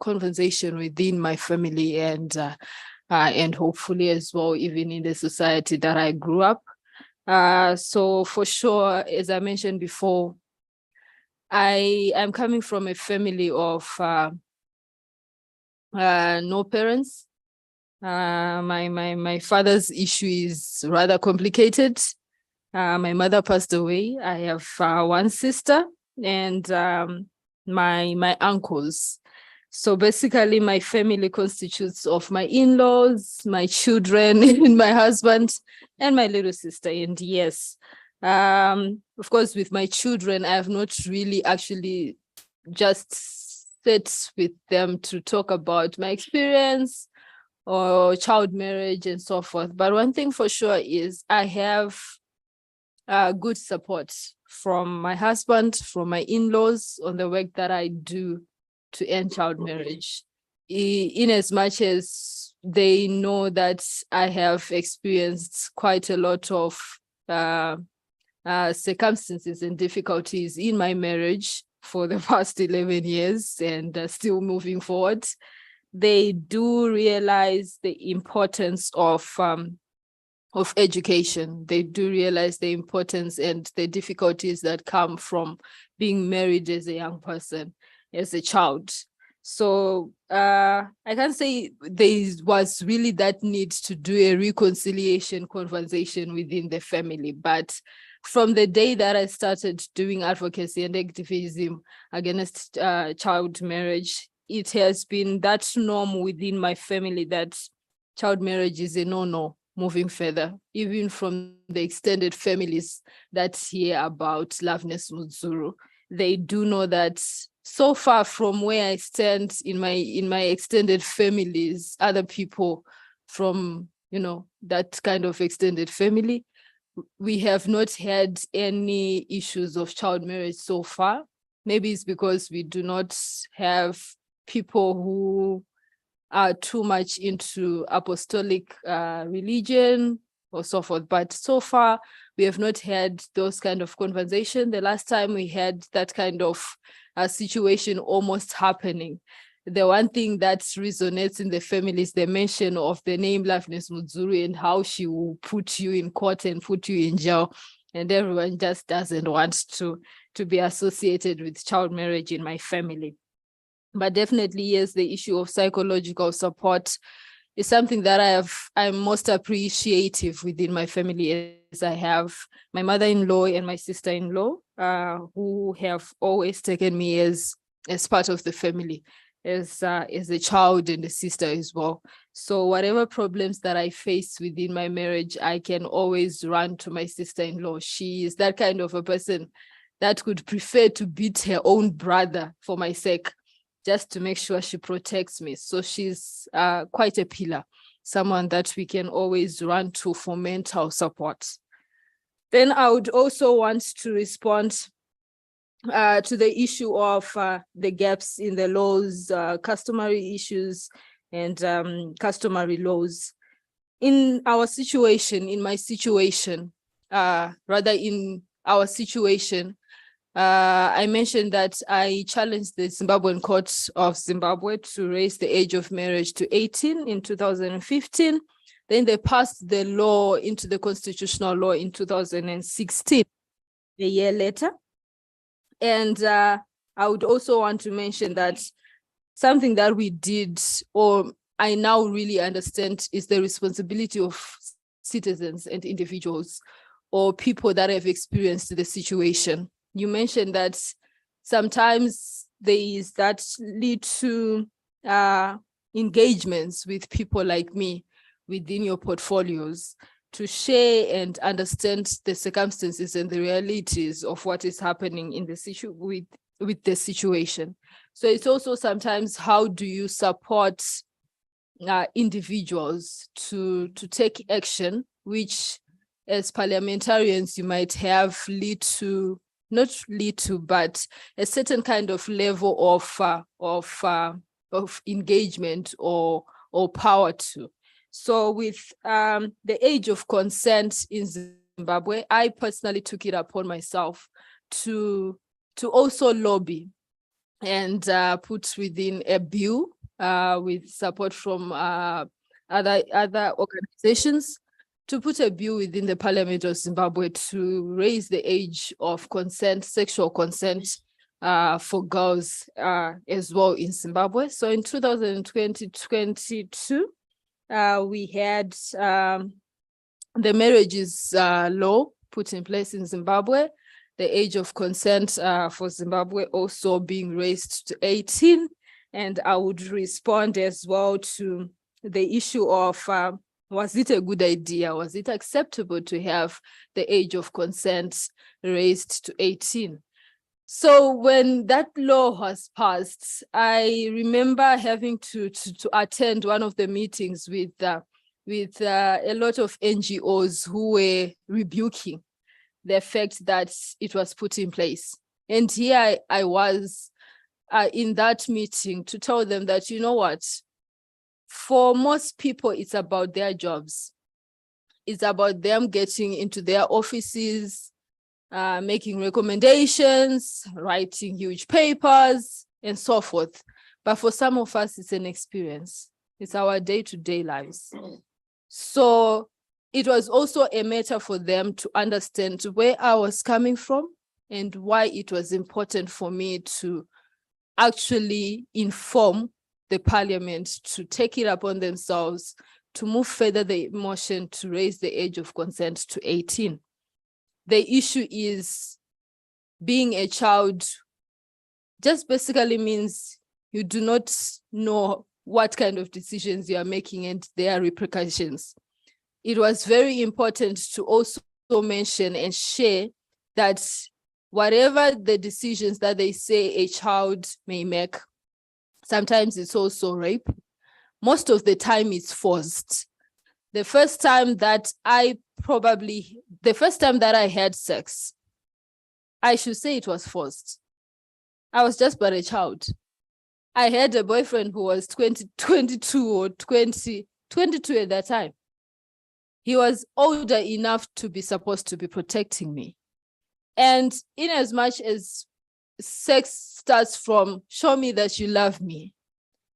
conversation within my family and hopefully as well, even in the society that I grew up. So for sure, as I mentioned before, I am coming from a family of no parents. My father's issue is rather complicated. My mother passed away. I have one sister and my uncles. So basically my family constitutes of my in-laws, my children, and my husband, and my little sister. And yes, of course, with my children, I have not really actually just sat with them to talk about my experience or child marriage and so forth. But one thing for sure is I have good support from my husband, from my in-laws on the work that I do to end child marriage. in as much as they know that I have experienced quite a lot of circumstances and difficulties in my marriage for the past 11 years and still moving forward, they do realize the importance of education. They do realize the importance and the difficulties that come from being married as a young person, as a child. So I can't say there was really that need to do a reconciliation conversation within the family, but from the day that I started doing advocacy and activism against child marriage, it has been that norm within my family that child marriage is a no-no moving further, even from the extended families that hear about Loveness Mudzuru. They do know that so far from where I stand in my extended families, other people from, that kind of extended family, we have not had any issues of child marriage so far. Maybe it's because we do not have people who are too much into apostolic religion or so forth. But so far, we have not had those kind of conversation. The last time we had that kind of situation almost happening, the one thing that resonates in the family is the mention of the name Loveness Mudzuru and how she will put you in court and put you in jail. And everyone just doesn't want to be associated with child marriage in my family. But definitely, yes, the issue of psychological support is something that I'm most appreciative within my family, as I have my mother-in-law and my sister-in-law who have always taken me as part of the family, as a child and a sister as well. So whatever problems that I face within my marriage, I can always run to my sister-in-law. She is that kind of a person that could prefer to beat her own brother for my sake, just to make sure she protects me. So she's quite a pillar, someone that we can always run to for mental support. Then I would also want to respond to the issue of the gaps in the laws, customary issues, and customary laws. In our situation, in my situation, rather in our situation, I mentioned that I challenged the Zimbabwean Court of Zimbabwe to raise the age of marriage to 18 in 2015. Then they passed the law into the constitutional law in 2016, a year later. And I would also want to mention that something that we did, or I now really understand, is the responsibility of citizens and individuals or people that have experienced the situation. You mentioned that sometimes there is that lead to engagements with people like me within your portfolios to share and understand the circumstances and the realities of what is happening in the with the situation. So it's also sometimes, how do you support individuals to take action, which as parliamentarians you might have but a certain kind of level of engagement or power to. So with the age of consent in Zimbabwe, I personally took it upon myself to also lobby and put within a bill with support from other organizations, to put a bill within the Parliament of Zimbabwe to raise the age of consent, sexual consent for girls as well in Zimbabwe. So in 2022, we had the marriages law put in place in Zimbabwe, the age of consent for Zimbabwe also being raised to 18. And I would respond as well to the issue of, was it a good idea? Was it acceptable to have the age of consent raised to 18? So when that law was passed, I remember having to attend one of the meetings with a lot of NGOs who were rebuking the fact that it was put in place. And here I was in that meeting to tell them that, you know what, for most people, it's about their jobs. It's about them getting into their offices, making recommendations, writing huge papers, and so forth. But for some of us, it's an experience. It's our day-to-day lives. So it was also a matter for them to understand where I was coming from and why it was important for me to actually inform the parliament to take it upon themselves to move further the motion to raise the age of consent to 18. The issue is being a child just basically means you do not know what kind of decisions you are making and their repercussions. It was very important to also mention and share that whatever the decisions that they say a child may make, sometimes it's also rape. Most of the time it's forced. The first time that I had sex, I should say it was forced. I was just but a child. I had a boyfriend who was 22 at that time. He was older enough to be supposed to be protecting me. And in as much as sex starts from show me that you love me,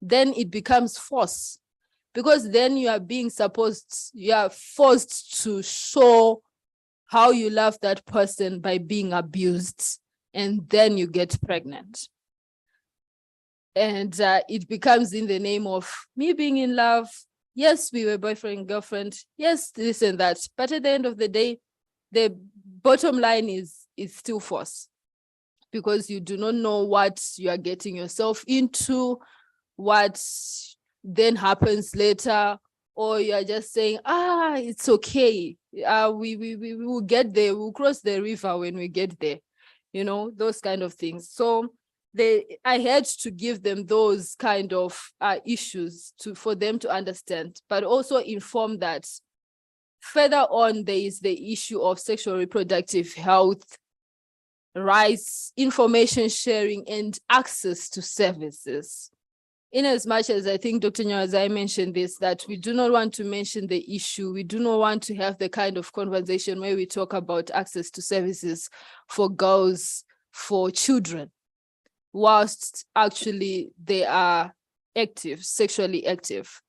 then it becomes force. Because then you are forced to show how you love that person by being abused, and then you get pregnant. And it becomes in the name of me being in love. Yes, we were boyfriend, girlfriend. Yes, this and that. But at the end of the day, the bottom line is still force, because you do not know what you are getting yourself into, what then happens later, or you are just saying, it's okay. We will get there. We'll cross the river when we get there. You know, those kind of things. So I had to give them those kind of issues for them to understand, but also inform that further on, there is the issue of sexual reproductive health rights, information sharing, and access to services. In as much as I think Dr. Nyawazai mentioned this, that we do not want to mention the issue, we do not want to have the kind of conversation where we talk about access to services for girls, for children, whilst actually they are active, sexually active,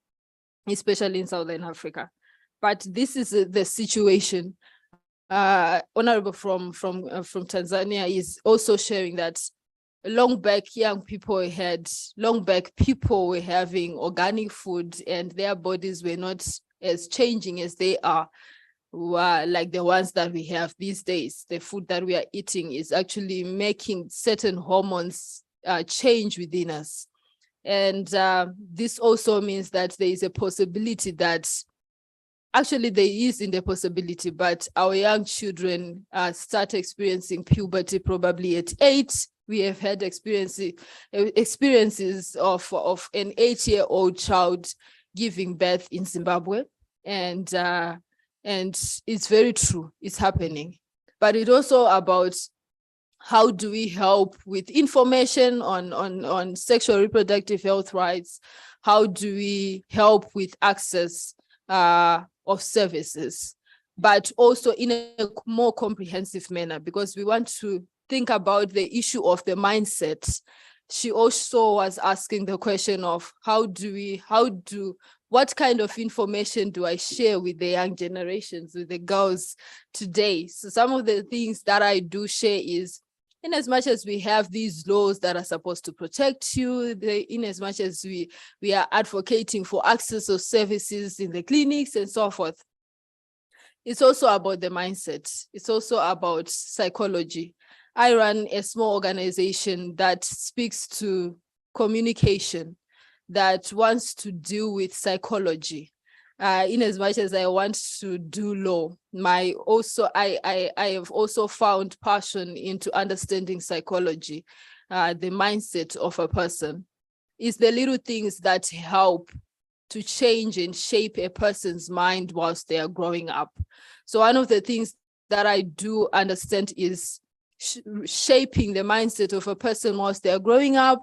especially in Southern Africa. But this is the situation. Honorable from Tanzania is also sharing that long back people were having organic food and their bodies were not as changing as they are like the ones that we have these days. The food that we are eating is actually making certain hormones change within us. And this also means that there is a possibility that actually there isn't a possibility, but our young children start experiencing puberty probably at 8. We have had experiences of an 8-year-old child giving birth in Zimbabwe. And it's very true, it's happening. But it's also about how do we help with information on sexual reproductive health rights? How do we help with access of services, but also in a more comprehensive manner, because we want to think about the issue of the mindset. She also was asking the question of what kind of information do I share with the young generations, with the girls today? So some of the things that I do share is, in as much as we have these laws that are supposed to protect you, in as much as we are advocating for access of services in the clinics and so forth, it's also about the mindset. It's also about psychology. I run a small organization that speaks to communication, that wants to deal with psychology. In as much as I want to do law, I have also found passion into understanding psychology, the mindset of a person. It's the little things that help to change and shape a person's mind whilst they are growing up. So one of the things that I do understand is shaping the mindset of a person whilst they're growing up,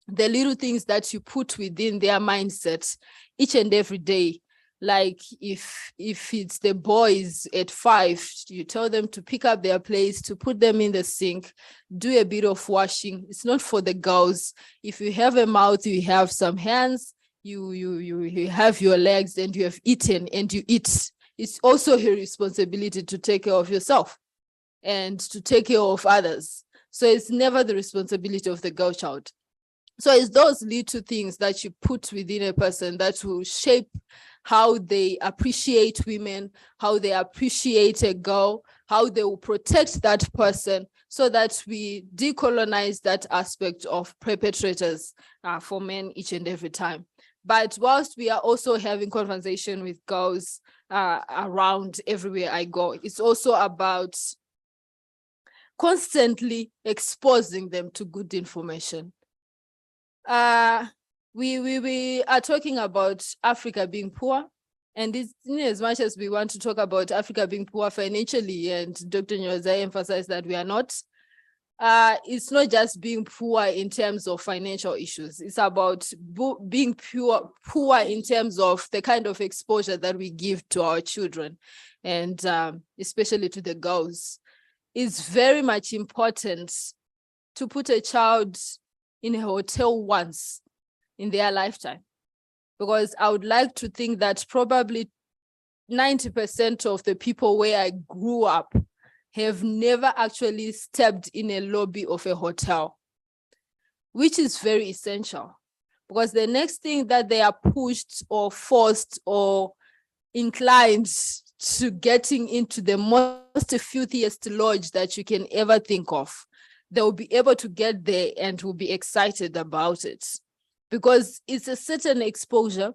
the little things that you put within their mindset each and every day. Like if it's the boys at 5, you tell them to pick up their plates, to put them in the sink, do a bit of washing. It's not for the girls. If you have a mouth, you have some hands, you have your legs, and you have eaten and you eat. It's also your responsibility to take care of yourself and to take care of others. So it's never the responsibility of the girl child. So it's those little things that you put within a person that will shape how they appreciate women, how they appreciate a girl, how they will protect that person, so that we decolonize that aspect of perpetrators for men each and every time. But whilst we are also having conversation with girls around everywhere I go, it's also about constantly exposing them to good information. We are talking about Africa being poor, and it's, in as much as we want to talk about Africa being poor financially, and Dr. Nyoza emphasized that we are not, it's not just being poor in terms of financial issues. It's about being poor in terms of the kind of exposure that we give to our children, and especially to the girls. It's very much important to put a child in a hotel once in their lifetime, because I would like to think that probably 90% of the people where I grew up have never actually stepped in a lobby of a hotel, which is very essential, because the next thing that they are pushed or forced or inclined to getting into the most filthiest lodge that you can ever think of, they will be able to get there and will be excited about it, because it's a certain exposure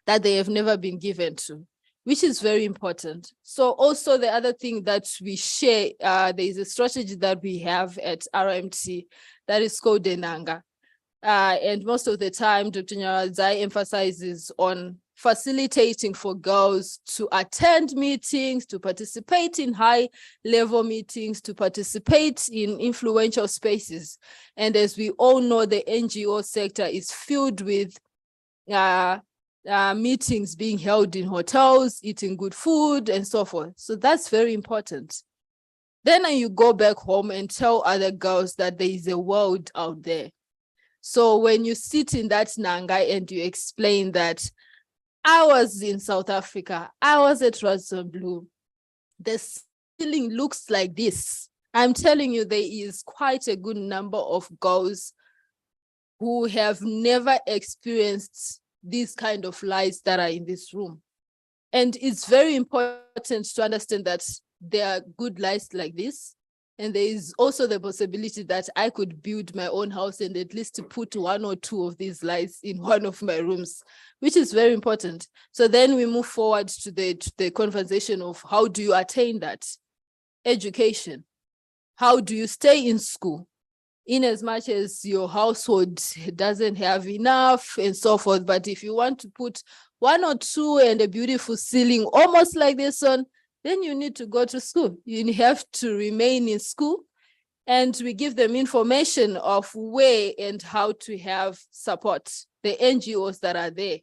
that they have never been given to, which is very important. So also the other thing that we share, there is a strategy that we have at RMT that is called Denanga. And most of the time, Dr. Nyarazai emphasizes on facilitating for girls to attend meetings, to participate in high-level meetings, to participate in influential spaces. And as we all know, the NGO sector is filled with meetings being held in hotels, eating good food, and so forth. So that's very important. Then you go back home and tell other girls that there is a world out there. So when you sit in that Nangai and you explain that I was in South Africa, I was at Radisson Blue, the ceiling looks like this. I'm telling you, there is quite a good number of girls who have never experienced these kind of lights that are in this room. And it's very important to understand that there are good lights like this. And there is also the possibility that I could build my own house and at least to put 1 or 2 of these lights in one of my rooms, which is very important. So then we move forward to the conversation of how do you attain that? Education. How do you stay in school? In as much as your household doesn't have enough and so forth, but if you want to put 1 or 2 and a beautiful ceiling almost like this one, then you need to go to school. You have to remain in school, and we give them information of where and how to have support. The NGOs that are there,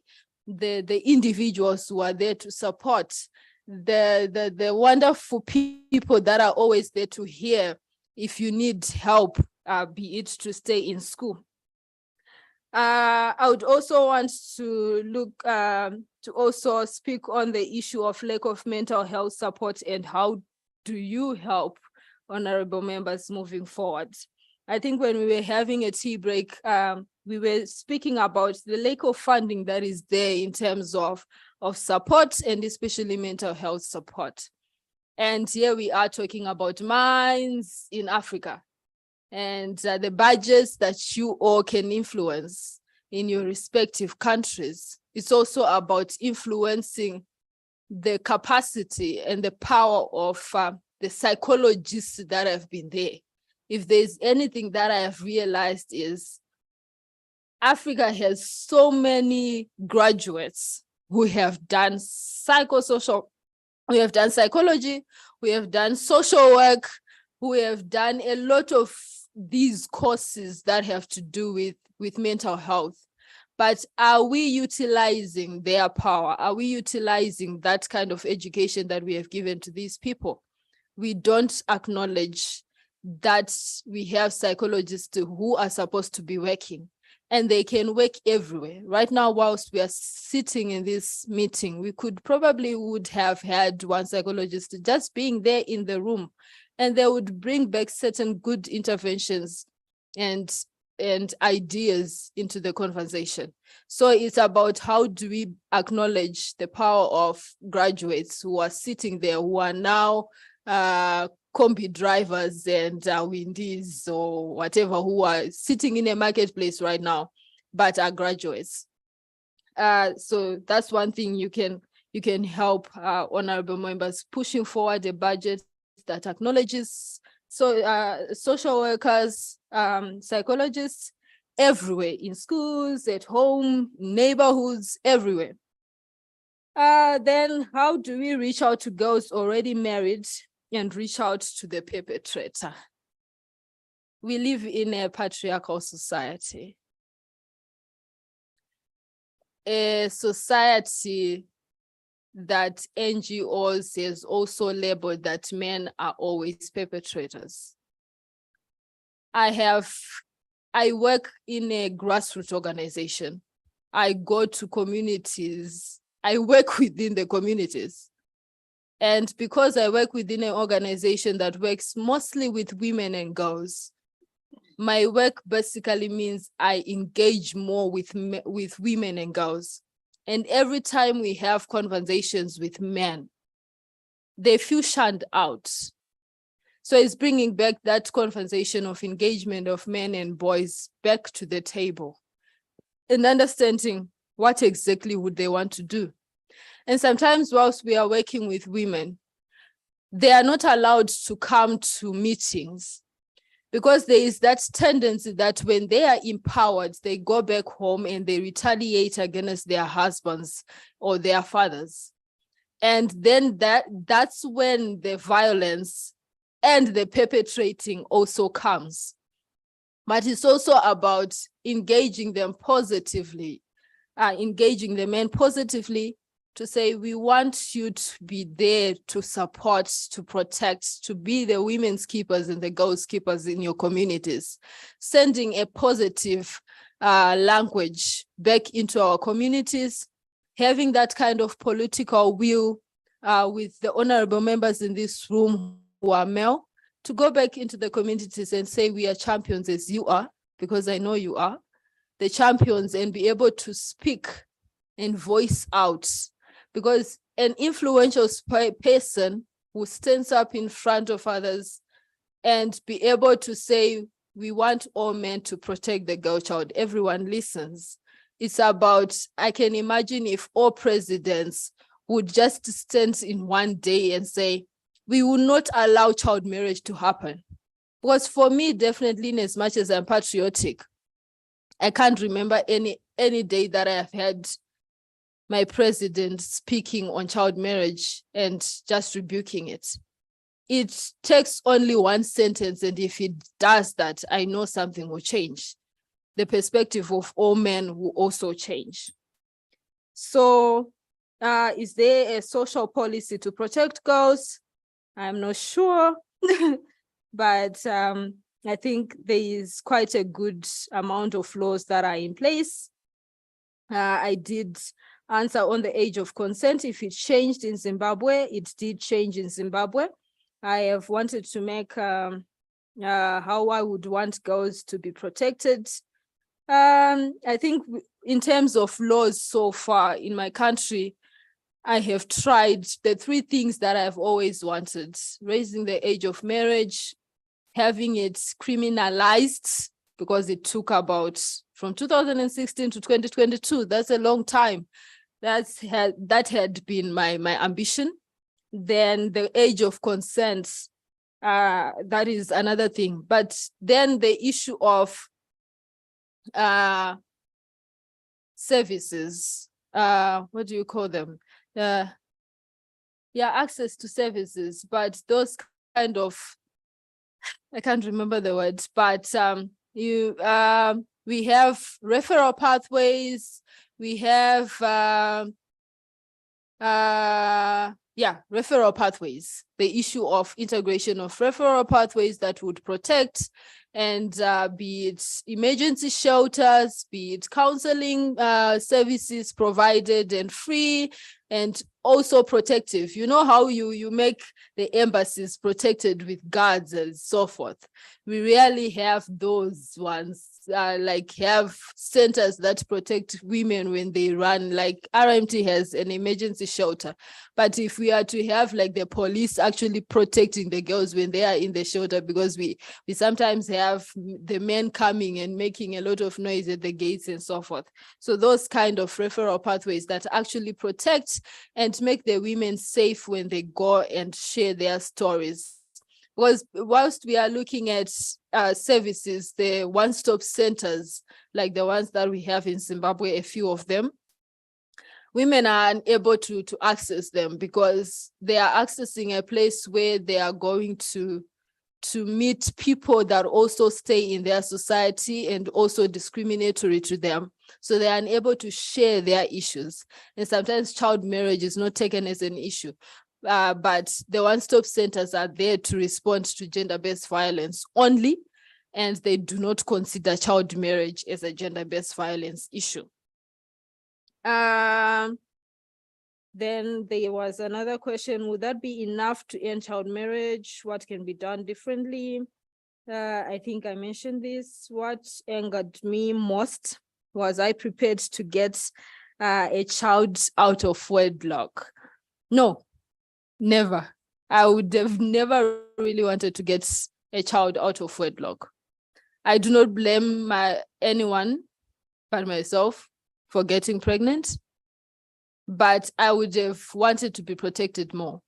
the individuals who are there to support, the wonderful people that are always there to hear if you need help, be it to stay in school. I would also want to look to also speak on the issue of lack of mental health support and how do you help honorable members moving forward. I think when we were having a tea break, we were speaking about the lack of funding that is there in terms of support and especially mental health support. And here we are talking about mines in Africa and the budgets that you all can influence in your respective countries. It's also about influencing the capacity and the power of the psychologists that have been there. If there's anything that I have realized is Africa has so many graduates who have done psychosocial, we have done psychology, we have done social work, who have done a lot of these courses that have to do with mental health. But are we utilizing their power? Are we utilizing that kind of education that we have given to these people? We don't acknowledge that we have psychologists who are supposed to be working, and they can work everywhere. Right now, whilst we are sitting in this meeting, we would have had one psychologist just being there in the room, and they would bring back certain good interventions and ideas into the conversation. So it's about how do we acknowledge the power of graduates who are sitting there, who are now combi drivers and windies or whatever, who are sitting in a marketplace right now, but are graduates. So that's one thing you can help honorable members pushing forward a budget that acknowledges social workers, psychologists everywhere, in schools, at home, neighborhoods, everywhere. Then how do we reach out to girls already married and reach out to the perpetrator? We live in a patriarchal society. A society that NGOs has also labeled that men are always perpetrators. I work in a grassroots organization. I go to communities. I work within the communities. And because I work within an organization that works mostly with women and girls, my work basically means I engage more with women and girls. And every time we have conversations with men, they feel shunned out. So it's bringing back that conversation of engagement of men and boys back to the table and understanding what exactly would they want to do. And sometimes whilst we are working with women, they are not allowed to come to meetings because there is that tendency that when they are empowered, they go back home and they retaliate against their husbands or their fathers. And then that's when the violence and the perpetrating also comes. But it's also about engaging them positively, engaging the men positively to say, we want you to be there to support, to protect, to be the women's keepers and the girls' keepers in your communities, sending a positive language back into our communities, having that kind of political will with the honorable members in this room who are male, to go back into the communities and say, we are champions as you are, because I know you are, the champions, and be able to speak and voice out. Because an influential person who stands up in front of others and be able to say, we want all men to protect the girl child, everyone listens. It's about, I can imagine if all presidents would just stand in one day and say, we will not allow child marriage to happen. Because for me, definitely, in as much as I'm patriotic, I can't remember any day that I have had my president speaking on child marriage and just rebuking it. It takes only one sentence, and if it does that, I know something will change. The perspective of all men will also change. So is there a social policy to protect girls? I'm not sure, but I think there is quite a good amount of laws that are in place. I did answer on the age of consent. If it changed in Zimbabwe, it did change in Zimbabwe. I have wanted to make how I would want girls to be protected. I think in terms of laws so far in my country, I have tried the three things that I've always wanted: raising the age of marriage, having it criminalized, because it took about from 2016 to 2022. That's a long time. That had been my ambition. Then the age of consent, that is another thing. But then the issue of services, what do you call them? Access to services, but those kind of I can't remember the words, but we have referral pathways, we have referral pathways, the issue of integration of referral pathways that would protect, and be it emergency shelters, be it counseling services provided and free, and also protective. You know how you make the embassies protected with guards and so forth. We rarely have those ones, like have centers that protect women when they run, like RMT has an emergency shelter. But if we are to have like the police actually protecting the girls when they are in the shelter, because we sometimes have the men coming and making a lot of noise at the gates and so forth. So those kind of referral pathways that actually protect and make the women safe when they go and share their stories. Because whilst we are looking at services, the one-stop centers, like the ones that we have in Zimbabwe, a few of them, women are unable to access them because they are accessing a place where they are going to meet people that also stay in their society and also discriminatory to them. So they are unable to share their issues. And sometimes child marriage is not taken as an issue. But the one-stop centers are there to respond to gender-based violence only, and they do not consider child marriage as a gender-based violence issue. Then there was another question, would that be enough to end child marriage? What can be done differently? I think I mentioned this. What angered me most was I prepared to get a child out of wedlock. No, never. I would have never really wanted to get a child out of wedlock. I do not blame anyone but myself for getting pregnant, but I would have wanted to be protected more.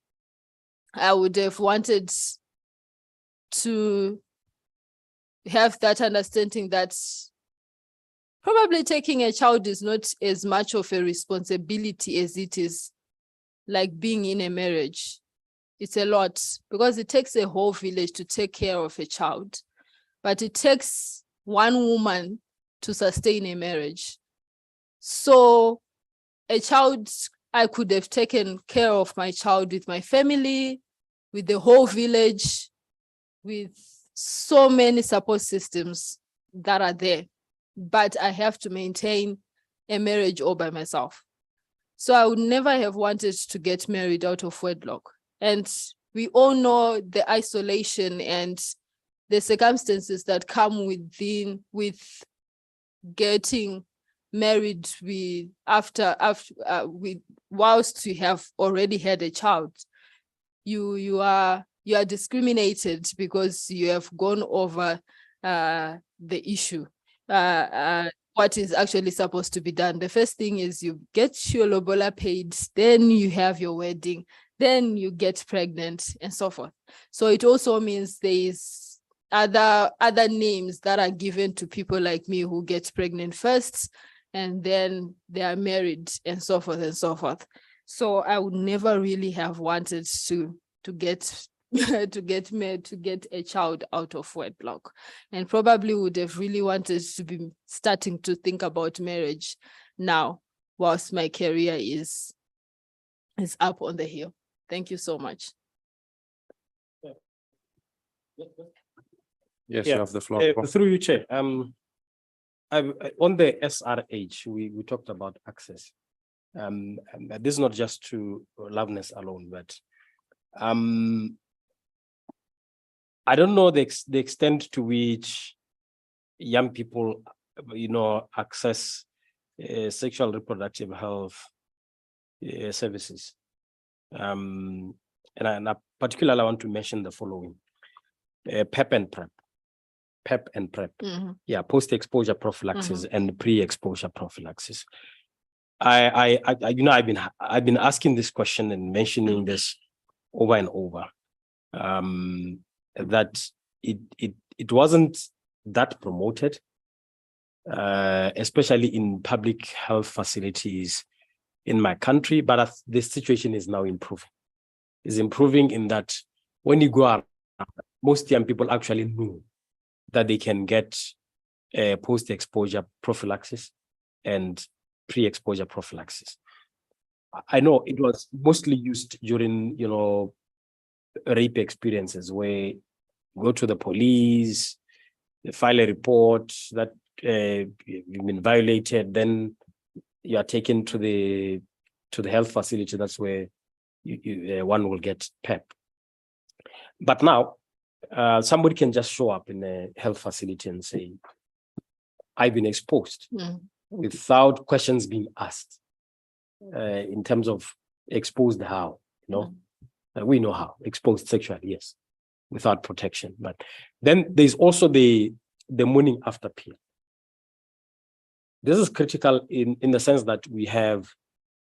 I would have wanted to have that understanding that probably taking a child is not as much of a responsibility as it is like being in a marriage. It's a lot because it takes a whole village to take care of a child, but it takes one woman to sustain a marriage. So a child, I could have taken care of my child with my family, with the whole village, with so many support systems that are there, but I have to maintain a marriage all by myself. So I would never have wanted to get married out of wedlock. And we all know the isolation and the circumstances that come with getting married whilst you have already had a child. You are discriminated because you have gone over the issue. What is actually supposed to be done. The first thing is you get your lobola paid, then you have your wedding, then you get pregnant and so forth. So it also means there's other names that are given to people like me who get pregnant first, and then they are married and so forth and so forth. So I would never really have wanted to get to get a child out of wedlock, and probably would have really wanted to be starting to think about marriage now whilst my career is up on the hill. Thank you so much.
Yes, you have the floor.
Through you, Chair. On the SRH, we talked about access. This is not just to Loveness alone, but I don't know the extent to which young people, access sexual reproductive health services. And I particularly want to mention the following: PEP and PrEP. PEP and PrEP.
Mm-hmm.
Yeah, post-exposure prophylaxis and pre-exposure prophylaxis. I've been asking this question and mentioning this over and over. That it wasn't that promoted, especially in public health facilities in my country, but the situation is now improving. It's improving in that when you go around, most young people actually know that they can get post-exposure prophylaxis and pre-exposure prophylaxis. I know it was mostly used during, rape experiences where you go to the police, they file a report that you've been violated, then you are taken to the health facility. That's where one will get PEP. But now, somebody can just show up in a health facility and say, I've been exposed without questions being asked in terms of exposed how, we know how, exposed sexually, yes, without protection. But then there's also the morning after pill. This is critical in the sense that we have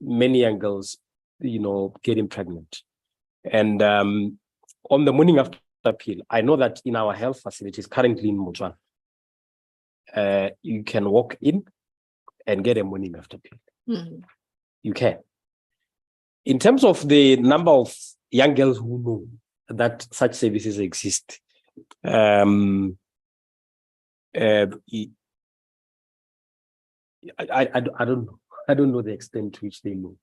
many young girls, getting pregnant. And on the morning after pill, I know that in our health facilities currently in Botswana, you can walk in and get a morning after pill. You can. In terms of the number of young girls who know that such services exist, I don't know. I don't know the extent to which they know.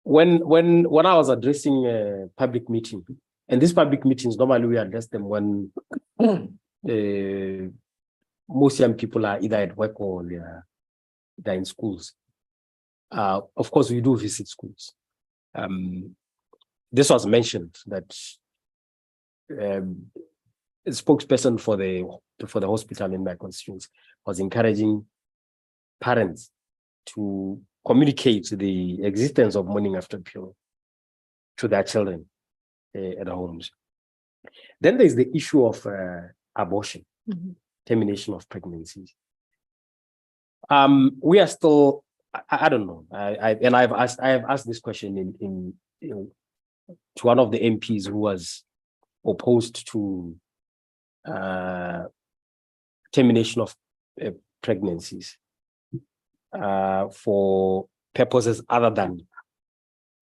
When I was addressing a public meeting, and these public meetings, normally we address them when most young people are either at work or they're in schools. Of course, we do visit schools. This was mentioned that a spokesperson for the hospital in my constituency was encouraging parents to communicate the existence of morning after pill to their children at homes. Then there's the issue of abortion, termination of pregnancies. We are still, I don't know. I have asked this question to one of the MPs who was opposed to termination of pregnancies for purposes other than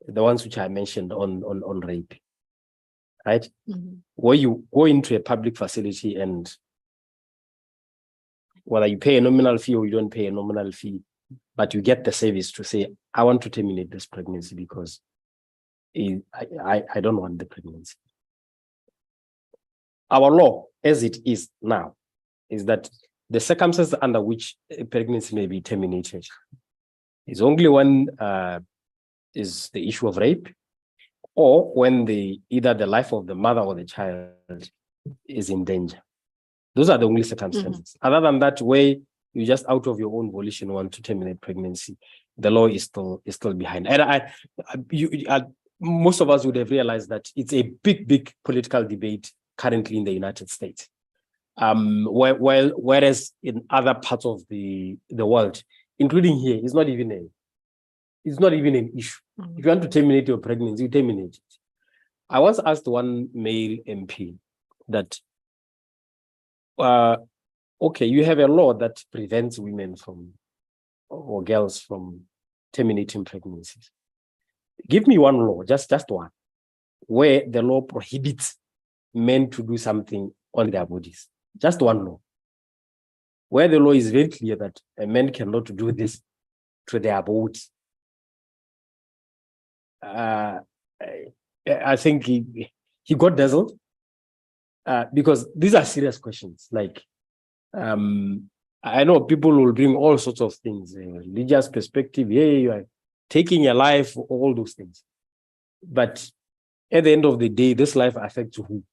the ones which I mentioned on rape, right? Where you go into a public facility and whether you pay a nominal fee or you don't pay a nominal fee, but you get the service to say, I want to terminate this pregnancy because I don't want the pregnancy. Our law, as it is now, is that the circumstances under which a pregnancy may be terminated is only when is the issue of rape, or when either the life of the mother or the child is in danger. Those are the only circumstances. Other than that, where you just out of your own volition want to terminate pregnancy, the law is still behind. And most of us would have realized that it's a big political debate currently in the United States. Whereas in other parts of the world, including here, it's not even an issue. If you want to terminate your pregnancy, you terminate it. I once asked one male MP that, okay, you have a law that prevents women or girls from terminating pregnancies. Give me one law, just one, where the law prohibits men to do something on their bodies. Just one law, where the law is very clear that a man cannot do this to their bodies. I think he got dazzled because these are serious questions. Like, I know people will bring all sorts of things, religious perspective, you are taking your life, all those things. But at the end of the day, this life affects who?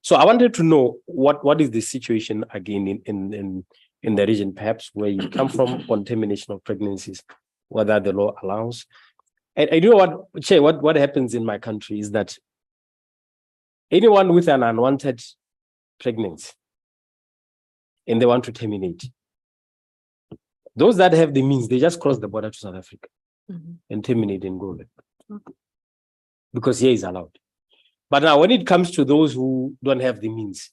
So I wanted to know what is the situation again in the region, perhaps where you come from on termination of pregnancies, whether the law allows. And you know what happens in my country is that anyone with an unwanted pregnancy and they want to terminate, those that have the means, they just cross the border to South Africa and terminate and go back. Because here is allowed. But now when it comes to those who don't have the means,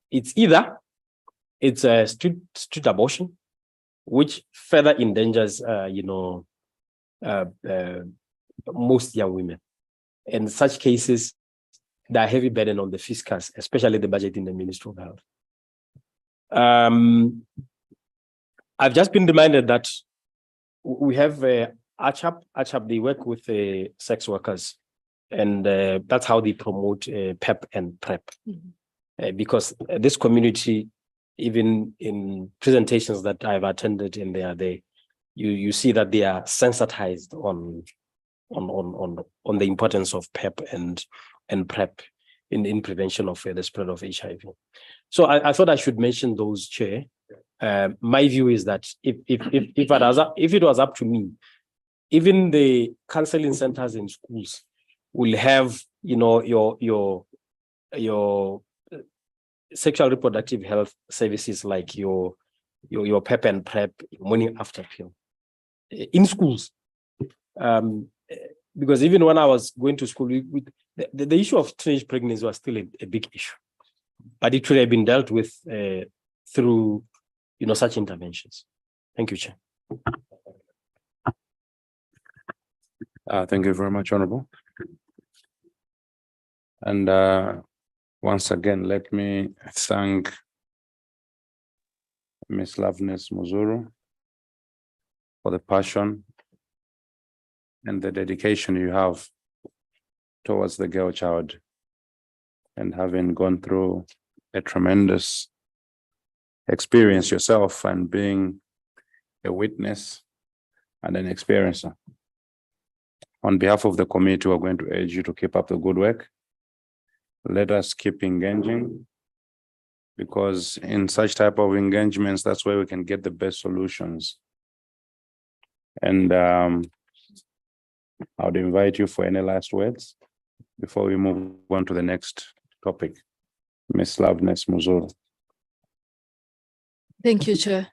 it's either a street abortion, which further endangers most young women. In such cases, there are heavy burden on the fiscus, especially the budget in the Ministry of Health. I've just been reminded that we have ACHAP, they work with sex workers, and that's how they promote PEP and PrEP. Because this community, even in presentations that I've attended in there, you see that they are sensitized on the importance of PEP and PrEP in prevention of the spread of HIV. So I thought I should mention those, Chair. My view is that if it was up to me, even the counseling centers in schools will have, your sexual reproductive health services like your PEP and PrEP, morning after pill in schools. Because even when I was going to school, the issue of teenage pregnancy was still a big issue, but it should have been dealt with through, such interventions. Thank you, Chair.
Thank you very much, Honorable. And once again, let me thank Ms. Loveness Muzuru for the passion and the dedication you have towards the girl child, and having gone through a tremendous experience yourself and being a witness and an experiencer. On behalf of the committee, we're going to urge you to keep up the good work. Let us keep engaging, because in such type of engagements, that's where we can get the best solutions. And I would invite you for any last words before we move on to the next topic. Ms. Loveness Muzuru.
Thank you, Chair.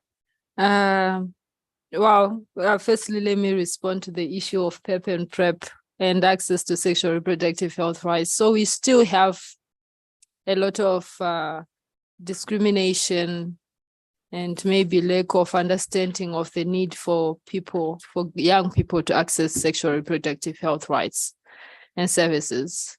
Firstly, let me respond to the issue of PEP and PrEP and access to sexual reproductive health rights. So we still have a lot of discrimination and maybe lack of understanding of the need for young people to access sexual reproductive health rights and services.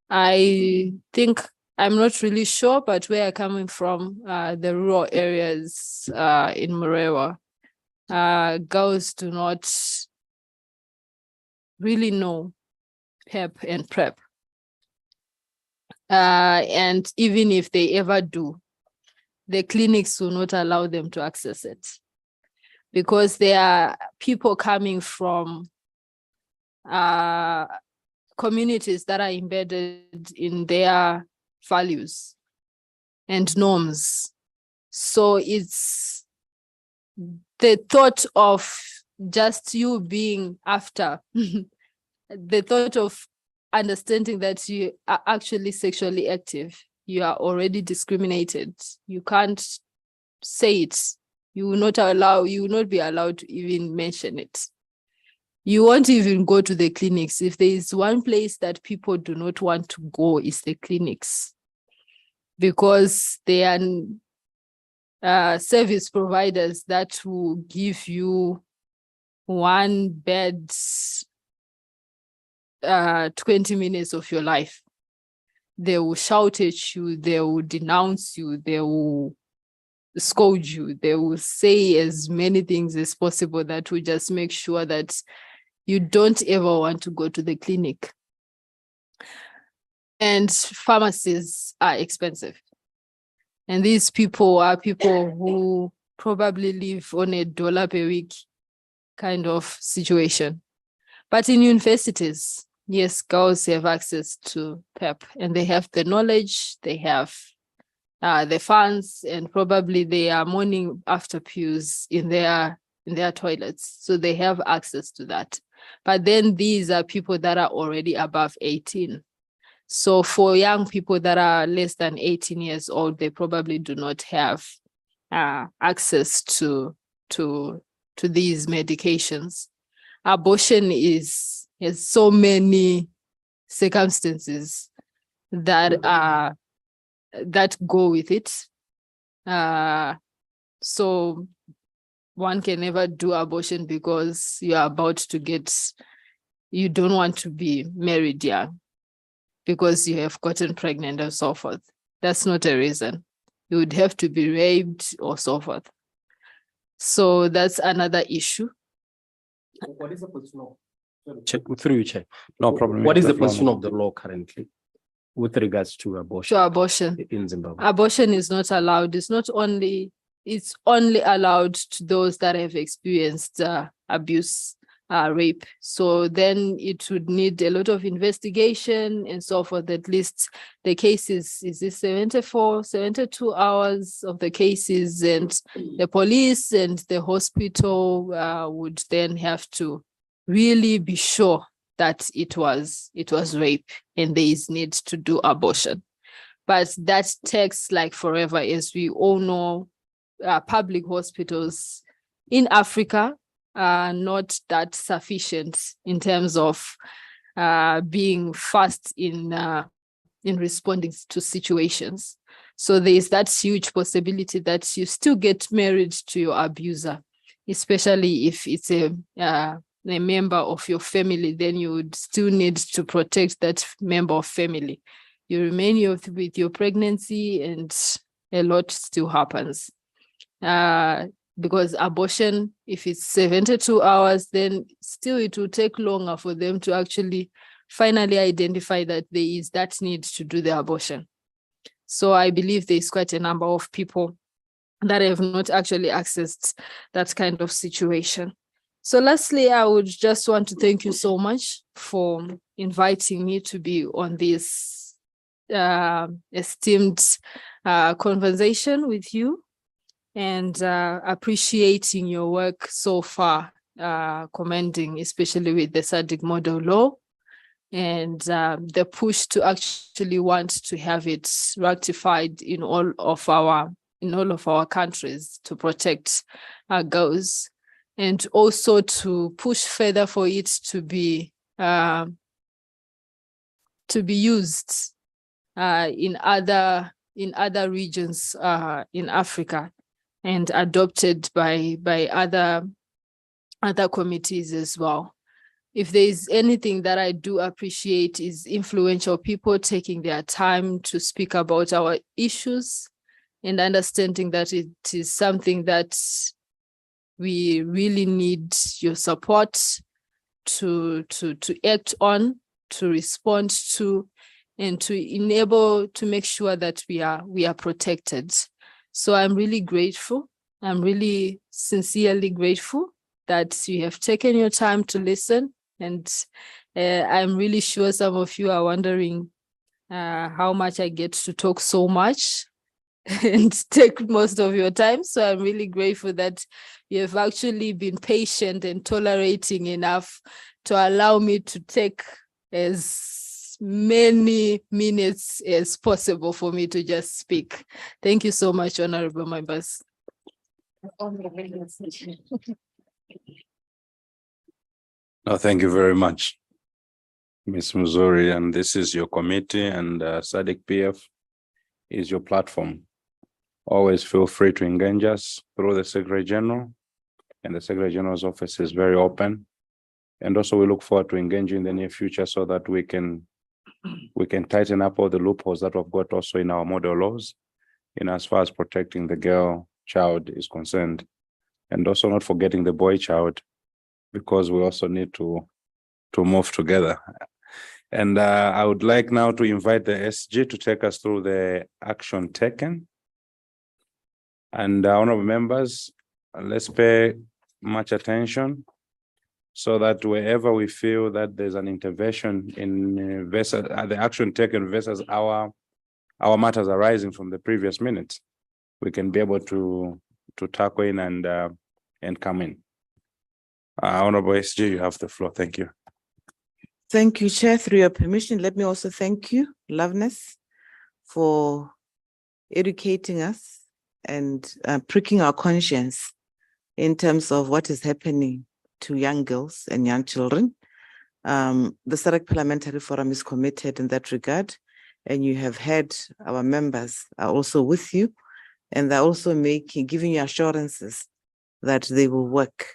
I think, I'm not really sure, but where I'm coming from, the rural areas in Morewa, girls do not really know PEP and PrEP. And even if they ever do, the clinics will not allow them to access it, because there are people coming from communities that are embedded in their values and norms. So it's the thought of just you being after, the thought of understanding that you are actually sexually active, you are already discriminated. You can't say it. You will not be allowed to even mention it. You won't even go to the clinics. If there is one place that people do not want to go, is the clinics, because they are service providers that will give you one bed 20 minutes of your life. They will shout at you, they will denounce you, they will scold you, they will say as many things as possible that will just make sure that you don't ever want to go to the clinic. And pharmacies are expensive. And these people are people who probably live on $1 per week kind of situation. But in universities, yes, girls have access to PEP, and they have the knowledge, they have the funds, and probably they are morning after pills in their toilets. So they have access to that. But then these are people that are already above 18. So for young people that are less than 18 years old, they probably do not have access to these medications. Abortion has so many circumstances that go with it. So one can never do abortion because you are about to you don't want to be married young. because you have gotten pregnant and so forth. That's not a reason. You would have to be raped or so forth. So that's another issue.
What is the position of?
Through you, Chair. No problem.
What is the
floor,
position
ma'am.
of the law currently with regards to abortion
To abortion.
in Zimbabwe?
Abortion is not allowed. It's only allowed to those that have experienced abuse, rape. So then it would need a lot of investigation and so forth. At least the cases, is this 74, 72 hours of the cases, and the police and the hospital would then have to really be sure that it was rape and there is need to do abortion. But that takes like forever, as we all know. Public hospitals in Africa are not that sufficient in terms of being fast in responding to situations. So there is that huge possibility that you still get married to your abuser, especially if it's a member of your family. Then you would still need to protect that member of family. You remain with your pregnancy, and a lot still happens. Because abortion, if it's 72 hours, then still it will take longer for them to actually finally identify that there is that need to do the abortion. So I believe there's quite a number of people that have not actually accessed that kind of situation. So lastly, I would just want to thank you so much for inviting me to be on this esteemed conversation with you, and appreciating your work so far, commending, especially with the SADC model law, and the push to actually want to have it ratified in all of our countries to protect our girls, and also to push further for it to be used in other regions in Africa, and adopted by other committees as well. If there is anything that I do appreciate, is influential people taking their time to speak about our issues, and understanding that it is something that we really need your support to act on, to respond to, and to enable to make sure that we are protected. So I'm really grateful. I'm really sincerely grateful that you have taken your time to listen. And I'm really sure some of you are wondering how much I get to talk so much and take most of your time. So I'm really grateful that you have actually been patient and tolerating enough to allow me to take as many minutes as possible for me to just speak. Thank you so much, honorable members.
No, thank you very much, Ms. Muzuri. And this is your committee, and SADC PF is your platform. Always feel free to engage us through the Secretary General, and the Secretary General's office is very open. And also we look forward to engaging in the near future so that we can tighten up all the loopholes that we've got also in our model laws, as far as protecting the girl child is concerned. And also not forgetting the boy child, because we also need to move together. And I would like now to invite the SG to take us through the action taken. And honorable members, let's pay much attention, so that wherever we feel that there's an intervention in versus the action taken versus our matters arising from the previous minutes, we can be able to tackle in and come in. Honorable SG, you have the floor. Thank you.
Thank you, Chair. Through your permission, let me also thank you, Loveness, for educating us and pricking our conscience in terms of what is happening to young girls and young children. The SADC Parliamentary Forum is committed in that regard, and you have had our members are also with you, and they're also giving you assurances that they will work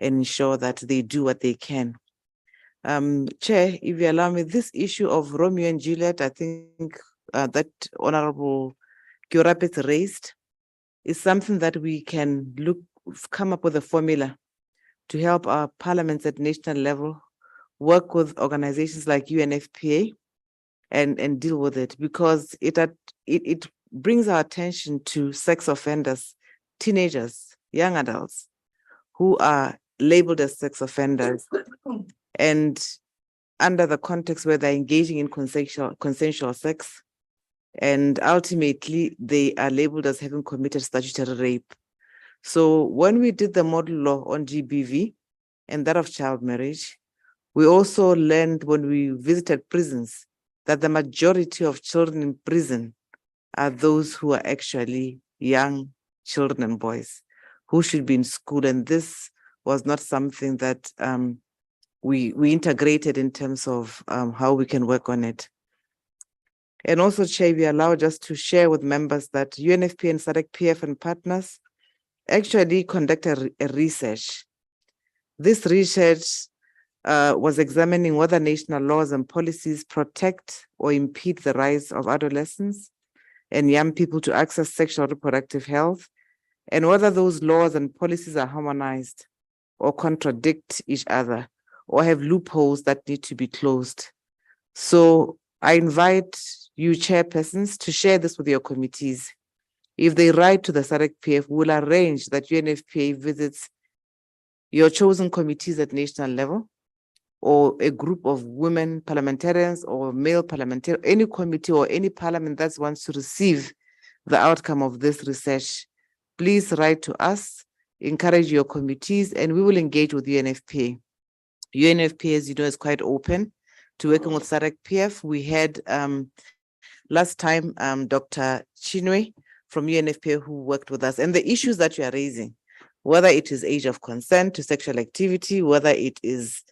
and ensure that they do what they can. Chair, if you allow me, this issue of Romeo and Juliet, I think that Honorable Kurapet raised is something that we can come up with a formula to help our parliaments at national level work with organizations like UNFPA and deal with it, because it brings our attention to sex offenders, teenagers, young adults who are labeled as sex offenders and under the context where they're engaging in consensual sex, and ultimately they are labeled as having committed statutory rape. So when we did the model law on GBV and that of child marriage, we also learned when we visited prisons that the majority of children in prison are those who are actually young children and boys who should be in school. And this was not something that we integrated in terms of how we can work on it. And also, Chair, we allowed us to share with members that UNFPA and SADC-PF and partners actually conducted a research. This research was examining whether national laws and policies protect or impede the rights of adolescents and young people to access sexual reproductive health, and whether those laws and policies are harmonized or contradict each other or have loopholes that need to be closed. So I invite you chairpersons to share this with your committees. If they write to the SADC-PF, we'll arrange that UNFPA visits your chosen committees at national level, or a group of women parliamentarians or male parliamentarians, any committee or any parliament that wants to receive the outcome of this research. Please write to us, encourage your committees, and we will engage with UNFPA. UNFPA, as you know, is quite open to working with SADC-PF. We had last time Dr. Chinwe from UNFPA who worked with us, and the issues that you are raising, whether it is age of consent to sexual activity, whether it is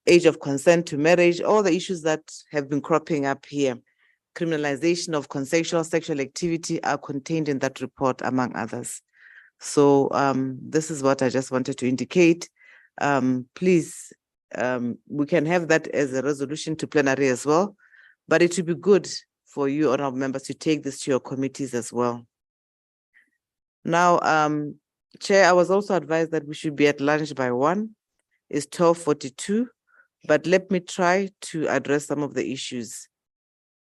age of consent to marriage, all the issues that have been cropping up here, criminalization of consensual sexual activity are contained in that report, among others. So this is what I just wanted to indicate. Please, we can have that as a resolution to plenary as well, but it would be good for you, honorable members, to take this to your committees as well. Now, Chair, I was also advised that we should be at lunch by 1. It's 12:42, but let me try to address some of the issues.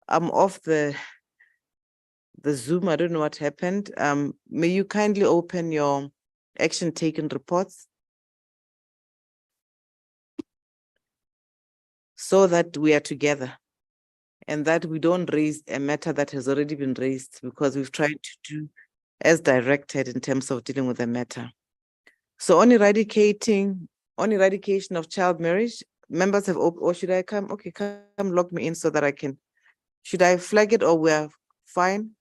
I'm off the Zoom. I don't know what happened. May you kindly open your action taken reports so that we are together and that we don't raise a matter that has already been raised, because we've tried to do as directed in terms of dealing with the matter. So on eradication of child marriage, members have, or should I come? Okay, come log me in so that I can, should I flag it or we're fine?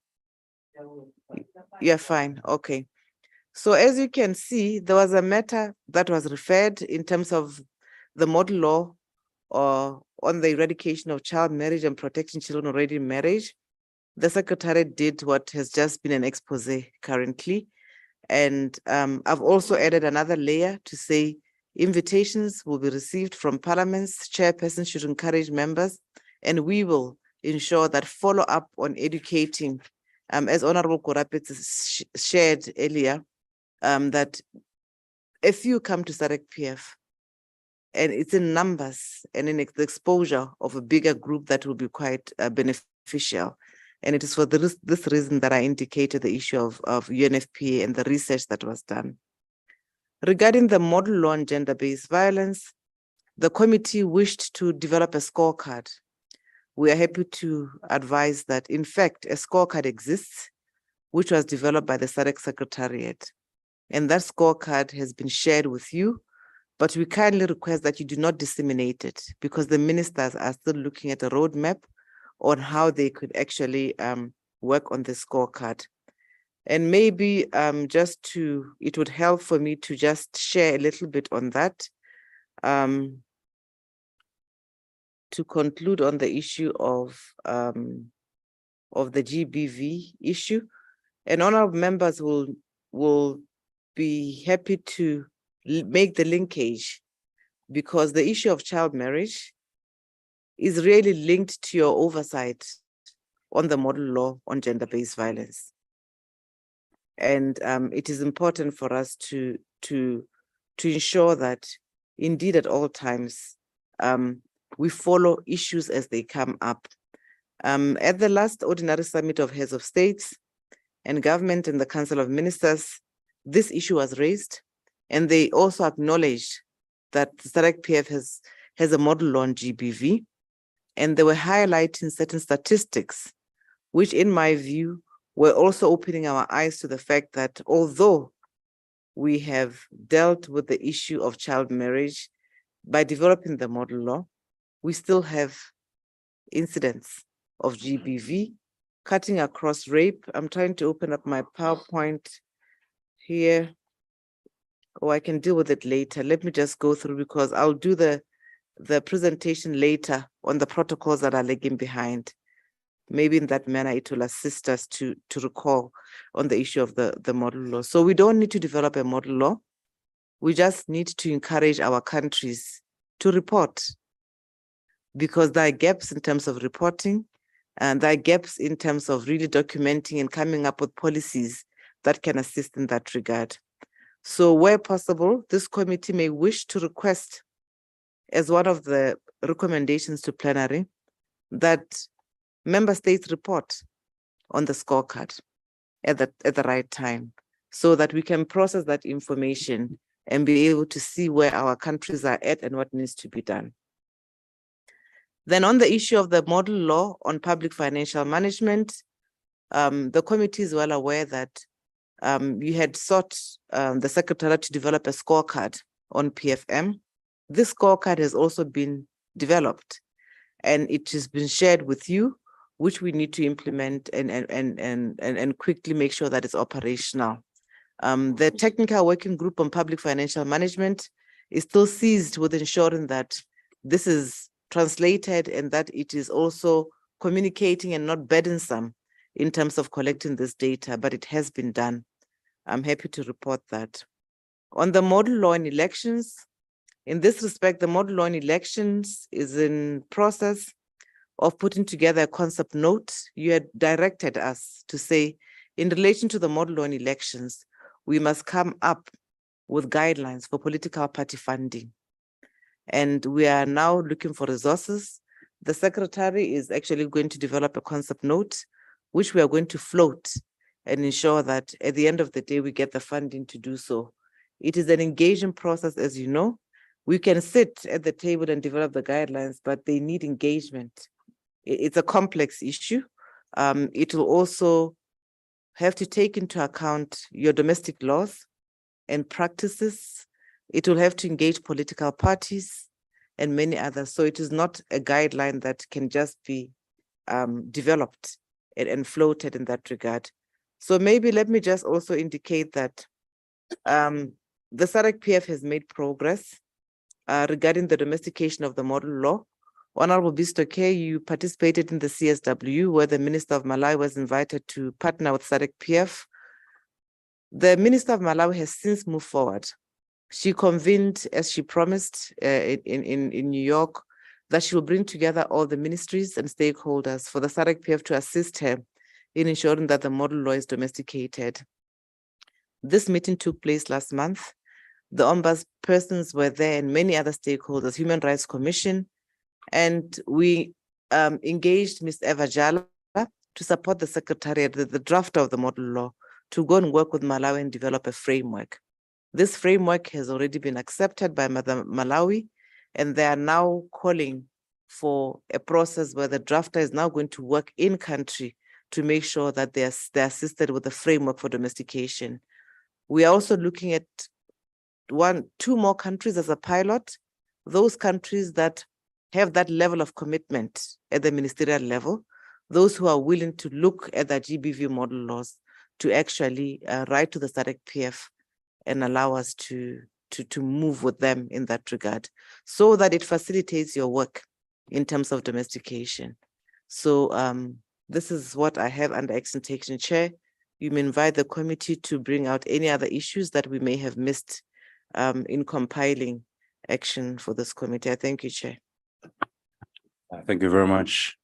You're fine, okay. So as you can see, there was a matter that was referred in terms of the model law or on the eradication of child marriage and protecting children already in marriage. The Secretary did what has just been an expose currently. And I've also added another layer to say invitations will be received from parliaments. Chairperson should encourage members, and we will ensure that follow up on educating, as Honorable Kurapet shared earlier, that a few come to SADC-PF, and it's in numbers and in the exposure of a bigger group that will be quite beneficial. And it is for this reason that I indicated the issue of UNFPA and the research that was done. Regarding the model law on gender-based violence, the committee wished to develop a scorecard. We are happy to advise that, in fact, a scorecard exists, which was developed by the SADC Secretariat. And that scorecard has been shared with you, but we kindly request that you do not disseminate it, because the ministers are still looking at a roadmap on how they could actually work on the scorecard. And maybe it would help for me to just share a little bit on that, to conclude on the issue of the GBV issue. And honorable members will be happy to make the linkage because the issue of child marriage is really linked to your oversight on the model law on gender-based violence. And it is important for us to ensure that indeed at all times we follow issues as they come up. At the last ordinary summit of heads of states and government and the Council of Ministers, this issue was raised, and they also acknowledged that the SADC-PF has a model law on GBV, and they were highlighting certain statistics, which in my view were also opening our eyes to the fact that although we have dealt with the issue of child marriage by developing the model law, we still have incidents of GBV cutting across rape. I'm trying to open up my PowerPoint here, or I can deal with it later. Let me just go through, because I'll do the presentation later on the protocols that are lagging behind. Maybe in that manner, it will assist us to recall on the issue of the model law. So we don't need to develop a model law. We just need to encourage our countries to report, because there are gaps in terms of reporting, and there are gaps in terms of really documenting and coming up with policies that can assist in that regard. So where possible, this committee may wish to request, as one of the recommendations to plenary, that member states report on the scorecard at the right time, so that we can process that information and be able to see where our countries are at and what needs to be done. Then on the issue of the model law on public financial management, the committee is well aware that you had sought the Secretariat to develop a scorecard on PFM. This scorecard has also been developed, and it has been shared with you, which we need to implement and quickly make sure that it's operational. The technical working group on public financial management is still seized with ensuring that this is translated and that it is also communicating and not burdensome in terms of collecting this data, but it has been done. I'm happy to report that. On the model law in elections, in this respect, the model law in elections is in process of putting together a concept note. You had directed us to say, in relation to the model law in elections, we must come up with guidelines for political party funding. And we are now looking for resources. The secretary is actually going to develop a concept note, which we are going to float and ensure that at the end of the day, we get the funding to do so. It is an engaging process, as you know. We can sit at the table and develop the guidelines, but they need engagement. It's a complex issue. It will also have to take into account your domestic laws and practices. It will have to engage political parties and many others. So it is not a guideline that can just be developed and floated in that regard. So maybe let me just also indicate that the SADC-PF has made progress regarding the domestication of the model law. Honorable Bistoke, you participated in the CSW, where the Minister of Malawi was invited to partner with SADC-PF. The Minister of Malawi has since moved forward. She convened, as she promised in New York, that she will bring together all the ministries and stakeholders for the SADC-PF to assist her in ensuring that the model law is domesticated. This meeting took place last month. The ombudspersons were there and many other stakeholders, Human Rights Commission, and we engaged Ms. Eva Jala to support the Secretariat, the draft of the model law, to go and work with Malawi and develop a framework. This framework has already been accepted by Malawi, and they are now calling for a process where the drafter is now going to work in country to make sure that they're assisted with a framework for domestication. We are also looking at two more countries as a pilot, those countries that have that level of commitment at the ministerial level, those who are willing to look at the GBV model laws to actually write to the SADC-PF and allow us to move with them in that regard, so that it facilitates your work in terms of domestication. So this is what I have under extension chair. You may invite the committee to bring out any other issues that we may have missed in compiling action for this committee. I thank you, Chair.
Thank you very much,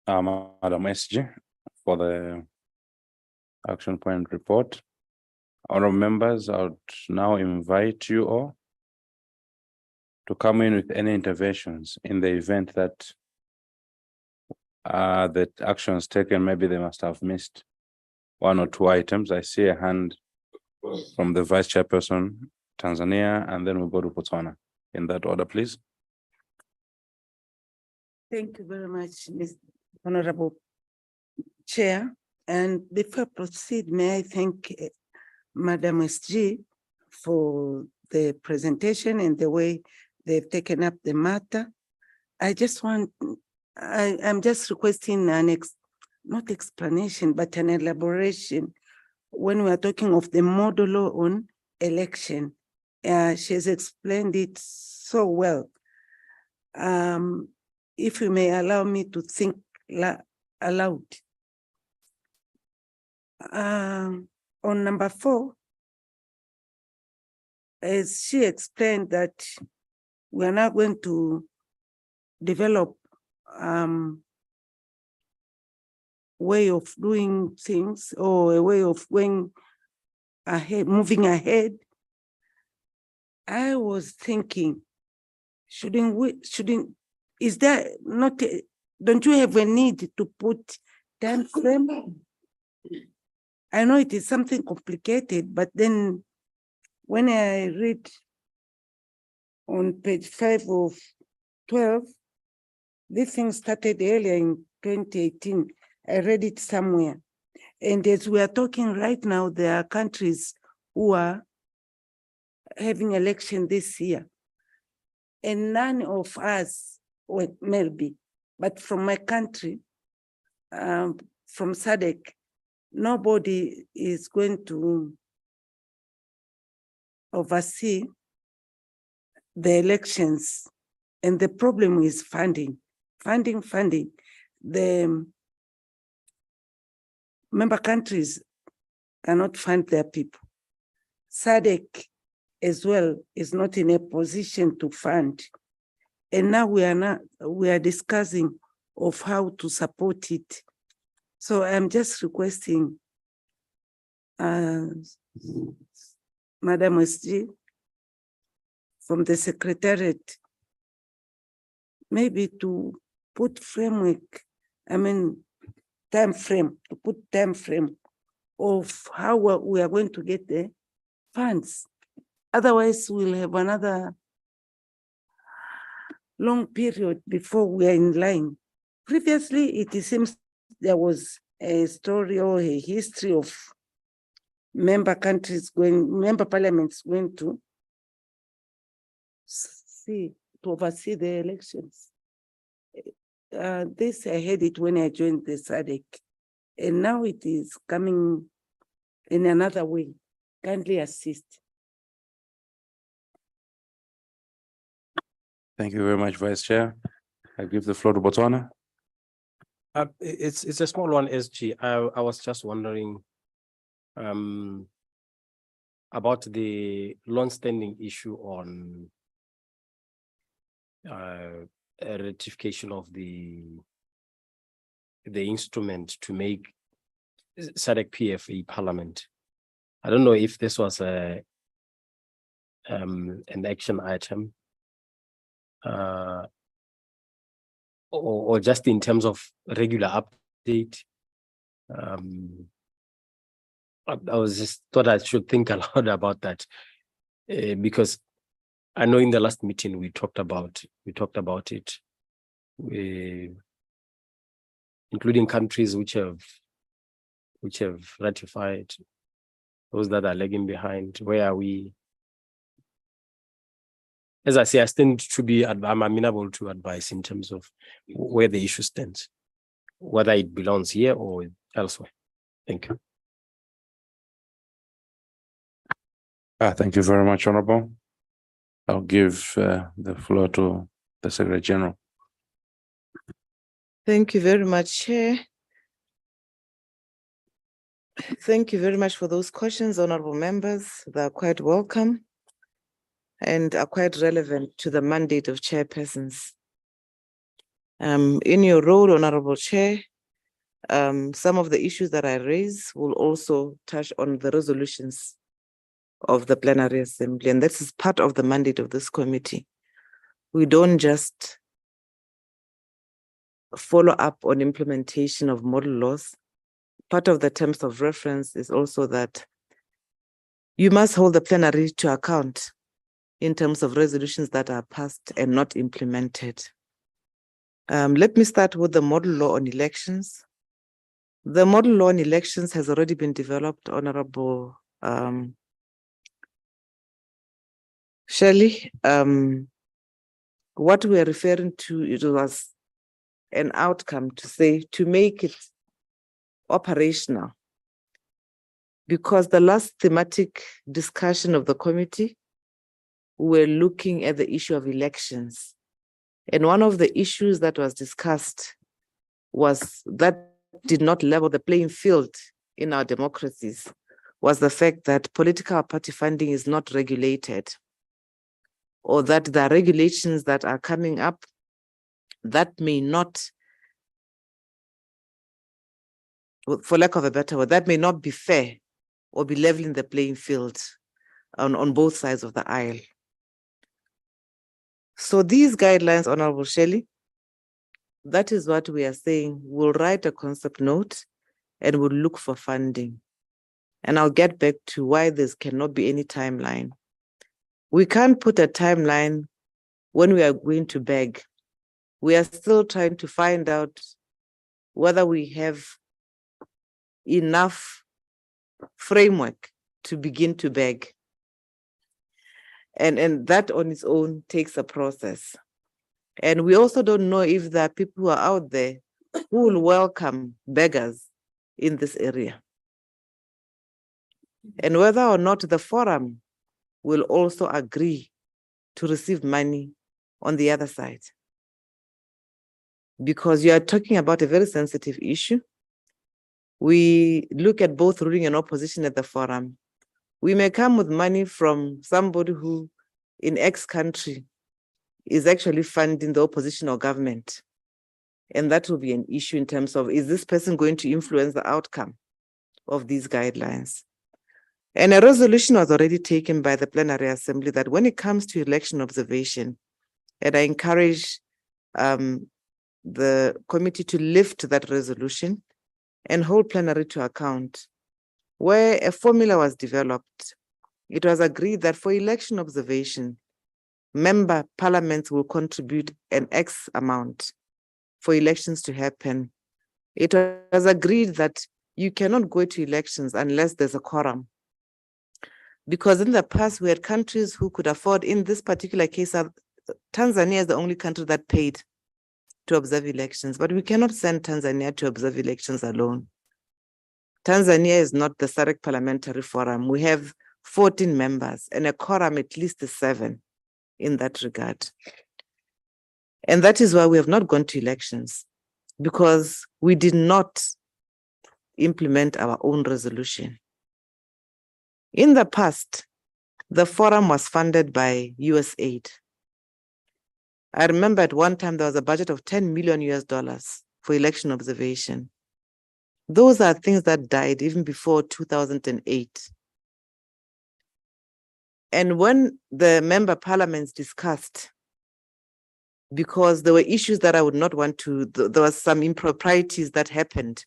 Madam SG, for the action point report. Honorable members, I would now invite you all to come in with any interventions in the event that that actions taken, maybe they must have missed one or two items. I see a hand from the Vice Chairperson, Tanzania, and then we'll go to Botswana. In that order, please.
Thank you very much, Mr. Honorable Chair. And before I proceed, may I thank Madam SG for the presentation and the way they've taken up the matter. I'm just requesting not explanation, but an elaboration when we are talking of the model law on election. She has explained it so well. If you may allow me to think aloud. On number 4, as she explained that we are now going to develop way of doing things or a way of going ahead, moving ahead. I was thinking, is there not, don't you have a need to put time frame? I know it is something complicated, but then when I read on page 5 of 12, this thing started earlier in 2018. I read it somewhere. And as we are talking right now, there are countries who are having election this year. And none of us, well, maybe, but from my country, from SADC, nobody is going to oversee the elections. And the problem is funding. The member countries cannot fund their people. SADC as well is not in a position to fund. And now we are discussing of how to support it. So I'm just requesting Madam SG from the Secretariat, maybe to put framework, time frame, to put time frame of how we are going to get the funds. Otherwise, we'll have another long period before we are in line. Previously, it seems there was a story or a history of member parliaments going to oversee the elections. This, I heard it when I joined the SADC, and now it is coming in another way. Kindly assist.
Thank you very much, Vice Chair. I give the floor to Botswana.
It's a small one, SG. I was just wondering about the long-standing issue on a ratification of the instrument to make SADC PF a parliament. I don't know if this was an action item or just in terms of regular update. I was just thought I should think aloud about that because I know in the last meeting we talked about it, including countries which have ratified, those that are lagging behind. Where are we? As I say, I stand to be, I'm amenable to advice in terms of where the issue stands, whether it belongs here or elsewhere. Thank you.
Thank you very much, Honorable. I'll give the floor to the Secretary General.
Thank you very much, Chair. Thank you very much for those questions, honorable members. They're quite welcome. and are quite relevant to the mandate of chairpersons. In your role, Honorable Chair, some of the issues that I raise will also touch on the resolutions of the plenary assembly, and this is part of the mandate of this committee. We don't just follow up on implementation of model laws. Part of the terms of reference is also that you must hold the plenary to account in terms of resolutions that are passed and not implemented. Let me start with the model law on elections. The model law on elections has already been developed, Honorable Shirley. What we are referring to, it was an outcome to say, to make it operational. Because the last thematic discussion of the committee, we're looking at the issue of elections. And one of the issues that was discussed was that did not level the playing field in our democracies, was the fact that political party funding is not regulated, or that the regulations that are coming up that may not, for lack of a better word, that may not be fair or be leveling the playing field on both sides of the aisle. So these guidelines, Honorable Shelley, that is what we are saying. We'll write a concept note and we'll look for funding. And I'll get back to why this cannot be any timeline. We can't put a timeline when we are going to beg. We are still trying to find out whether we have enough framework to begin to beg. And that on its own takes a process. And we also don't know if there are people who are out there who will welcome beggars in this area. And whether or not the forum will also agree to receive money on the other side. Because you are talking about a very sensitive issue. We look at both ruling and opposition at the forum. We may come with money from somebody who in X country is actually funding the opposition or government. And that will be an issue in terms of, is this person going to influence the outcome of these guidelines? And a resolution was already taken by the plenary assembly that when it comes to election observation, and I encourage the committee to lift that resolution and hold plenary to account, where a formula was developed. It was agreed that for election observation, member parliaments will contribute an X amount for elections to happen. It was agreed that you cannot go to elections unless there's a quorum. Because in the past, we had countries who could afford, in this particular case, Tanzania is the only country that paid to observe elections, but we cannot send Tanzania to observe elections alone. Tanzania is not the SADC Parliamentary Forum. We have 14 members and a quorum at least 7 in that regard. And that is why we have not gone to elections, because we did not implement our own resolution. In the past, the forum was funded by US aid. I remember at one time there was a budget of $10 million for election observation. Those are things that died even before 2008. And when the member parliaments discussed, because there were issues that I would not want to, there was some improprieties that happened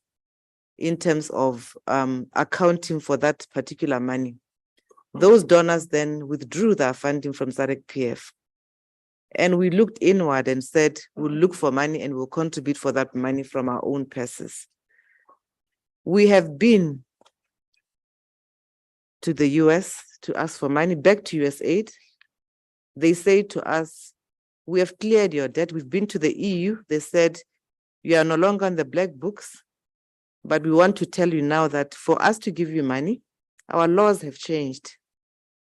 in terms of accounting for that particular money. Those donors then withdrew their funding from SADC PF. And we looked inward and said, we'll look for money and we'll contribute for that money from our own purses. We have been to the US to ask for money, back to USAID. They say to us, we have cleared your debt. We've been to the EU. They said, you are no longer on the black books, but we want to tell you now that for us to give you money, our laws have changed.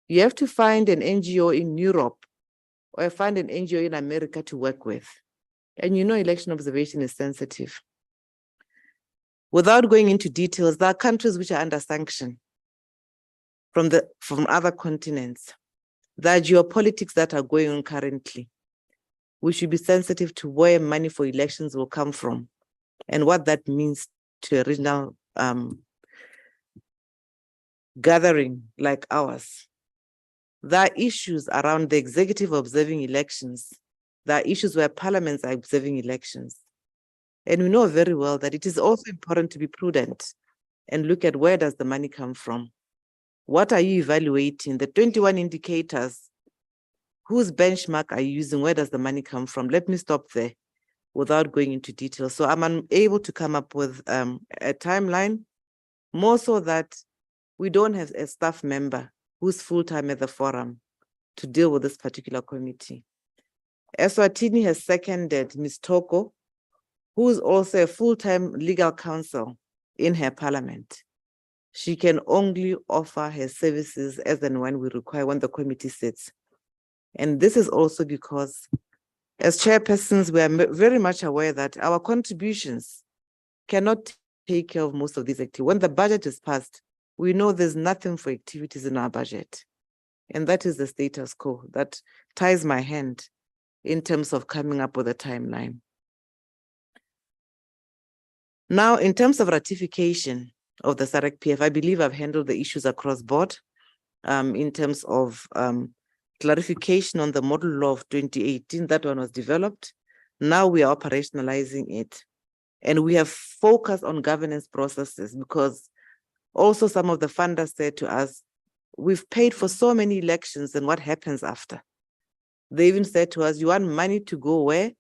You have to find an NGO in Europe or find an NGO in America to work with. And you know, election observation is sensitive. Without going into details, there are countries which are under sanction from other continents. There are geopolitics that are going on currently. We should be sensitive to where money for elections will come from and what that means to a regional gathering like ours. There are issues around the executive observing elections. There are issues where parliaments are observing elections. And we know very well that it is also important to be prudent and look at where does the money come from? What are you evaluating? The 21 indicators, whose benchmark are you using? Where does the money come from? Let me stop there without going into detail. So I'm unable to come up with a timeline, more so that we don't have a staff member who's full-time at the forum to deal with this particular committee. Eswatini has seconded Ms. Toko, who is also a full-time legal counsel in her parliament. She can only offer her services as and when we require, when the committee sits. And this is also because as chairpersons, we are very much aware that our contributions cannot take care of most of these activities. When the budget is passed, we know there's nothing for activities in our budget. And that is the status quo that ties my hand in terms of coming up with a timeline. Now, in terms of ratification of the SADC-PF, I believe I've handled the issues across board in terms of clarification on the model law of 2018. That one was developed. Now we are operationalizing it. And we have focused on governance processes because also some of the funders said to us, we've paid for so many elections and what happens after? They even said to us, you want money to go where?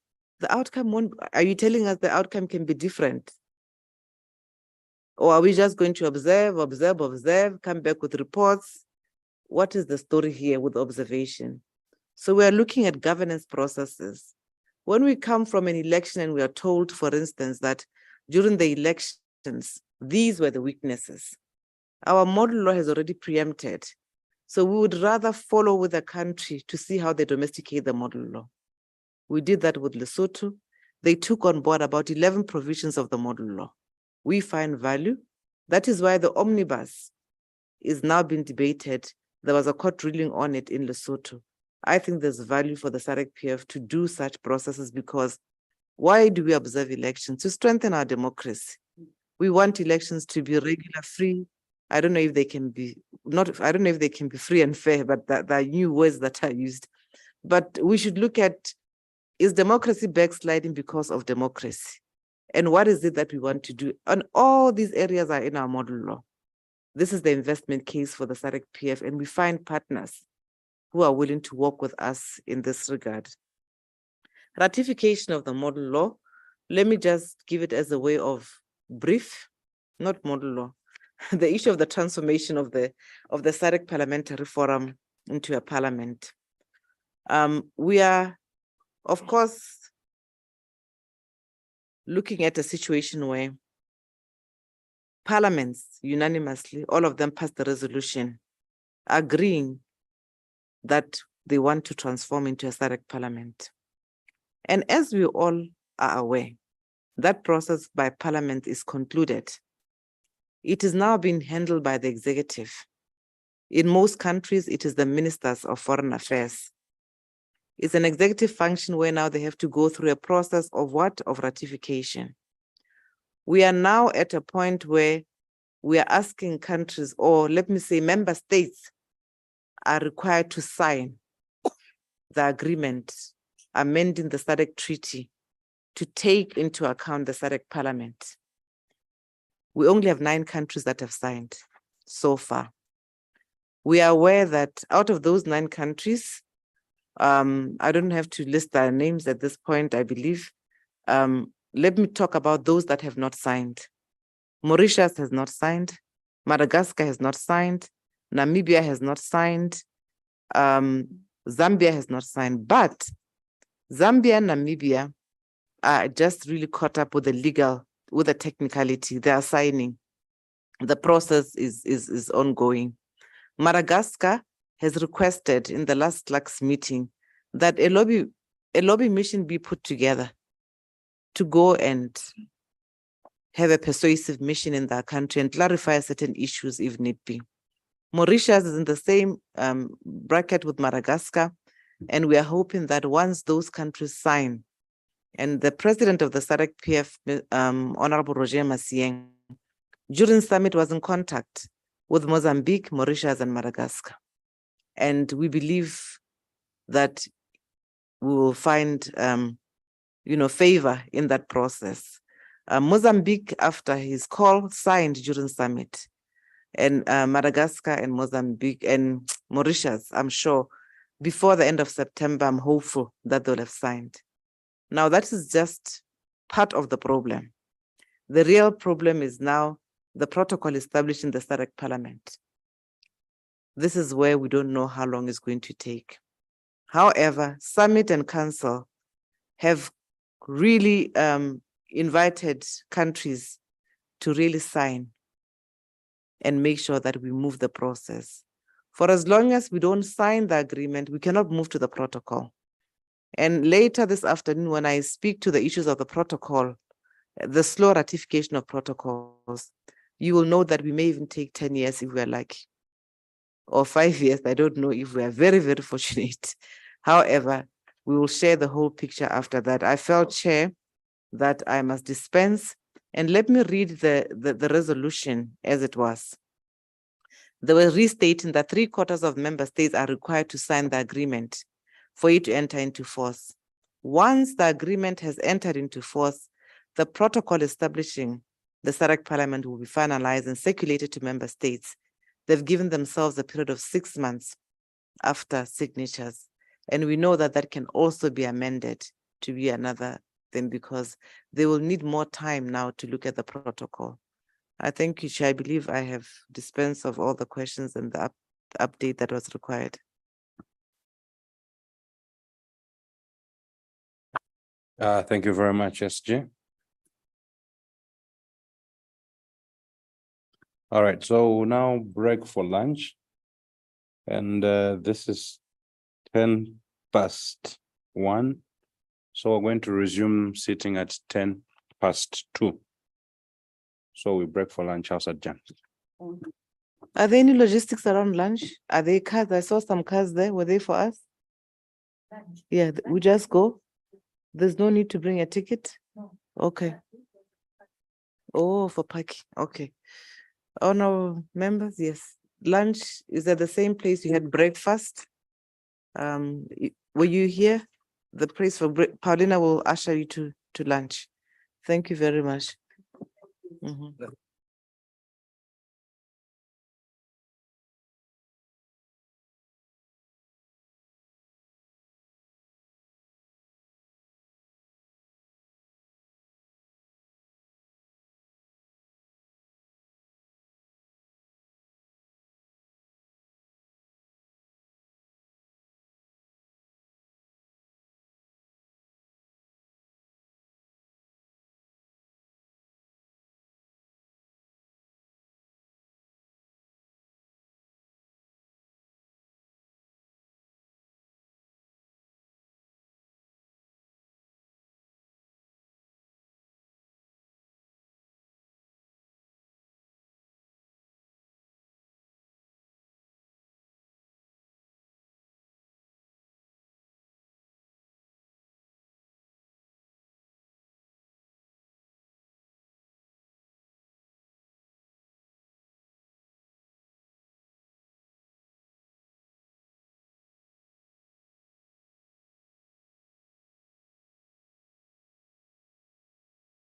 The outcome won't, are you telling us the outcome can be different? Or are we just going to observe, come back with reports? What is the story here with observation? So we are looking at governance processes. When we come from an election and we are told, for instance, that during the elections, these were the weaknesses, our model law has already preempted. So we would rather follow with the country to see how they domesticate the model law. We did that with Lesotho. They took on board about 11 provisions of the model law. We find value. That is why the omnibus is now being debated. There was a court ruling on it in Lesotho. I think there's value for the SADC-PF to do such processes because why do we observe elections? To strengthen our democracy. We want elections to be regular, free. I don't know if they can be free and fair, but there are new words that are used. But we should look at, is democracy backsliding because of democracy? And what is it that we want to do? And all these areas are in our model law. This is the investment case for the SADC-PF, and we find partners who are willing to work with us in this regard. Ratification of the model law, let me just give it as a way of brief, not model law, the issue of the transformation of the SADC Parliamentary Forum into a parliament. We are, of course, looking at a situation where parliaments unanimously, all of them passed the resolution agreeing that they want to transform into a SADC parliament. And as we all are aware, that process by parliament is concluded. It is now being handled by the executive. In most countries, it is the ministers of foreign affairs. It's an executive function where now they have to go through a process of what? Of ratification. We are now at a point where we are asking countries, or let me say member states, are required to sign the agreement amending the SADC treaty to take into account the SADC parliament. We only have 9 countries that have signed so far. We are aware that out of those 9 countries, I don't have to list their names at this point, I believe. Let me talk about those that have not signed. Mauritius has not signed. Madagascar has not signed. Namibia has not signed. Zambia has not signed. But Zambia and Namibia are just really caught up with the technicality. They are signing. The process is ongoing. Madagascar has requested in the last CLACS meeting that a lobby mission be put together to go and have a persuasive mission in their country and clarify certain issues if need be. Mauritius is in the same bracket with Madagascar, and we are hoping that once those countries sign, and the president of the SADC PF, Honorable Roger Masieng, during summit was in contact with Mozambique, Mauritius, and Madagascar. And we believe that we will find, favor in that process. Mozambique, after his call, signed during summit. And Madagascar and Mozambique and Mauritius, I'm sure, before the end of September, I'm hopeful that they'll have signed. Now, that is just part of the problem. The real problem is now the protocol established in the SADC Parliament. This is where we don't know how long it's going to take. However, Summit and Council have really invited countries to really sign and make sure that we move the process. For as long as we don't sign the agreement, we cannot move to the protocol. And later this afternoon, when I speak to the issues of the protocol, the slow ratification of protocols, you will know that we may even take 10 years if we're lucky, or 5 years. I don't know if we are very, very fortunate. However, we will share the whole picture after that. I felt, Chair, that I must dispense, and let me read the resolution as it was. They were restating that 3/4 of member states are required to sign the agreement for it to enter into force. Once the agreement has entered into force, the protocol establishing the SADC Parliament will be finalized and circulated to member states. They've given themselves a period of 6 months after signatures. And we know that that can also be amended to be another thing because they will need more time now to look at the protocol. I thank you, Chair. I believe I have dispensed of all the questions and the update that was required.
Thank you very much, SG. All right, so we'll now break for lunch. And this is 1:10. So we're going to resume sitting at 2:10. So we break for lunch outside Jan.
Are there any logistics around lunch? Are there cars? I saw some cars there. Were they for us? Yeah, we just go. There's no need to bring a ticket. Okay. Oh, for parking. Okay. Oh no, members, yes. Lunch is at the same place you had breakfast. Were you here? The place for Paulina will usher you to lunch. Thank you very much. Mhm.